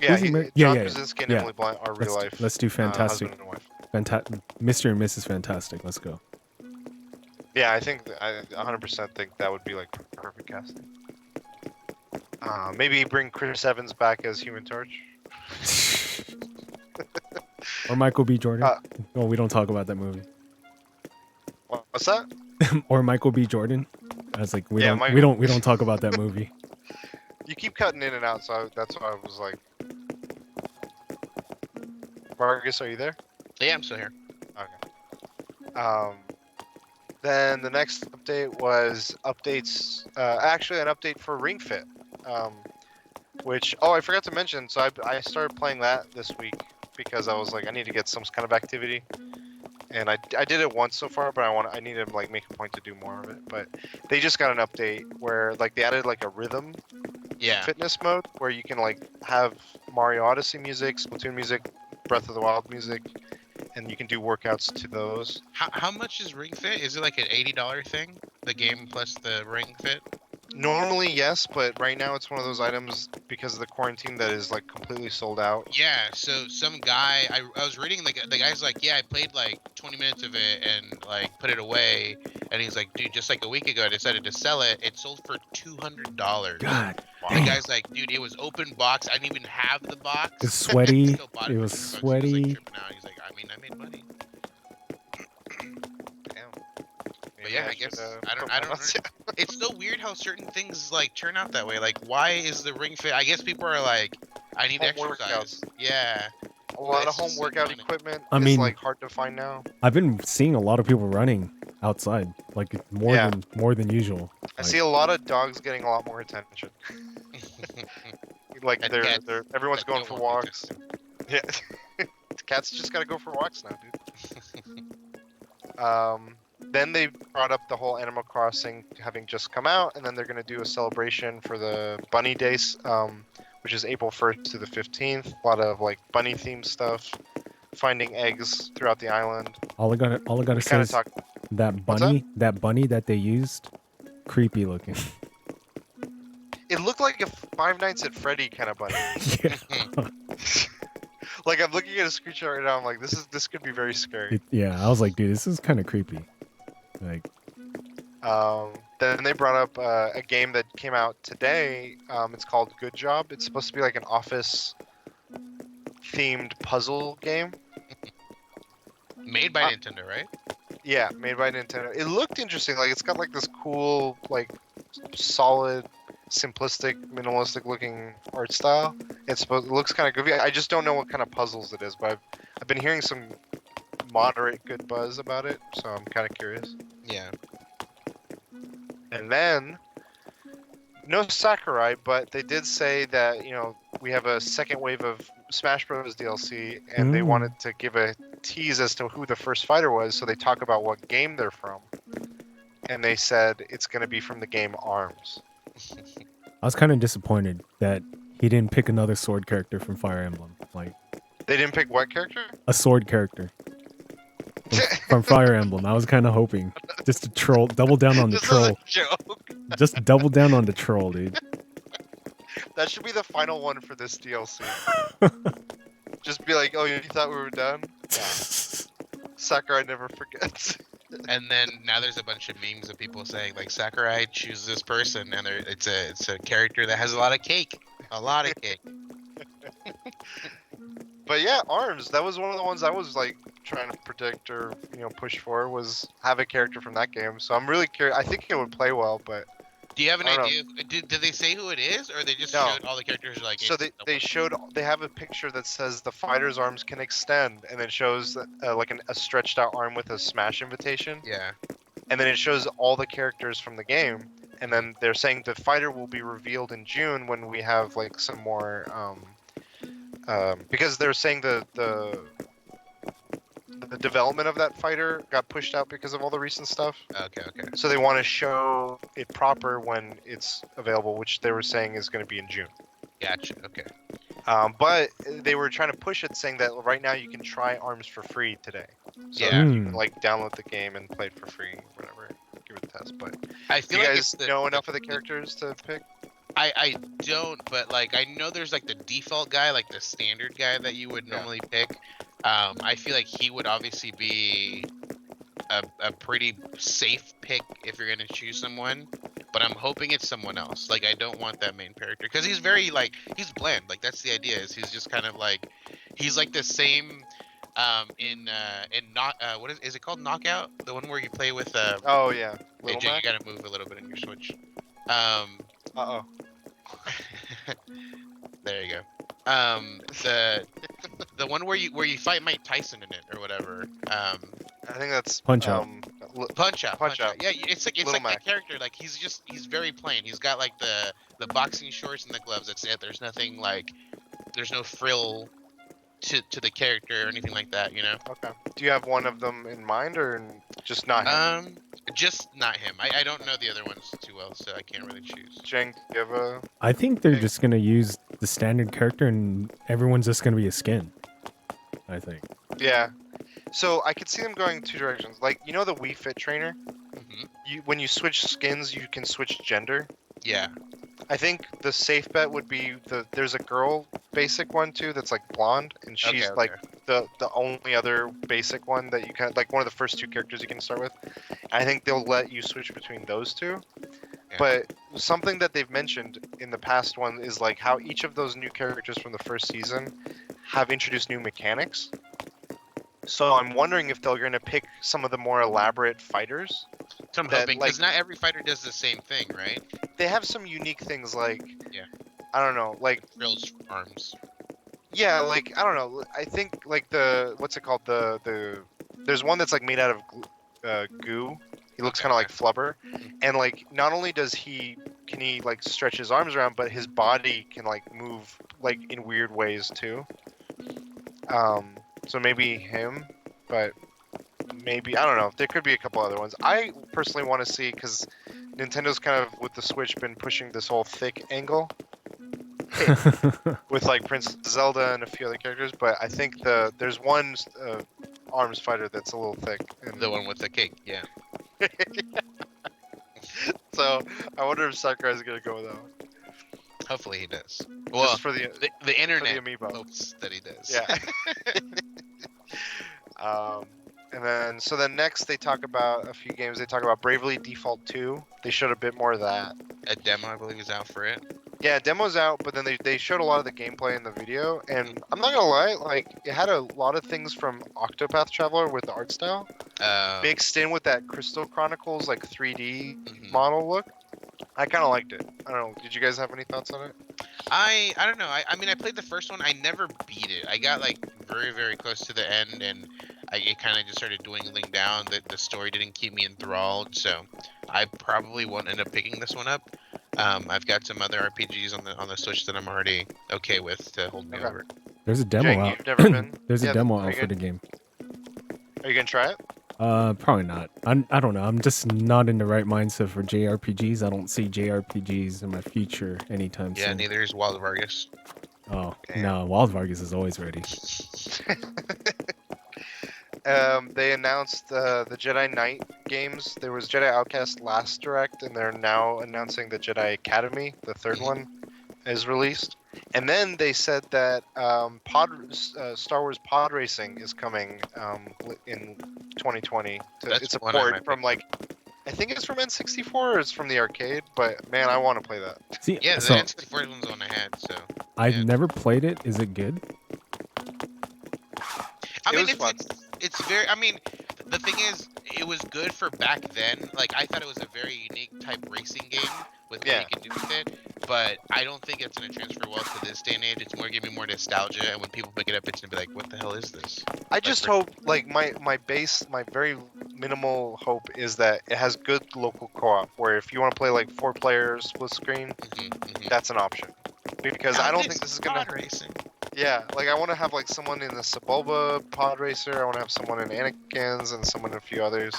Yeah, Who's he married? John Yeah. Krasinski and Yeah. Emily Blunt are real life. Let's do Fantastic. Husband and wife. Mr. and Mrs. Fantastic. Let's go. Yeah, I think I 100% think that would be like perfect casting. Maybe bring Chris Evans back as Human Torch. Or Michael B. Jordan. Uh, Oh, we don't talk about that movie. What's that? Or Michael B. Jordan. I was like, we Yeah, don't talk about that movie. You keep cutting in and out, so that's why I was like. Vargas, are you there? Yeah, I'm still here. Okay. Then the next update was updates. Actually, an update for Ring Fit. Which I forgot to mention. So I started playing that this week because I was like I need to get some kind of activity, and I did it once so far, but I need to like make a point to do more of it. But they just got an update where like they added like a rhythm Yeah. fitness mode where you can like have Mario Odyssey music, Splatoon music, Breath of the Wild music, and you can do workouts to those. How much is Ring Fit? Is it like an $80 thing? The game plus the Ring Fit? Normally, yes, but right now it's one of those items because of the quarantine that is like completely sold out. Yeah, so some guy, I was reading, the guy's like, yeah, I played like 20 minutes of it and like put it away. And he's like, dude, just like a week ago, I decided to sell it. It sold for $200. God. The Damn. guy's like, dude, it was open box. I didn't even have the box. It's sweaty. Still bought It for was $200. He sweaty. like, tripping out. He's like, I mean, I made money. Damn. But Maybe yeah, I should, guess put I mine don't. on sale. It's so weird how certain things like turn out that way. Like, why is the Ring Fit? I guess people are like, I need Home exercise. Yeah. A lot of It's home just workout funny. equipment I is mean- like hard to find now. I've been seeing a lot of people running outside, like Yeah. more than usual. I Like, see a lot of dogs getting a lot more attention. Like And they're cats everyone's that going don't for want walks. Yeah. Cats just gotta go for walks now, dude. Then they brought up the whole Animal Crossing having just come out, and then they're gonna do a celebration for the Bunny Days, which is April 1st to the 15th. A lot of like bunny themed stuff, finding eggs throughout the island. all I gotta We say kind of is talk. that What's that bunny that they used, creepy looking. It looked like a Five Nights at Freddy kind of bunny. Yeah. Like I'm looking at a screenshot right now. I'm like, this could be very scary. Yeah, I was like, dude, this is kind of creepy. Like, Then they brought up a game that came out today. It's called Good Job. It's supposed to be like an office themed puzzle game. Made by Nintendo, right? Yeah, made by Nintendo. It looked interesting. Like it's got like this cool, like solid, simplistic, minimalistic looking art style. It looks kind of goofy. I just don't know what kind of puzzles it is, but I've been hearing some moderate good buzz about it, so I'm kind of curious. Yeah. And then, no Sakurai, but they did say that, we have a second wave of Smash Bros. DLC, and they Mm. wanted to give a tease as to who the first fighter was, so they talk about what game they're from. And they said it's going to be from the game ARMS. I was kind of disappointed that he didn't pick another sword character from Fire Emblem, like They didn't pick what character? a sword character from Fire Emblem. I was kind of hoping just to troll, double down on the This is a troll, joke. just double down on the troll, dude. That should be the final one for this DLC. Just be like, oh, you thought we were done? Sakurai never forgets. And then now there's a bunch of memes of people saying like Sakurai choose this person, and it's a character that has a lot of cake, cake. But yeah, ARMS. That was one of the ones I was like trying to predict or push for was have a character from that game. So I'm really curious. I think it would play well, but Do you have an I don't idea? Did they say who it is, or they just No. showed all the characters like? so they have a picture that says the fighter's arms can extend, and then shows like a stretched out arm with a smash invitation, Yeah. and then it shows all the characters from the game, and then they're saying the fighter will be revealed in June when we have like some more because they're saying the the development of that fighter got pushed out because of all the recent stuff. Okay, okay. So they want to show it proper when it's available, which they were saying is going to be in June. Gotcha. Okay. But they were trying to push it, saying that right now you can try ARMS for free today. So Yeah. you can like download the game and play it for free, whatever. Give it a test. But I do feel you like guys it's know enough of the characters to pick? I don't, but like I know there's like the default guy, like the standard guy that you would Yeah. normally pick. I feel like he would obviously be a pretty safe pick if you're gonna choose someone. But I'm hoping it's someone else. Like I don't want that main character because he's very like he's bland. Like that's the idea. Is he's just kind of like he's like the same in not what is it called, Knockout, the one where you play with Oh yeah, hey, Little Jay, you Mac. gotta move a little bit in your switch. Uh oh. There you go. The one where you fight Mike Tyson in it or whatever. I think that's Punch Out. Punch Out. Punch Out. Yeah, it's Little like Mac. the character. Like he's very plain. He's got like the boxing shorts and the gloves. That's it. There's nothing like there's no frill to the character or anything like that. You know. Okay. Do you have one of them in mind, or just not him? Just not him. I don't know the other ones too well, so I can't really choose. Jeng, do you have a? I think they're Okay. just gonna use the standard character, and everyone's just gonna be a skin. I think. Yeah. So I could see them going two directions. Like you know the Wii Fit trainer. Hmm. When you switch skins, you can switch gender. Yeah. I think the safe bet would be there's a girl basic one too that's like blonde, and she's Okay, like okay. the only other basic one that you can like one of the first two characters you can start with. I think they'll let you switch between those two. Yeah. But something that they've mentioned in the past one is like how each of those new characters from the first season have introduced new mechanics. So I'm wondering if they're going to pick some of the more elaborate fighters. So I'm that, hoping because like- not every fighter does the same thing, right? They have some unique things like, Yeah. I don't know, like Drills arms. yeah, like I don't know. I think like the what's it called? The there's one that's like made out of goo. He looks kind of like Flubber, and like not only can he like stretch his arms around, but his body can like move like in weird ways too. So maybe him, but maybe I don't know. There could be a couple other ones. I personally want to see because Nintendo's kind of with the Switch been pushing this whole thick angle with like Princess Zelda and a few other characters, but I think there's one arms fighter that's a little thick. And The one with the cake. Yeah. so I wonder if Sakurai's gonna go with that one. Hopefully he does. Well, Just for the the internet amiibo. hopes that he does. yeah. And then next they talk about a few games. They talk about Bravely Default 2. They showed a bit more of that. A demo, I believe, is out for it. Yeah, demo's out, but then they showed a lot of the gameplay in the video, and I'm not gonna lie, like it had a lot of things from Octopath Traveler with the art style, mixed in with that Crystal Chronicles like 3D Mhm. model look. I kind of liked it. I don't know. Did you guys have any thoughts on it? I don't know. I mean, I played the first one. I never beat it. I got like very, very close to the end, and it kind of just started dwindling down. The story didn't keep me enthralled, so I probably won't end up picking this one up. I've got some other RPGs on the Switch that I'm already okay with to hold me Okay. over. There's a demo Jake, out. you've never been. There's Yeah, a demo are out you for the good? game. Are you gonna try it? Probably not. I don't know. I'm just not in the right mindset for JRPGs. I don't see JRPGs in my future anytime Yeah, soon. neither is Wild Vargas. Oh Damn. no, Wild Vargas is always ready. They announced the Jedi Knight games. There was Jedi Outcast last direct, and they're now announcing the Jedi Academy, the third Mhm. one, is released. And then they said that Star Wars Pod Racing is coming in 2020. That's It's a one I might port from like, I think it's from N64 or it's from the arcade. But man, I want to play that. See, Yeah, the so N64 one's the one I had. So I've yeah. never played it. Is it good? I It mean, was fun. it's very. I mean, the thing is, it was good for back then. Like, I thought it was a very unique type racing game with Yeah. what you can do with it. But I don't think it's gonna transfer well to this day and age. It's more giving me more nostalgia, and when people pick it up, it's gonna be like, "What the hell is this?" I just hope, like, my very minimal hope is that it has good local co-op, where if you want to play like 4 players split screen, Mm-hmm, that's an option. Because I don't think this is gonna. racing. Yeah, like I want to have like someone in the Sebulba pod racer. I want to have someone in Anakin's and someone in a few others,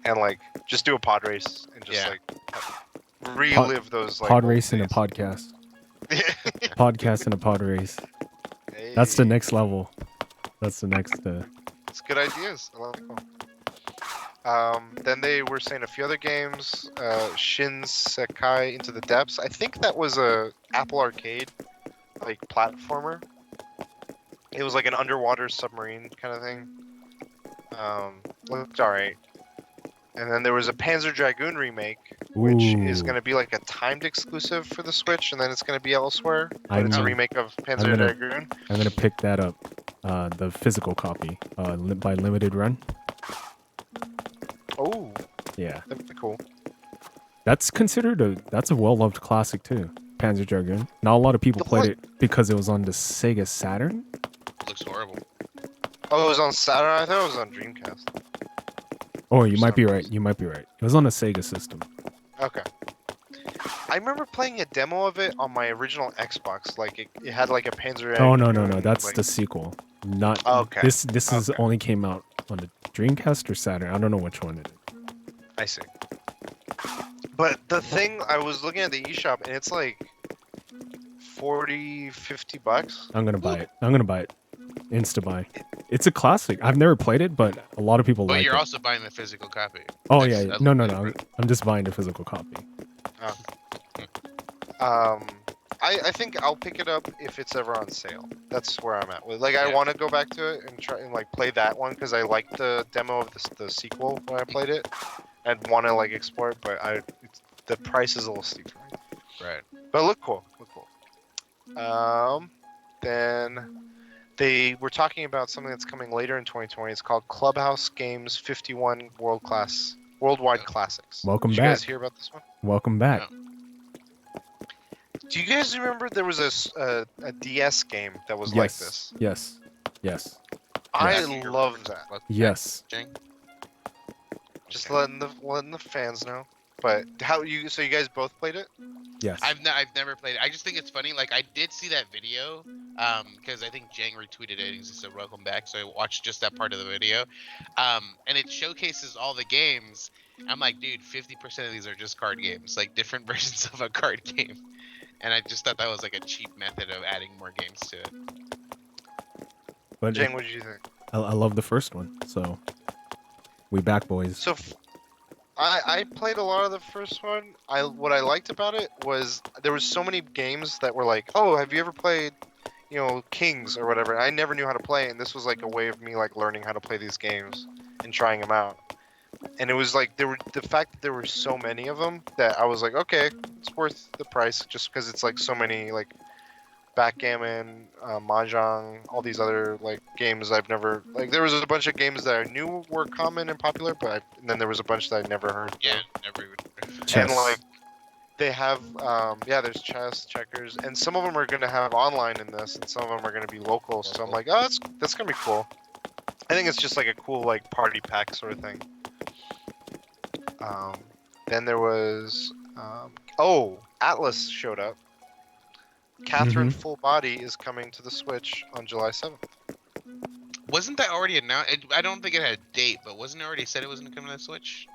and like just do a pod race and just Yeah. like relive those like Pod old race and a days. podcast. Podcast and a pod race. That's the Hey, next level. That's the next. it's good ideas. I like them. Then they were saying a few other games. Shin Sekai Into the Depths. I think that was a Apple Arcade like platformer. It was like an underwater submarine kind of thing. Looked alright. And then there was a Panzer Dragoon remake, which is Ooh. going to be like a timed exclusive for the Switch, and then it's going to be elsewhere. But I'm- it's a remake of Panzer gonna- Dragoon. I'm gonna pick that up. The physical copy. By Limited Run. Oh, Yeah. that'd be cool. That's considered that's a well-loved classic too. Panzer Dragoon. Not a lot of people The played what? it because it was on the Sega Saturn. Looks horrible. Oh, it was on Saturn. I thought it was on Dreamcast. Oh, you For might some be right. reason. You might be right. It was on a Sega system. Okay. I remember playing a demo of it on my original Xbox. Like it had like a Panzer. Oh no. Dragoon, That's like- the sequel. Not Okay. This is Okay. only came out on the Dreamcast or Saturn. I don't know which one it is. I see. But the thing, I was looking at the eShop and it's like 40, 50 bucks. I'm gonna buy it. Insta buy. It's a classic. I've never played it, but a lot of people But like you're it. also buying the physical copy. Oh That's- yeah. that's No. different. I'm just buying the physical copy. I think I'll pick it up if it's ever on sale. That's where I'm at. Like I Yeah. want to go back to it and try and like play that one because I liked the demo of the sequel when I played it. I'd want to like explore it, but the price is a little steep for me. Right. But look cool. Then they were talking about something that's coming later in 2020. It's called Clubhouse Games 51 Worldwide Classics. Welcome Did you back. guys hear about this one? Welcome back. Do you guys remember there was a DS game that was like Yes. this? Yes. I Yes. love that. Yes. Jing? Just Okay. letting the fans know. But so you guys both played it? Yes. I've never played it. I just think it's funny. Like I did see that video, because I think Jang retweeted it and he said welcome back. So I watched just that part of the video, and it showcases all the games. I'm like, dude, 50% of these are just card games, like different versions of a card game. And I just thought that was like a cheap method of adding more games to it. But Jane, what did you think? I love the first one. So we back, boys. So I played a lot of the first one. What I liked about it was there was so many games that were like, oh, have you ever played, Kings or whatever? I never knew how to play, and this was like a way of me like learning how to play these games and trying them out. And it was like the fact that there were so many of them that I was like, okay, it's worth the price just because it's like so many like backgammon, mahjong, all these other like games I've never like. There was a bunch of games that I knew were common and popular, and then there was a bunch that I never heard. Yeah, never even. Chess. And like they have, there's chess, checkers, and some of them are gonna have online in this, and some of them are gonna be local. So I'm like, oh, that's gonna be cool. I think it's just like a cool like party pack sort of thing. Then there was, Atlas showed up. Catherine Full Body is coming to the Switch on July 7th. Wasn't that already announced? I don't think it had a date, but wasn't it already said it was going to come to the Switch?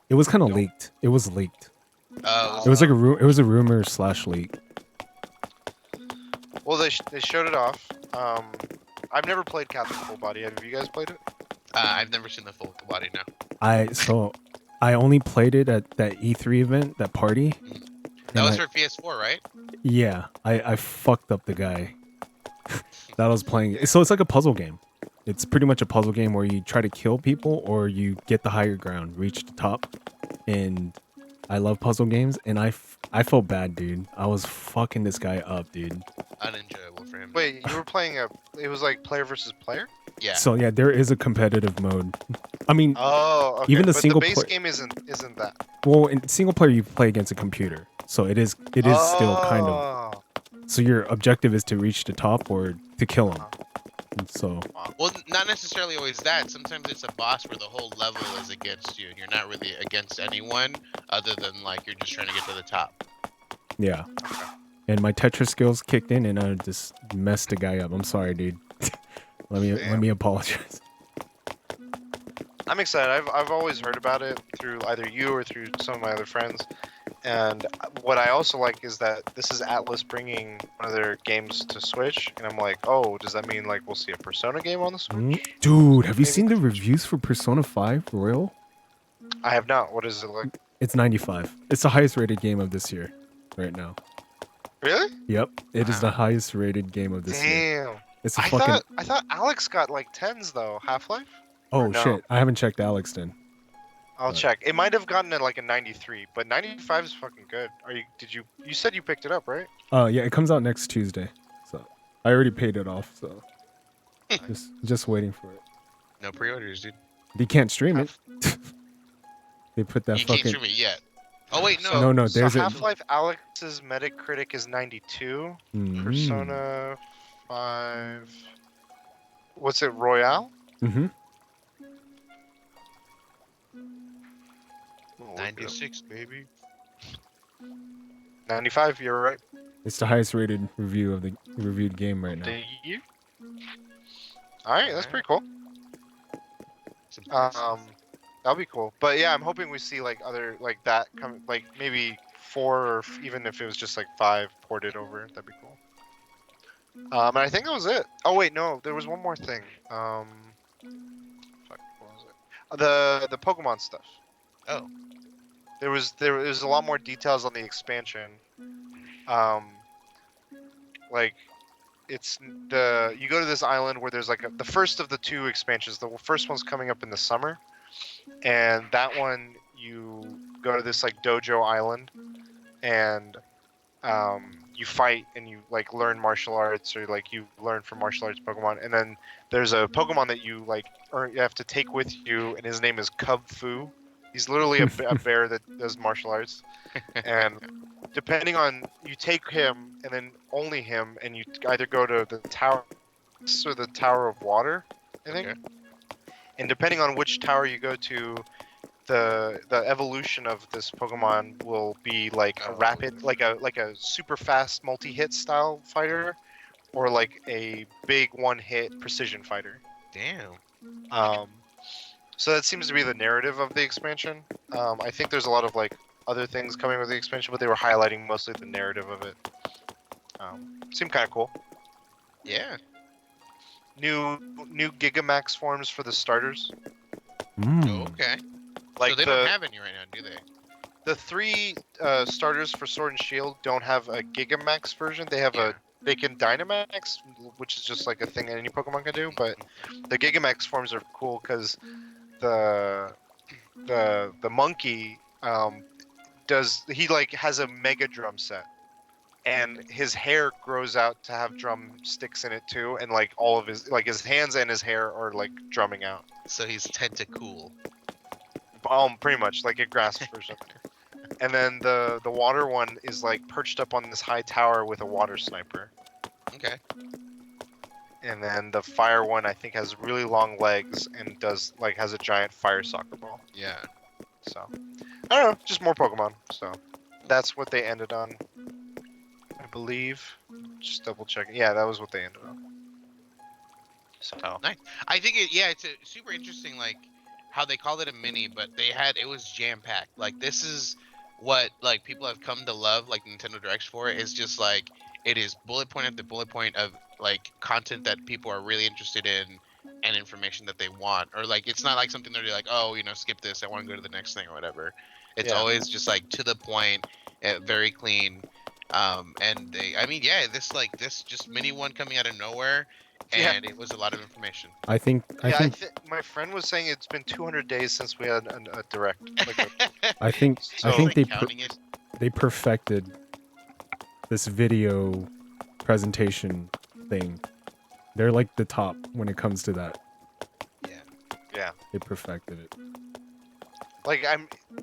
It was kind of Nope. leaked. It was leaked. Oh, It was like it was a rumor / leak. Well, they showed it off. I've never played Catherine Full Body. Have you guys played it? I've never seen the full body now. I only played it at that E3 event, that party. That And was I- for PS4, right? Yeah, I fucked up the guy that was playing it. So it's like a puzzle game. It's pretty much a puzzle game where you try to kill people or you get the higher ground, reach the top. And I love puzzle games, and I felt bad, dude. I was fucking this guy up, dude. Unenjoyable for him. Wait, you were playing it was like player versus player? Yeah. So yeah, there is a competitive mode. I mean, Oh, okay. Even the but single the base play- game isn't that. well, in single player you play against a computer, so it is still kind of. Oh. So your objective is to reach the top or to kill him. And so Well, not necessarily always that. Sometimes it's a boss where the whole level is against you, and you're not really against anyone other than like you're just trying to get to the top. yeah, and my Tetris skills kicked in, and I just messed the guy up. I'm sorry, dude. let me apologize. I'm excited. I've always heard about it through either you or through some of my other friends. And what I also like is that this is Atlas bringing one of their games to Switch, and I'm like, oh, does that mean like we'll see a Persona game on the Switch? Dude, have you Maybe. seen the reviews for Persona 5 Royal? I have not. What is it like? It's 95. It's the highest rated game of this year, right now. Really? Yep, it is the Wow. highest rated game of this year. Damn. It's a I fucking. thought Alex got like 10s though. Half-Life? Oh no. shit! I haven't checked Alex then. I'll Right. check. It might have gotten it like a 93, but 95 is fucking good. You said you picked it up, right? Yeah, it comes out next Tuesday, so I already paid it off. So just waiting for it. No pre-orders, dude. You can't stream it. They put that You can't fucking. stream it yet. Oh wait, no. No, So there's a- Half-Life Alex's Metacritic is 92. Mhm. Persona 5. What's it, Royale? Mhm. Oh, look it up. 96, baby. 95, you're right. It's the highest rated review of the reviewed game right now. Do you? Alright, that's pretty cool. Some points. That'll be cool. But yeah, I'm hoping we see like other like that come like maybe 4 or even if it was just like 5 ported over, that'd be cool. And I think that was it. Oh wait, no, there was one more thing. Fuck, what was it? The Pokemon stuff. Oh. There was a lot more details on the expansion. Like it's you go to this island where there's like the first of the 2 expansions. The first one's coming up in the summer, and that one you go to this like dojo island, and you fight and you like learn martial arts or like you learn from martial arts Pokemon, and then there's a Pokemon that you like or you have to take with you, and his name is Cub Fu. He's literally a bear that does martial arts, and depending on you take him and then only him, and you either go to the tower or the Tower of Water, I think. Okay. And depending on which tower you go to, the evolution of this Pokemon will be like a rapid, like a super fast multi-hit style fighter, or like a big one-hit precision fighter. Damn. So that seems to be the narrative of the expansion. I think there's a lot of like other things coming with the expansion, but they were highlighting mostly the narrative of it. Seemed kind of cool. Yeah. New Gigamax forms for the starters. Mm. Oh, okay. Like so they don't have any right now, do they? the 3 starters for Sword and Shield don't have a Gigamax version. They have they can Dynamax, which is just like a thing any Pokemon can do. But the Gigamax forms are cool because the monkey has a Mega Drum set, and his hair grows out to have drum sticks in it too, and like all of his hands and his hair are like drumming out. So he's Tentacool. Pretty much like a grass version. And then the water one is like perched up on this high tower with a water sniper. Okay. And then the fire one I think has really long legs and has a giant fire soccer ball. Yeah. So I don't know, just more Pokemon. So that's what they ended on, I believe. Just double checking. Yeah, that was what they ended on. So Nice. I think it's super interesting, like how they called it a mini, but it was jam packed. Like this is what like people have come to love like Nintendo Directs for. Is just like it is bullet point after bullet point of like content that people are really interested in and information that they want, or like it's not like something they're like, oh, skip this, I want to go to the next thing or whatever. It's Yeah. always just like to the point, very clean. And this just mini one coming out of nowhere, Yeah. and it was a lot of information. I think my friend was saying it's been 200 days since we had a direct. I think So- counting it. they perfected this video presentation thing. They're like the top when it comes to that. Yeah. They perfected it.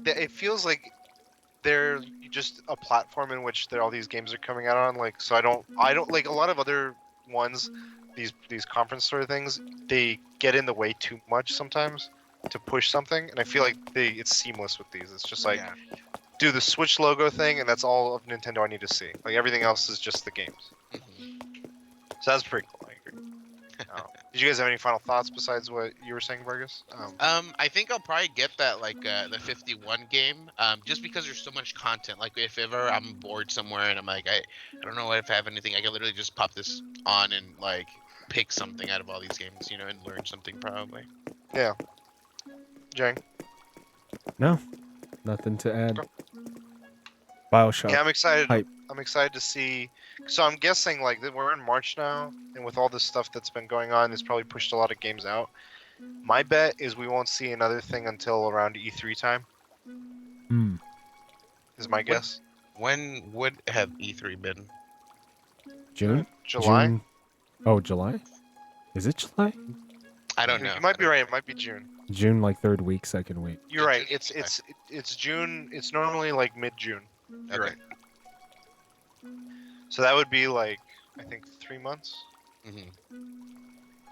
It feels like they're just a platform in which all these games are coming out on. Like, so I don't like a lot of other ones. These conference sort of things, they get in the way too much sometimes to push something, and I feel like it's seamless with these. It's just like Yeah. do the Switch logo thing, and that's all of Nintendo I need to see. Like everything else is just the games. Mhm. So that's pretty cool. I agree. Did you guys have any final thoughts besides what you were saying, Vargas? I think I'll probably get that like the 51 game, just because there's so much content. Like if ever I'm bored somewhere and I'm like I don't know if I have anything, I can literally just pop this on and like pick something out of all these games, you know, and learn something probably. Yeah. Jang? No, nothing to add. Bioshock. Yeah, I'm excited. Hype. I'm excited to see. So I'm guessing like that we're in March now, and with all this stuff that's been going on, it's probably pushed a lot of games out. My bet is we won't see another thing until around E3 time. Hmm. Is my guess. When would have E3 been? June. July. June. Oh, July. Is it July? I don't know. You might be right. It might be June. June, like third week, second week. You're right. It's June. It's normally like mid-June. You're Okay. right. So that would be like I think 3 months. Hmm.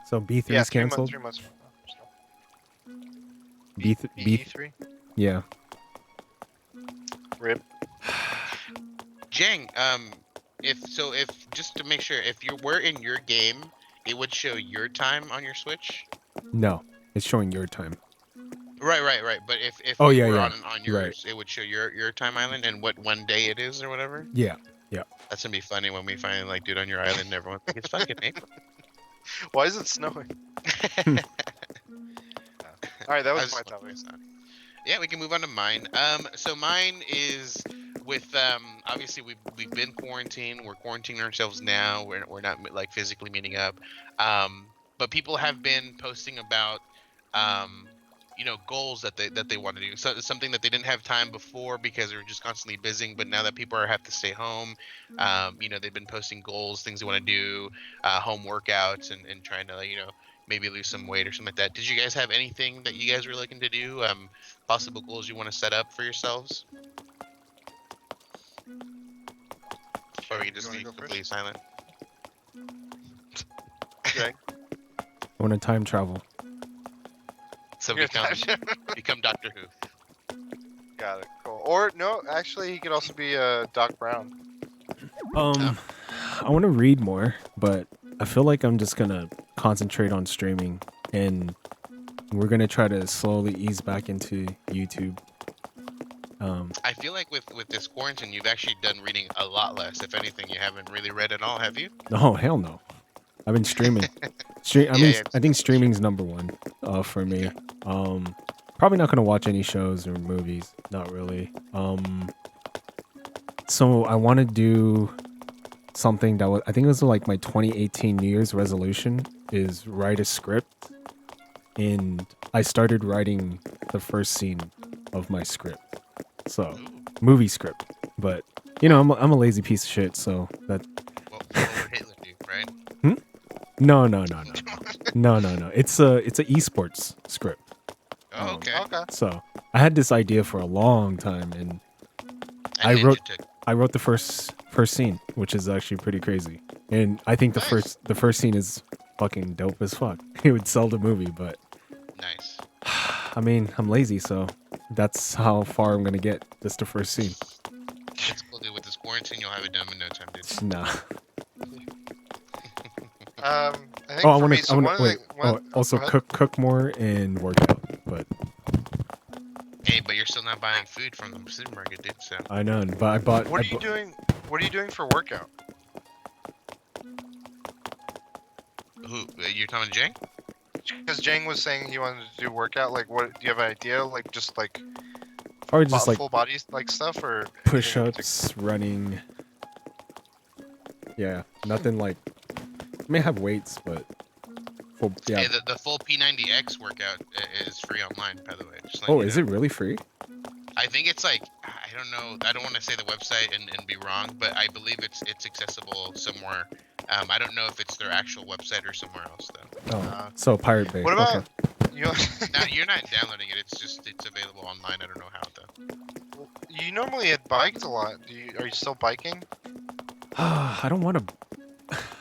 So B3's Yeah, canceled. 3 months. B3. Yeah. Rip. Jang, if just to make sure, if you were in your game, it would show your time on your Switch. No, it's showing your time. Right. But if Oh, you yeah, were yeah. on yours, it would show your time island and what one day it is or whatever. Yeah. That's gonna be funny when we finally like do it on your island and everyone's like, it's fucking April. Why is it snowing? All right, that was my topic. Yeah, we can move on to mine. So mine is with obviously we've been quarantined. We're quarantining ourselves now. We're not like physically meeting up. But people have been posting about goals that they want to do. So it's something that they didn't have time before because they were just constantly busy. But now that people have to stay home, they've been posting goals, things they want to do, home workouts, and trying to maybe lose some weight or something like that. Did you guys have anything that you guys were looking to do? Possible goals you want to set up for yourselves? Or we can just You wanna be go first? completely silent. Okay. I want to time travel. So You're become Doctor Who. Got it. Cool. Or no, actually, he could also be Doc Brown. I want to read more, but I feel like I'm just gonna concentrate on streaming, and we're gonna try to slowly ease back into YouTube. I feel like with this quarantine, you've actually done reading a lot less. If anything, you haven't really read at all, have you? Oh hell no, I've been streaming. I think streaming's number one for me. Probably not gonna watch any shows or movies. Not really. So I want to do something that I think it was like my 2018 New Year's resolution is write a script, and I started writing the first scene of my script. So movie script, but I'm a lazy piece of shit. So that What would Hitler do, right? no. It's a esports script. Oh, okay. Okay. So I had this idea for a long time, and And I wrote the first scene, which is actually pretty crazy. And I think Nice. the first scene is fucking dope as fuck. It would sell the movie, but Nice. I mean, I'm lazy, so that's how far I'm gonna get. Just the first scene. It's cool, dude. With this quarantine, you'll have it done in no time, dude. Nah. I think Oh, I for want me, to. so one of the Also go ahead. cook more and work out. But Hey, but you're still not buying food from the supermarket, dude. So I know. But I bought. What are you doing? What are you doing for workout? who you're talking to Jang? Because Jang was saying he wanted to do workout. Like, what? Do you have an idea? Like, just like Probably just like full body like stuff or anything in push-ups, running. Yeah, nothing like. I may have weights, but yeah. Hey, the full P90X workout is free online, by the way. Just Oh, is it really free? I think it's like I don't know. I don't want to say the website and be wrong, but I believe it's accessible somewhere. I don't know if it's their actual website or somewhere else though. Oh, so Pirate Bay. What about Okay. you? Now you're not downloading it. It's available online. I don't know how though. You normally had biked a lot. Are you still biking? I don't want to.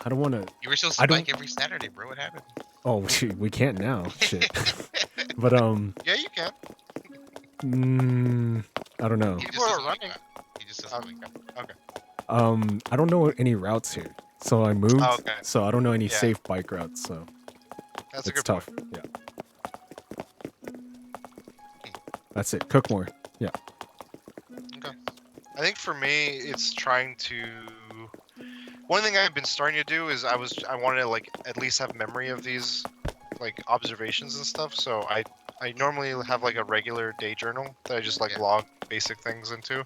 I don't want to. You were supposed I to don't- bike every Saturday, bro. What happened? Oh, shoot, we can't now. Shit. But Yeah, you can. I don't know. He People just are doesn't wake running. up. He just doesn't wake up. I don't know any routes here, so I moved. Oh, okay. So I don't know any Yeah. safe bike routes. So That's a it's good tough. point. Yeah. That's it. Cook more. Yeah. I think for me, it's trying to. One thing I've been starting to do is I wanted to like at least have memory of these like observations and stuff. So I normally have like a regular day journal that I just like Yeah. log basic things into,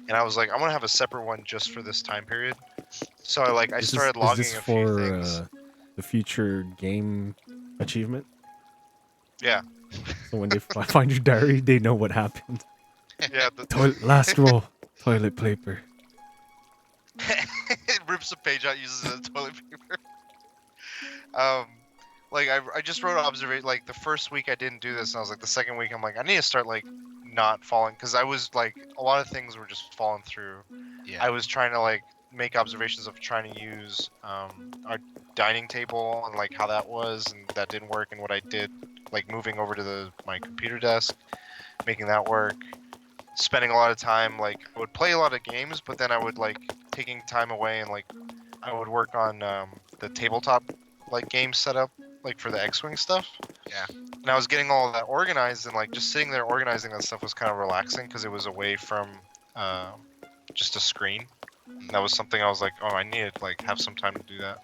and I was like I'm gonna have a separate one just for this time period. So I started Is logging this a few for things. the future game achievement? Yeah, So when they find your diary, they know what happened. yeah. Last roll, toilet paper. It rips a page out, uses it as toilet paper. Like I just wrote observation. Like the first week I didn't do this, and I was like the second week I'm like I need to start like not falling because I was like a lot of things were just falling through. Yeah. I was trying to like make observations of trying to use our dining table and like how that was, and that didn't work. And what I did, like moving over to my computer desk, making that work. Spending a lot of time like I would play a lot of games, but then I would like taking time away and like I would work on the tabletop like game setup like for the X-wing stuff. Yeah. And I was getting all of that organized and like just sitting there organizing that stuff was kind of relaxing because it was away from just a screen. And that was something I was like, oh, I needed like have some time to do that.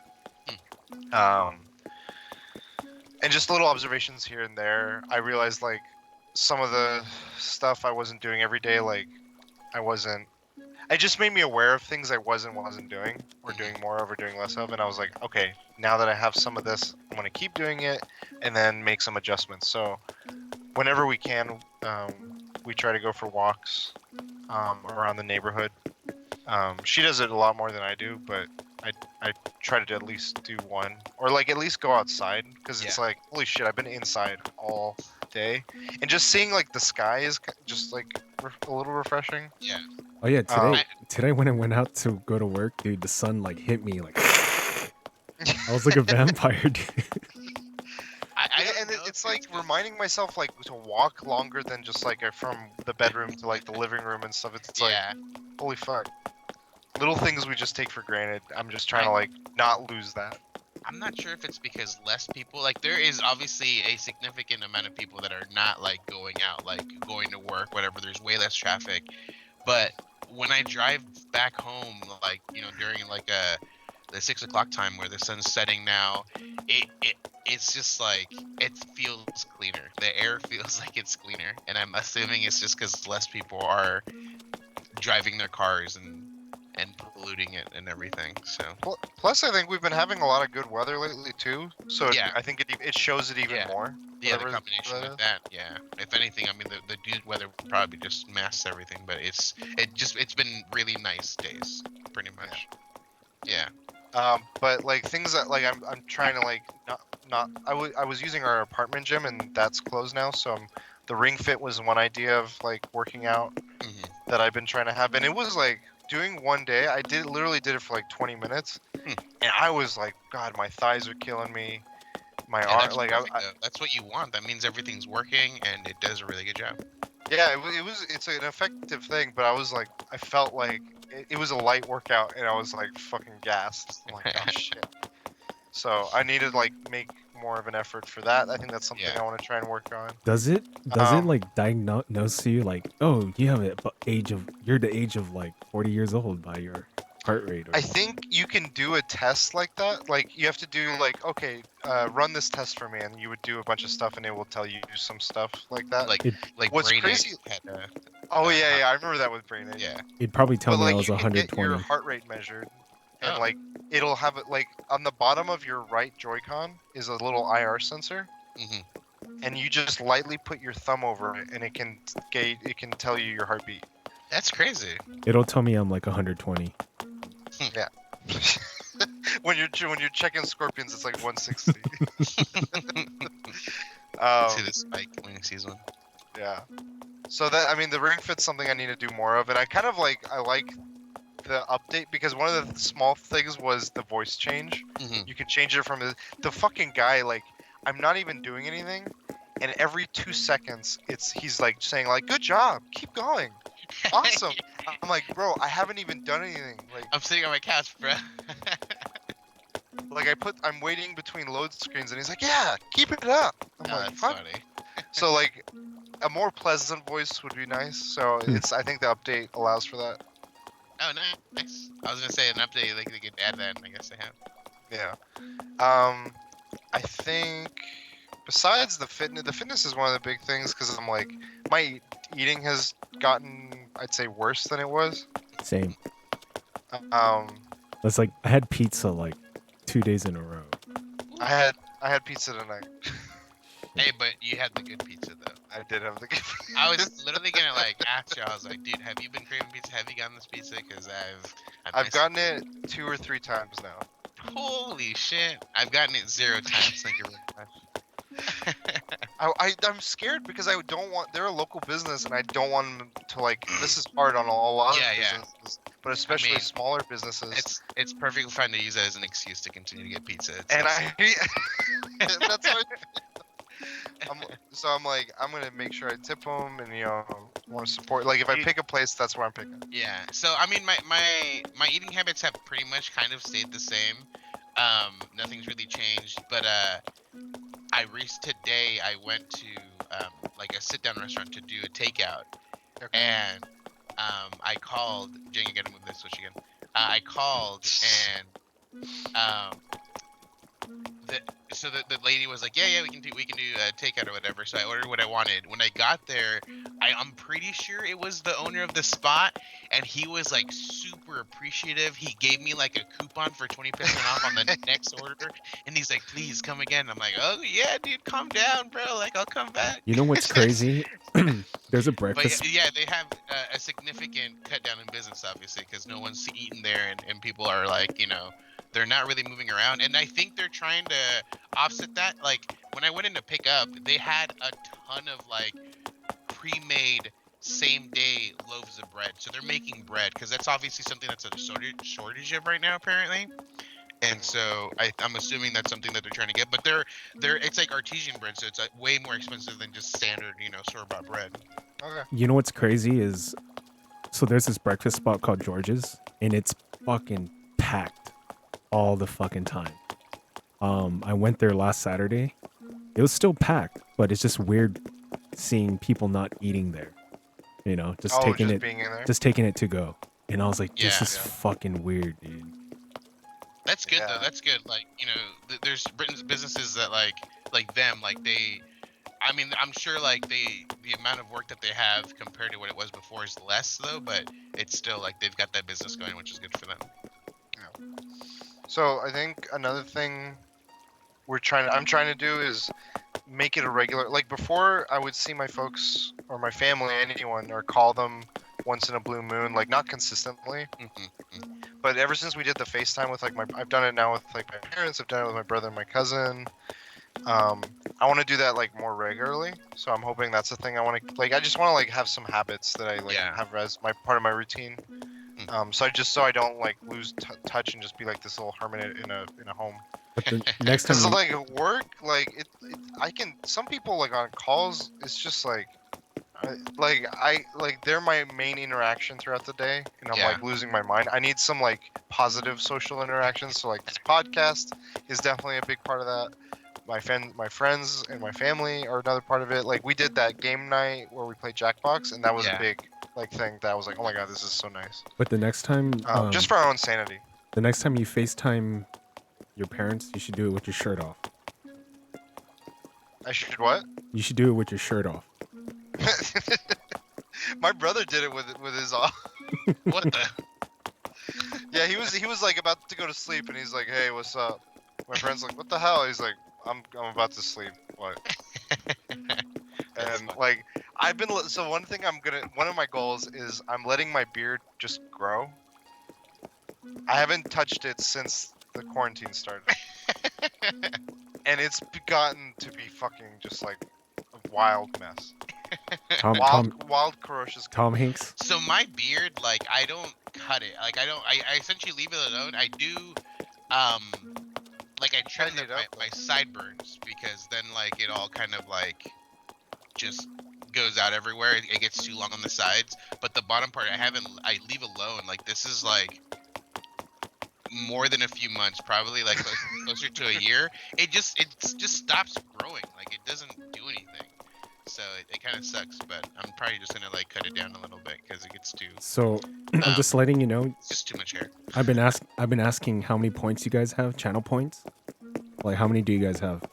And just little observations here and there. I realized like some of the stuff I wasn't doing every day, like it just made me aware of things I wasn't doing or doing more of or doing less of, and I was like, okay, now that I have some of this, I'm gonna keep doing it and then make some adjustments. So whenever we can, we try to go for walks around the neighborhood. She does it a lot more than I do, but I try to at least do one or like at least go outside because it's like holy shit, I've been inside all day, and just seeing like the sky is just like a little refreshing. Yeah. Oh yeah, Um, today when I went out to go to work, dude, the sun like hit me like I was like a vampire, dude. I don't and know it's if like 'cause- reminding myself like to walk longer than just like from the bedroom to like the living room and stuff. It's like yeah. holy fuck. Little things we just take for granted. I'm just trying to like not lose that. I'm not sure if it's because less people like there is obviously a significant amount of people that are not like going out, like going to work, whatever. There's way less traffic. But when I drive back home, like, during like the 6 o'clock time where the sun's setting now, it's just like it feels cleaner. The air feels like it's cleaner. And I'm assuming it's just because less people are driving their cars and polluting it and everything. So Plus, I think we've been having a lot of good weather lately too. So Yeah. I think it shows it even Yeah. more. yeah, the Whatever combination that with is. that, yeah. If anything, I mean the dude weather probably just masks everything, but it's been really nice days, pretty much. Yeah. But like things that like I'm trying to like not I was using our apartment gym and that's closed now. So the Ring Fit was one idea of like working out hmm that I've been trying to have, and it was like doing one day. I literally did it for like 20 minutes, Hmm. and I was like, God, my thighs are killing me. My Yeah, arm, that's like perfect, though. That's what you want. That means everything's working and it does a really good job. yeah, it's an effective thing, but I was like, I felt like it was a light workout, and I was like fucking gassed. I'm like, oh shit. So I need to like make more of an effort for that. I think that's something Yeah. I want to try and work on. Does it Um, like diagnose you like, oh, you have you're the age of like 40 years old by your heart rate? Or I think you can do a test like that. Like you have to do like, okay, run this test for me, and you would do a bunch of stuff, and it will tell you some stuff like that. Like It- What's Brain crazy- Age had Oh yeah, I remember that with Brain Age. yeah. it'd probably tell But me I like was you can get your 120. heart rate measured, and Oh. like it'll have it like on the bottom of your right Joy-Con is a little IR sensor, hmm and you just lightly put your thumb over it, and it can tell you your heartbeat. That's crazy. It'll tell me I'm like 120. when you're checking scorpions, it's like 160. See the spike when he sees one. Yeah. So that I mean the Ring Fit's something I need to do more of, and I kind of like the update because one of the small things was the voice change. hmm You can change it from the fucking guy. Like I'm not even doing anything, and every 2 seconds, he's like saying like, "Good job, keep going, awesome." I'm like, bro, I haven't even done anything. I'm sitting on my couch, bro. I'm waiting between load screens, and he's like, "Yeah, keep it up." I'm Oh, like, that's "Fuck." funny. So like, a more pleasant voice would be nice. So I think the update allows for that. Oh, nice. I was gonna say an update, like they could add that, and I guess they have. Yeah. I think besides the fitness is one of the big things because I'm like, my eating has gotten, I'd say, worse than it was. Same. Um, It's like I had pizza like 2 days in a row. I had pizza tonight. Hey, but you had the good pizza though. I did have the. I was literally gonna like ask you. I was like, dude, have you been craving pizza? Have you gotten this pizza? Because I've gotten it 2 or 3 times now. Holy shit! I've gotten it 0 times. Thank you very much. I'm scared because I don't want. They're a local business, and I don't want them to like. This is hard on a lot of businesses, but especially mean, smaller businesses. It's perfectly fine to use that as an excuse to continue to get pizza. And that's what. I'm like, I'm gonna make sure I tip them, and want to support. Like, if I pick a place, that's where I'm picking. Yeah. So I mean, my eating habits have pretty much kind of stayed the same. Nothing's really changed. But today I went to like a sit-down restaurant to do a takeout, and I called. Jane, you gotta move this switch again. I called and the lady was like, yeah, we can do takeout or whatever. So I ordered what I wanted. When I got there, I'm pretty sure it was the owner of the spot, and he was like super appreciative. He gave me like a coupon for 20% off on the next order, and he's like, please come again. I'm like, oh yeah, dude, calm down, bro. Like, I'll come back. You know what's crazy? There's a breakfast. But yeah, they have a significant cut down in business, obviously, because no one's eating there, and people are like, they're not really moving around. And I think they're trying to offset that. Like, when I went in to pick up, they had a ton of like pre-made same day loaves of bread. So they're making bread because that's obviously something that's a shortage of right now, apparently. And so I'm assuming that's something that they're trying to get. But it's like artesian bread, so it's like way more expensive than just standard, store-bought bread. Okay. You know what's crazy is, so there's this breakfast spot called George's, and it's fucking packed all the fucking time. I went there last Saturday. It was still packed, but it's just weird seeing people not eating there. Just taking being in there? just taking it to go. And I was like, this Yeah. is fucking weird, dude. That's good Yeah. though. That's good. Like, there's businesses that like them, like they. I mean, I'm sure like the amount of work that they have compared to what it was before is less though, but it's still like they've got that business going, which is good for them. So I think another thing I'm trying to do is make it a regular. Like, before, I would see my folks or my family, anyone, or call them once in a blue moon, like not consistently. But ever since we did the FaceTime with like I've done it now with like my parents. I've done it with my brother and my cousin. I want to do that like more regularly. So I'm hoping that's the thing I want to like. I just want to like have some habits that I like have as my part of my routine. So I don't like lose touch and just be like this little hermit in a home. But the next time, Because like at work, like I can. Some people like on calls, it's just like, they're my main interaction throughout the day, and I'm like losing my mind. I need some like positive social interactions. So like this podcast is definitely a big part of that. My friends and my family are another part of it. Like, we did that game night where we played Jackbox, and that was a big like thing that I was like, oh my god, this is so nice. but the next time, Just for our own sanity. the next time you FaceTime your parents, you should do it with your shirt off. I should what? You should do it with your shirt off. My brother did it with his off. What the? Yeah, he was like about to go to sleep, and he's like, "Hey, what's up?" My friend's like, "What the hell?" He's like, "I'm about to sleep." What? And like, one of my goals is I'm letting my beard just grow. I haven't touched it since the quarantine started, and it's gotten to be fucking just like a wild mess. Wild ferocious. Tom Hanks. So my beard, like, I don't cut it. Like, I essentially leave it alone. I do, like, I trim Tighten it my up, sideburns because then, like, it all kind of, like, just goes out everywhere. It gets too long on the sides, but the bottom part I leave alone. Like this is like more than a few months, probably like closer to a year. It just stops growing. Like it doesn't do anything. So it kind of sucks, but I'm probably just gonna like cut it down a little bit because it gets too. So I'm just letting you know. It's just too much hair. I've been asking how many points you guys have, channel points. Like how many do you guys have?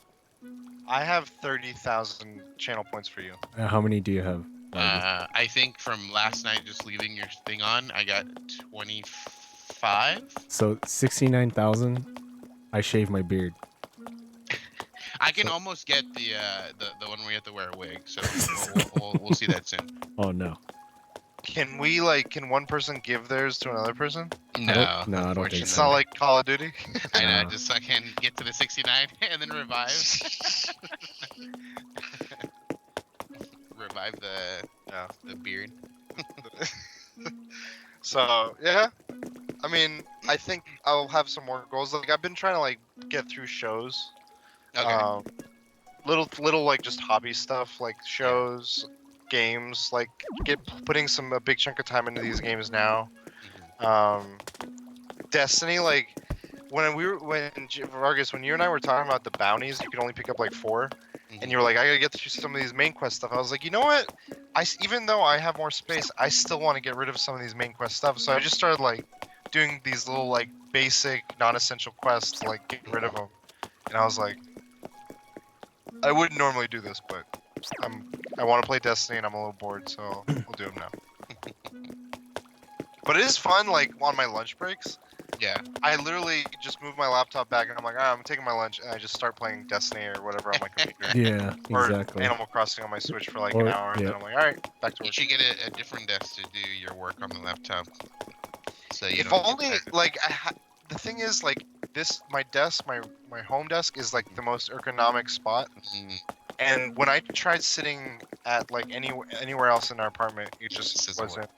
I have 30,000 channel points for you. How many do you have? I think from last night, just leaving your thing on, I got 25. So 69,000. I shave my beard. I can almost get the one where you have to wear a wig. So we'll see that soon. Oh no. Can one person give theirs to another person? No, I don't think unfortunately. It's not like Call of Duty. I know, No. just so I can get to the 69 and then revive. Revive the beard. So yeah, I mean, I think I'll have some more goals. Like I've been trying to like get through shows. Okay. Little like just hobby stuff like shows, games. Like putting a big chunk of time into these games now. Destiny, like when Vargas, when you and I were talking about the bounties, you could only pick up like 4, and you were like, I gotta get through some of these main quest stuff. I was like, you know what? Even though I have more space, I still want to get rid of some of these main quest stuff. So I just started like doing these little like basic non-essential quests, like getting rid of them. And I was like, I wouldn't normally do this, but I want to play Destiny and I'm a little bored, so we'll do them now. But it is fun, like on my lunch breaks. Yeah. I literally just move my laptop back and I'm like, I'm taking my lunch, and I just start playing Destiny or whatever on my computer. Yeah, Or exactly. Animal Crossing on my Switch for like Or- an hour, and yeah. then I'm like, all right, back to You work. should get a different desk to do your work on the laptop. So you If don't get only, tired. like, the thing is, like, my desk, my home desk is like the most ergonomic spot. Mm, And when I tried sitting at like anywhere else in our apartment, it just Doesn't wasn't.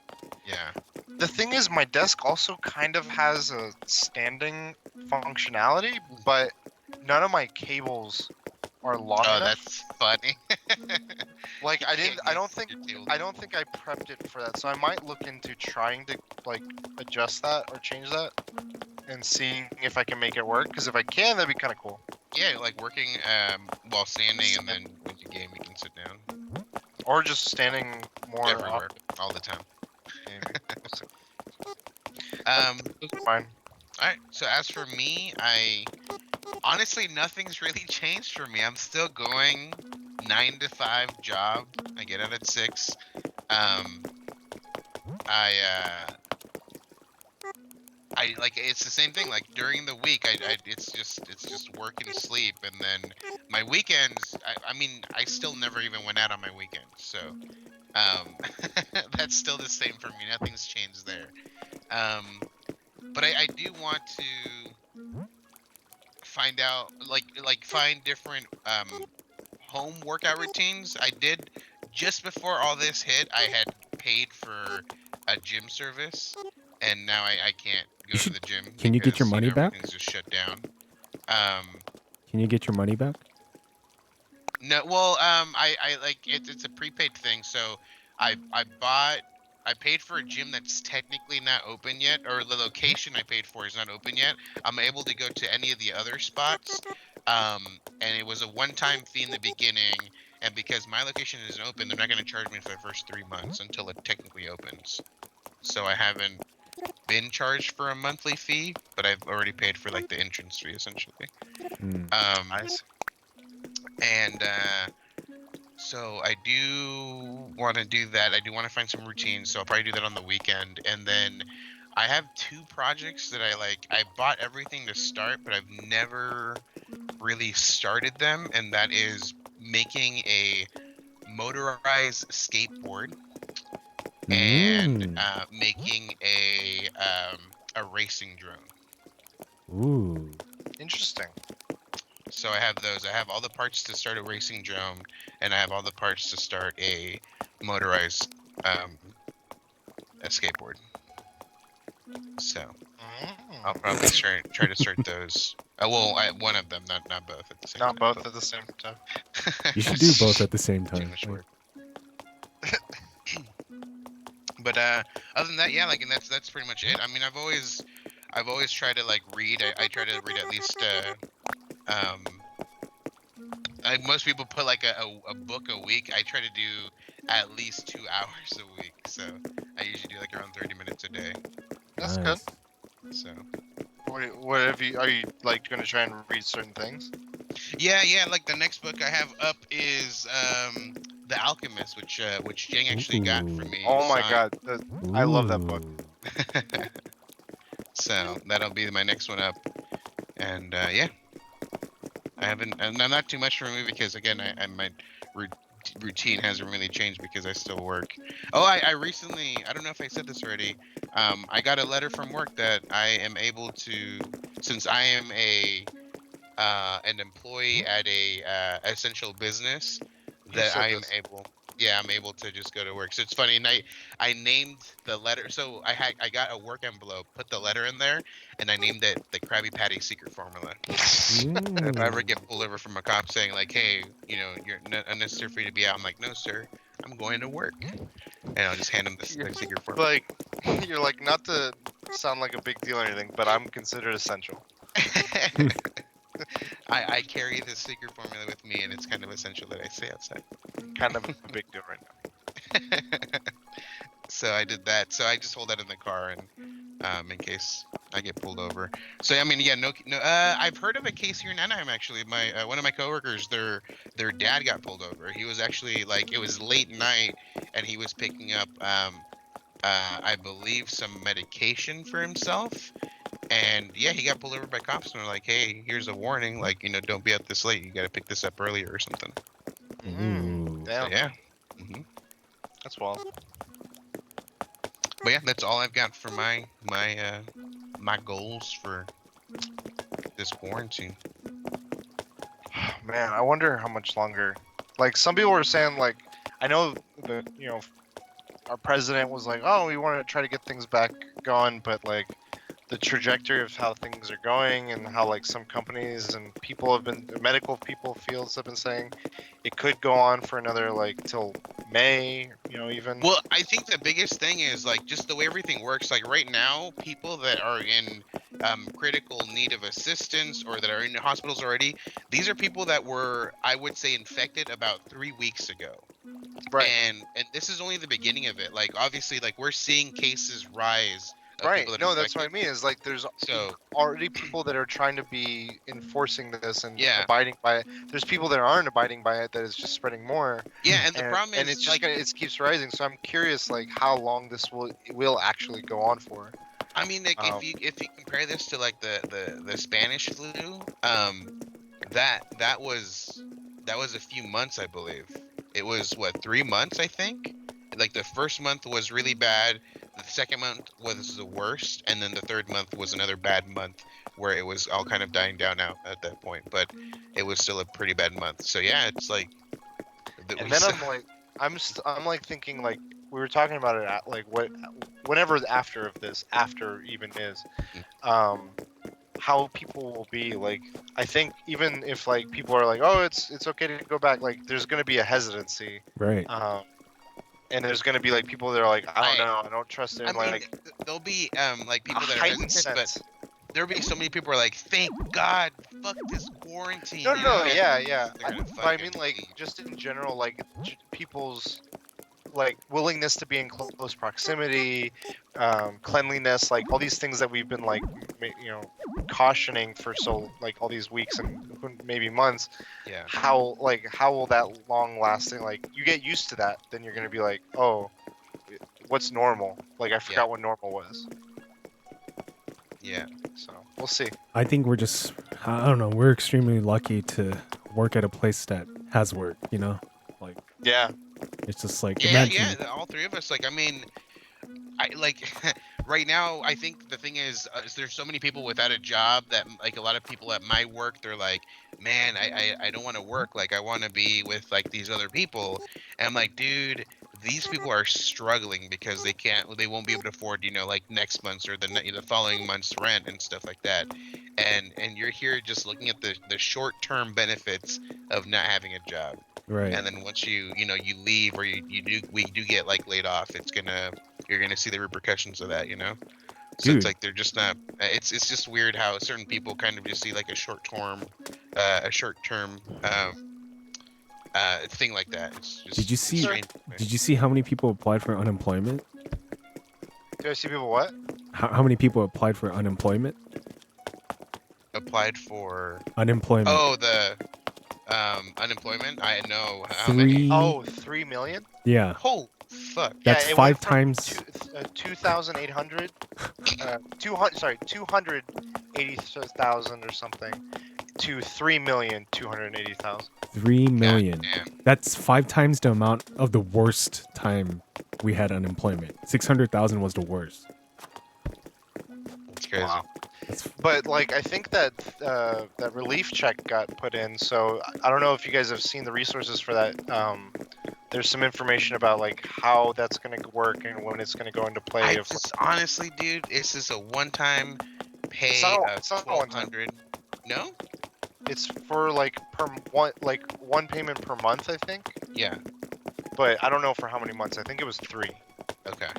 yeah. The thing is, my desk also kind of has a standing functionality, but none of my cables are long Oh, enough. that's funny. Like You I can't don't use think your table. I don't think I prepped it for that. So I might look into trying to like adjust that or change that and seeing if I can make it work. Because if I can, that'd be kind of cool. Yeah, like working while standing, and then when you game, you can sit down Or just standing more. everywhere, all the time. Maybe. All Fine. right. So as for me, I honestly nothing's really changed for me. I'm still going 9 to 5 job. I get out at 6. I like it's the same thing. Like during the week, it's just work and sleep, and then my weekends. I mean, I still never even went out on my weekends, so that's still the same for me. Nothing's changed there. But I do want to find out, find different home workout routines. I did just before all this hit. I had paid for a gym service, and now I can't go to the gym. Can you get your because, money back? Everything's just shut down. Can you get your money back? No, well, I like it's a prepaid thing, so I paid for a gym that's technically not open yet, or the location I paid for is not open yet. I'm able to go to any of the other spots, and it was a one-time fee in the beginning, and because my location isn't open, they're not going to charge me for the first 3 months until it technically opens. So I haven't been charged for a monthly fee, but I've already paid for like the entrance fee essentially. Hmm. Nice. And so I do want to do that. I do want to find some routines, so I'll probably do that on the weekend. And then I have 2 projects that I bought everything to start, but I've never really started them, and that is making a motorized skateboard and making a racing drone. Ooh. Interesting. So I have those. I have all the parts to start a racing drone, and I have all the parts to start a motorized a skateboard. So I'll probably try to start those. One of them, not both at the same Not time. both at the same time. You should do both at the same Too time. much work. But other than that, yeah, like, and that's pretty much it. I mean, I've always tried to like read. I try to read at least most people put like a book a week. I try to do at least 2 hours a week. So I usually do like around 30 minutes a day. That's good. Nice. So What have you? Are you like going to try and read certain things? yeah, like the next book I have up is The Alchemist, which Jang actually got for Ooh. me. Oh my signed. god, I love that book. Ooh. So that'll be my next one up. And yeah, I haven't, and not too much for me because again, my routine hasn't really changed because I still work. Oh, I recently, I don't know if I said this already. I got a letter from work that I am able to, since I am an employee at a essential business, You that said I am this. able. Yeah, I'm able to just go to work. So it's funny, and I named the letter. So I got a work envelope, put the letter in there, and I named it the Krabby Patty secret formula. And if I ever Mm. get pulled over from a cop saying like, "Hey, you're unnecessary for you to be out," I'm like, "No, sir, I'm going to work," and I'll just hand him the secret formula. Like, you're like, not to sound like a big deal or anything, but I'm considered essential. I carry the secret formula with me, and it's kind of essential that I stay outside. Kind of a big deal right now. So I did that. So I just hold that in the car, and in case I get pulled over. So I mean, yeah, no. I've heard of a case here in Anaheim actually. My one of my coworkers, their dad got pulled over. He was actually like, it was late night, and he was picking up I believe some medication for himself. And yeah, he got pulled over by cops, and they're like, "Hey, here's a warning. Like, don't be out this late. You got to pick this up earlier or something." Ooh. So Damn, yeah. hmm that's wild. But yeah, that's all I've got for my goals for this quarantine. Man, I wonder how much longer. Like, some people were saying, like, I know that, our president was like, oh, we want to try to get things back going, but like the trajectory of how things are going and how like some companies and people have been, medical people fields have been saying it could go on for another like till May, even. Well, I think the biggest thing is like just the way everything works. Like right now, people that are in critical need of assistance or that are in hospitals already, these are people that were, I would say, infected about 3 weeks ago. Right. And this is only the beginning of it. Like obviously, like we're seeing cases rise of Right. people that are No, that's what I infected. mean. Is like there's So already people that are trying to be enforcing this and Yeah. abiding by it. There's people that aren't abiding by it that is just spreading more. yeah, and the And, problem and is it's just like, it keeps rising. So I'm curious, like how long this will actually go on for. I mean, like Um, if you compare this to like the Spanish flu, that was a few months, I believe. It was what, 3 months, I think. Like the first month was really bad, the second month was the worst, and then the third month was another bad month where it was all kind of dying down out at that point. But it was still a pretty bad month. So yeah, it's like. and then I'm like, I'm like thinking like we were talking about it at like whenever after of this after even is, how people will be like. I think even if like people are like, oh, it's okay to go back, like there's gonna be a hesitancy. Right. And there's gonna be like people that are like, I don't know, I don't trust it. I And mean, like there'll be like a people that are heightened hesitant, but sense. there'll be so many people who are like, "Thank God, fuck this quarantine." No, you no, know? yeah. They're gonna But I fucking mean, like, leave. just in general, like, people's like willingness to be in close proximity, cleanliness, like all these things that we've been like, cautioning for so like all these weeks and maybe months. Yeah. How will that long lasting? Like, you get used to that, then you're gonna be like, oh, what's normal? Like, I forgot what normal was. Yeah. So we'll see. I think we're just, I don't know, we're extremely lucky to work at a place that has work, Like, Yeah. it's just like, Yeah, imagine. all three of us. Like, I mean, I like right now. I think the thing is there's so many people without a job that like a lot of people at my work, they're like, man, I don't want to work. Like, I want to be with like these other people. And I'm like, dude, these people are struggling because they won't be able to afford, like next month's or the following month's rent and stuff like that. and you're here just looking at the short-term benefits of not having a job. Right. And then once you leave, or we do get like laid off, you're gonna see the repercussions of that, So Dude. it's like they're just not. It's just weird how certain people kind of just see like a short term thing like that. It's just Did you see? strange. Did you see how many people applied for unemployment? Do I see people what? How many people applied for unemployment? Applied for Unemployment. the unemployment. I know how many. Three. Oh, 3 million? Yeah. Oh fuck. That's it 5 went from times. 2,800, 280,000 or something, to 3,280,000. 3 million. Damn. That's 5 times the amount of the worst time we had unemployment. 600,000 was the worst. It's crazy. Wow. That's But like, I think that that relief check got put in. So I don't know if you guys have seen the resources for that. There's some information about like how that's going to work and when it's going to go into play. I just honestly, dude, it's just a one-time pay It's not of a one-time. $1,200. No? It's for like one payment per month, I think. Yeah. But I don't know for how many months. I think it was 3. Okay.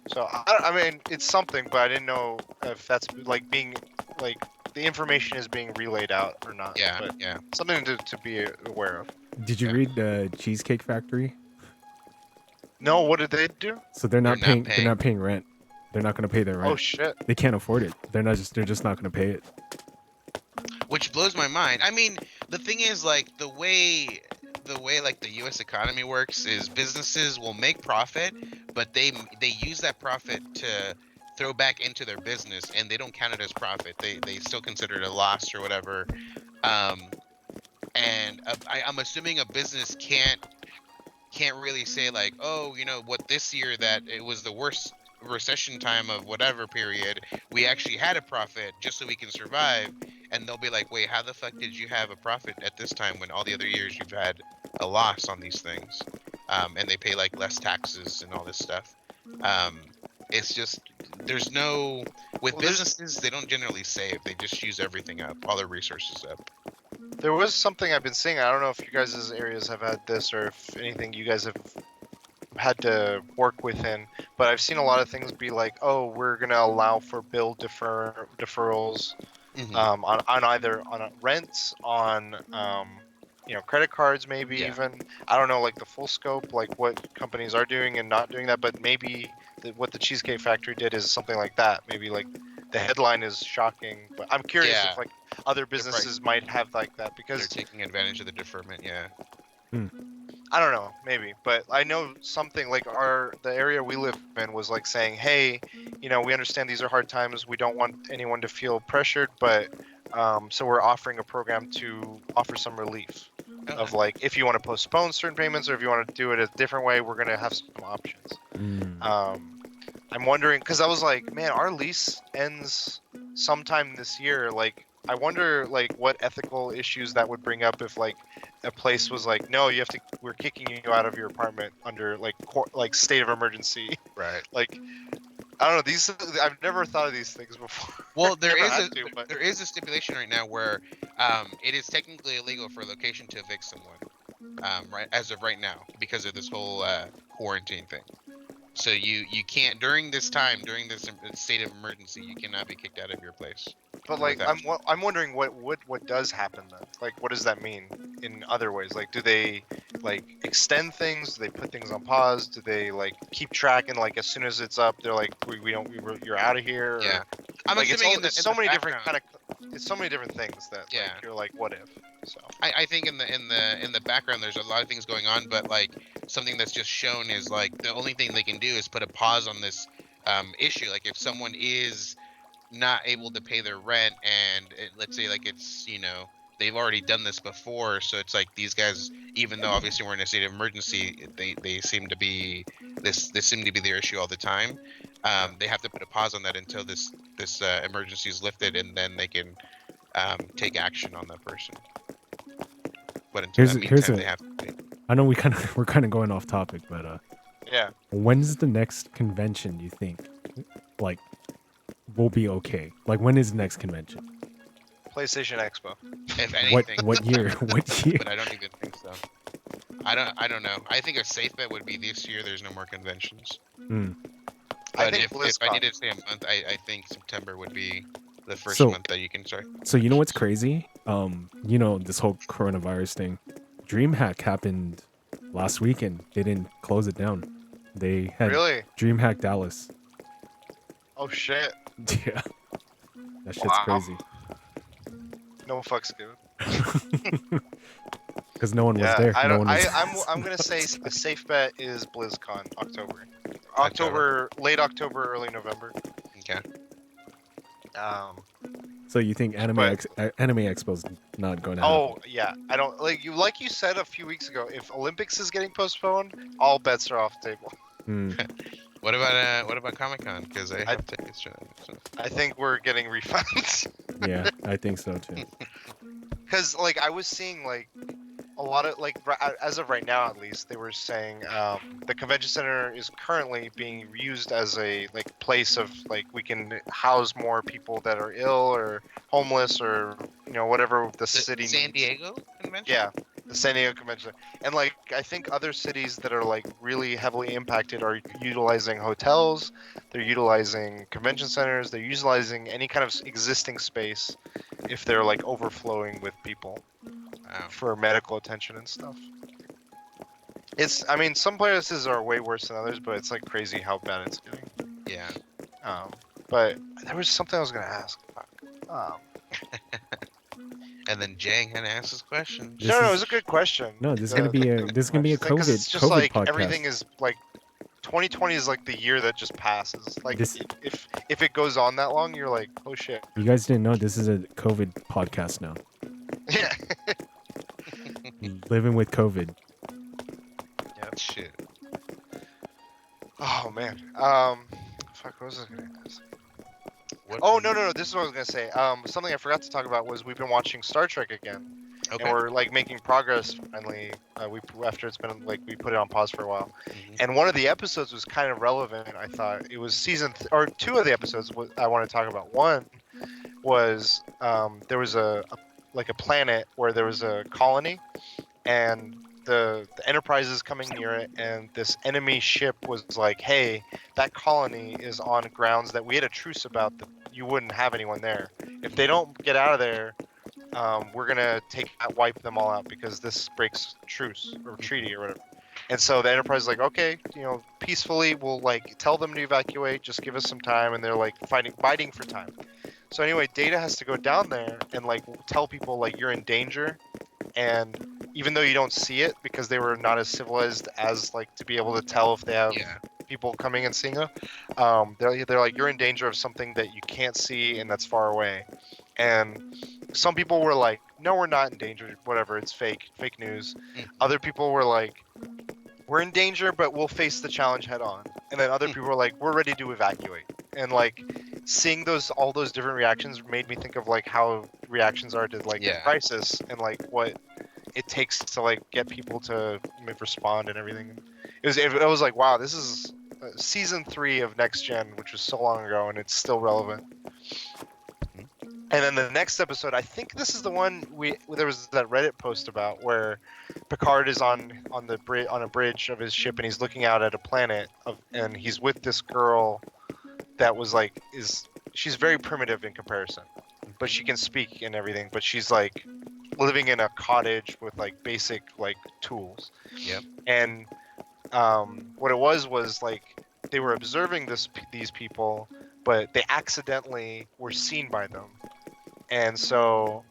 So I mean, it's something, but I didn't know if that's like being like the information is being relayed out or not. Yeah. But Yeah. something to be aware of. Did you Yeah. read the Cheesecake Factory? No, what did they do? So they're not They're not paying. paying. They're not paying rent. They're not going to pay their rent. Oh shit! They can't afford it. They're just not going to pay it. Which blows my mind. I mean, the thing is, like, the way like the U.S. economy works is businesses will make profit, but they use that profit to throw back into their business, and they don't count it as profit. They still consider it a loss or whatever. And I'm assuming a business can't really say like, oh, what, this year that it was the worst recession time of whatever period, we actually had a profit just so we can survive. And they'll be like, wait, how the fuck did you have a profit at this time when all the other years you've had a loss on these things? And they pay like less taxes and all this stuff. It's just, there's no, with businesses, they don't generally save. They just use everything up, all their resources up. There was something I've been seeing. I don't know if you guys' areas have had this or if anything you guys have had to work within, but I've seen a lot of things be like, oh, we're gonna allow for bill deferrals. Mhm. On either on rents, on credit cards, maybe Yeah. even. I don't know like the full scope, like what companies are doing and not doing that, but maybe what the Cheesecake Factory did is something like that. Maybe like the headline is shocking, but I'm curious Yeah. if like other businesses might have like that They're because taking advantage of the deferment, yeah. I don't know, maybe, but I know something like the area we live in was like saying, hey, we understand these are hard times. We don't want anyone to feel pressured, but so we're offering a program to offer some relief of like, if you want to postpone certain payments or if you want to do it a different way, we're going to have some options. I'm wondering, because I was like, man, our lease ends sometime this year. Like, I wonder like what ethical issues that would bring up if like a place was like, no, we're kicking you out of your apartment under like state of emergency. Right. Like, I don't know, I've never thought of these things before. Well, there Never is had to, but- there is a stipulation right now where it is technically illegal for a location to evict someone, right, as of right now, because of this whole quarantine thing. So you can't during this state of emergency, you cannot be kicked out of your place. But like, without- I'm wondering what does happen then? Like, what does that mean in other ways? Like, do they like extend things? Do they put things on pause? Do they like keep track and like as soon as it's up, they're like, you're out of here? Or, Yeah. I'm like assuming it's so many different background- it's so many different things that Yeah. like, you're like, what if? So I think in the background there's a lot of things going on, but like something that's just shown is like the only thing they can do is put a pause on this issue. Like if someone is not able to pay their rent and let's say like it's they've already done this before, so it's like these guys, even though obviously we're in a state of emergency, they seem to be this seem to be their issue all the time. They have to put a pause on that until this emergency is lifted, and then they can take action on that person. But until that meantime, they have to pay. I know we're kind of going off topic, but yeah. when's the next convention? You think, like, will be okay? Like, when is the next convention? PlayStation Expo. If What anything, what year? What year? but I don't even think so. I don't know. I think a safe bet would be this year. There's no more conventions. Hmm. I But think if I BlizzCon. needed to say a month, I think September would be the first So- month that you can start. So you know what's crazy? This whole coronavirus thing. DreamHack happened last weekend. They didn't close it down. They had Really? DreamHack Dallas. Oh shit. Yeah. That shit's Wow. crazy. No fucks given. Because no one was Yeah, there. I No don't. one was I'm gonna say a safe bet is BlizzCon October, late October, early November. Okay. So you think Anime But- Anime Expo's not going to happen? Oh yeah, I don't like you said a few weeks ago. If Olympics is getting postponed, all bets are off the table. Hmm. What about Comic Con? Because I have tickets to that. So. I think we're getting refunds. Yeah, I think so too. Because like I was seeing like a lot of like as of right now at least they were saying the convention center is currently being used as a like place of like we can house more people that are ill or homeless or whatever the The city San needs. Diego convention. Yeah, the San Diego Convention Center. And like I think other cities that are like really heavily impacted are utilizing hotels, they're utilizing convention centers, they're utilizing any kind of existing space if they're like overflowing with people Wow. for medical attention and stuff. I mean some places are way worse than others, but it's like crazy how bad it's getting. Yeah. But there was something I was gonna ask. Fuck. And then Jang had to ask his question. This No, it is- was a good question. No, this is gonna be a Because it's just COVID like podcast. everything is like 2020 is like the year that just passes. Like This- if it goes on that long, you're like, oh shit. You guys didn't know this is a COVID podcast now. Yeah. Living with COVID. Shit. Oh man. Fuck. What was I gonna ask? What Oh no. This is what I was gonna say. Something I forgot to talk about was we've been watching Star Trek again, Okay. and we're like making progress finally. After it's been like we put it on pause for a while. Mhm. And one of the episodes was kind of relevant. I thought it was or two of the episodes I want to talk about. One was there was a planet where there was a colony, and the Enterprise is coming near it, and this enemy ship was like, "Hey, that colony is on grounds that we had a truce about that you wouldn't have anyone there. If they don't get out of there, we're gonna wipe them all out because this breaks truce or treaty or whatever." And so the Enterprise is like, okay, peacefully, we'll like tell them to evacuate. Just give us some time. And they're like fighting for time. So anyway, Data has to go down there and like tell people like you're in danger. And even though you don't see it because they were not as civilized as like to be able to tell if they have Yeah. people coming and seeing them, they're like you're in danger of something that you can't see and that's far away. And some people were like, no, we're not in danger. Whatever, it's fake news. Mm. Other people were like, we're in danger, but we'll face the challenge head on. And then other people were like, we're ready to evacuate. And like seeing all those different reactions made me think of like how reactions are to like a Yeah. crisis and like what it takes to like get people to respond and everything. It was like, wow, this is season 3 of Next Gen, which was so long ago, and it's still relevant. And then the next episode, I think this is the one there was that Reddit post about where Picard is on a bridge of his ship and he's looking out at a planet and he's with this girl that was like she's very primitive in comparison, but she can speak and everything, but she's like living in a cottage with like basic like tools. Yep. And what it was like they were observing these people, but they accidentally were seen by them. And so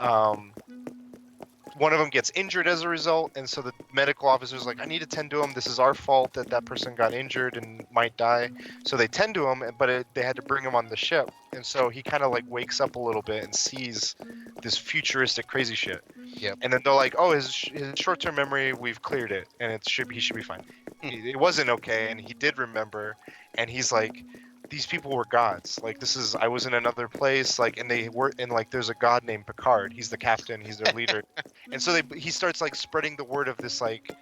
one of them gets injured as a result, and so the medical officer's like, I need to tend to him. This is our fault that person got injured and might die. So they tend to him, but they had to bring him on the ship. And so he kind of like wakes up a little bit and sees this futuristic crazy shit. Yep. And then they're like, oh, his short-term memory, we've cleared it, and he should be fine. It wasn't okay, and he did remember, and he's like, these people were gods. Like I was in another place, like, and they were, and like, there's a god named Picard. He's the captain. He's their leader. And so he starts like spreading the word of this, like,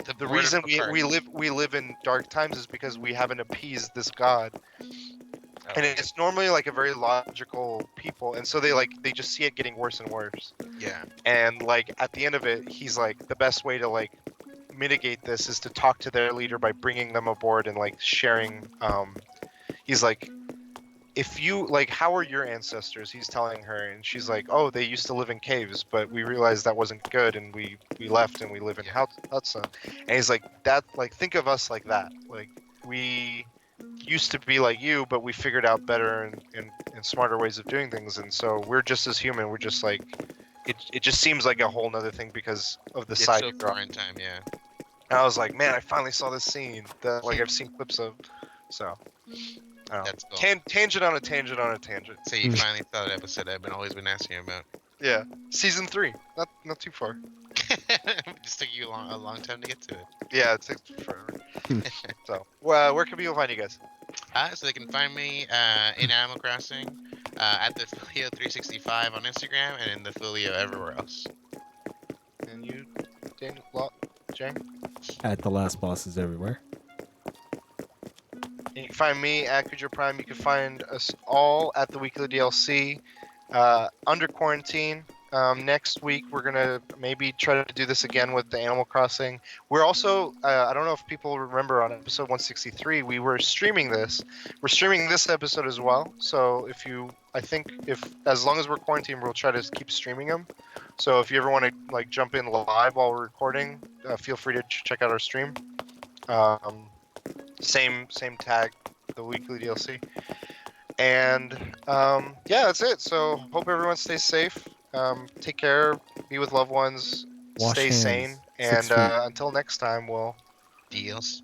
the word of reason Picard. we live in dark times is because we haven't appeased this god. and it's normally like a very logical people, and so they just see it getting worse and worse. Yeah. And like at the end of it, he's like, the best way to like mitigate this is to talk to their leader by bringing them aboard and like sharing. He's like, if you like, how are your ancestors? He's telling her, and she's like, oh, they used to live in caves, but we realized that wasn't good, and we left, and we live in huts. And he's like, that, like, think of us like that. Like, we used to be like you, but we figured out better and smarter ways of doing things, and so we're just as human. We're just like, it just seems like a whole nother thing because of the It's side. so far in time, yeah. And I was like, man, I finally saw this scene that like I've seen clips of. So, I don't know. That's cool. Tangent on a tangent on a tangent. So you finally saw that episode I've always been asking you about. Yeah, season 3. Not too far. It just took you a long time to get to it. Yeah, it takes forever. So, well, where can people find you guys? So they can find me in Animal Crossing at the Filio365 on Instagram and in the Filio everywhere else. And you, Daniel, Lot, Jay? At the last bosses everywhere. You can find me at Kujo Prime. You can find us all at the Weekly DLC under quarantine. Next week, we're going to maybe try to do this again with the Animal Crossing. We're also, I don't know if people remember on episode 163, we were streaming this. We're streaming this episode as well. So as long as we're quarantined, we'll try to keep streaming them. So if you ever want to like jump in live while we're recording, feel free to check out our stream. Same tag, the Weekly DLC. And yeah, that's it. So hope everyone stays safe. Take care. Be with loved ones. Wash Stay hands, sane. 6 And feet. until next time, we'll. DLC.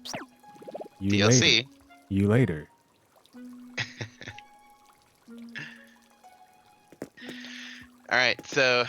You later. DLC. You later. All right, so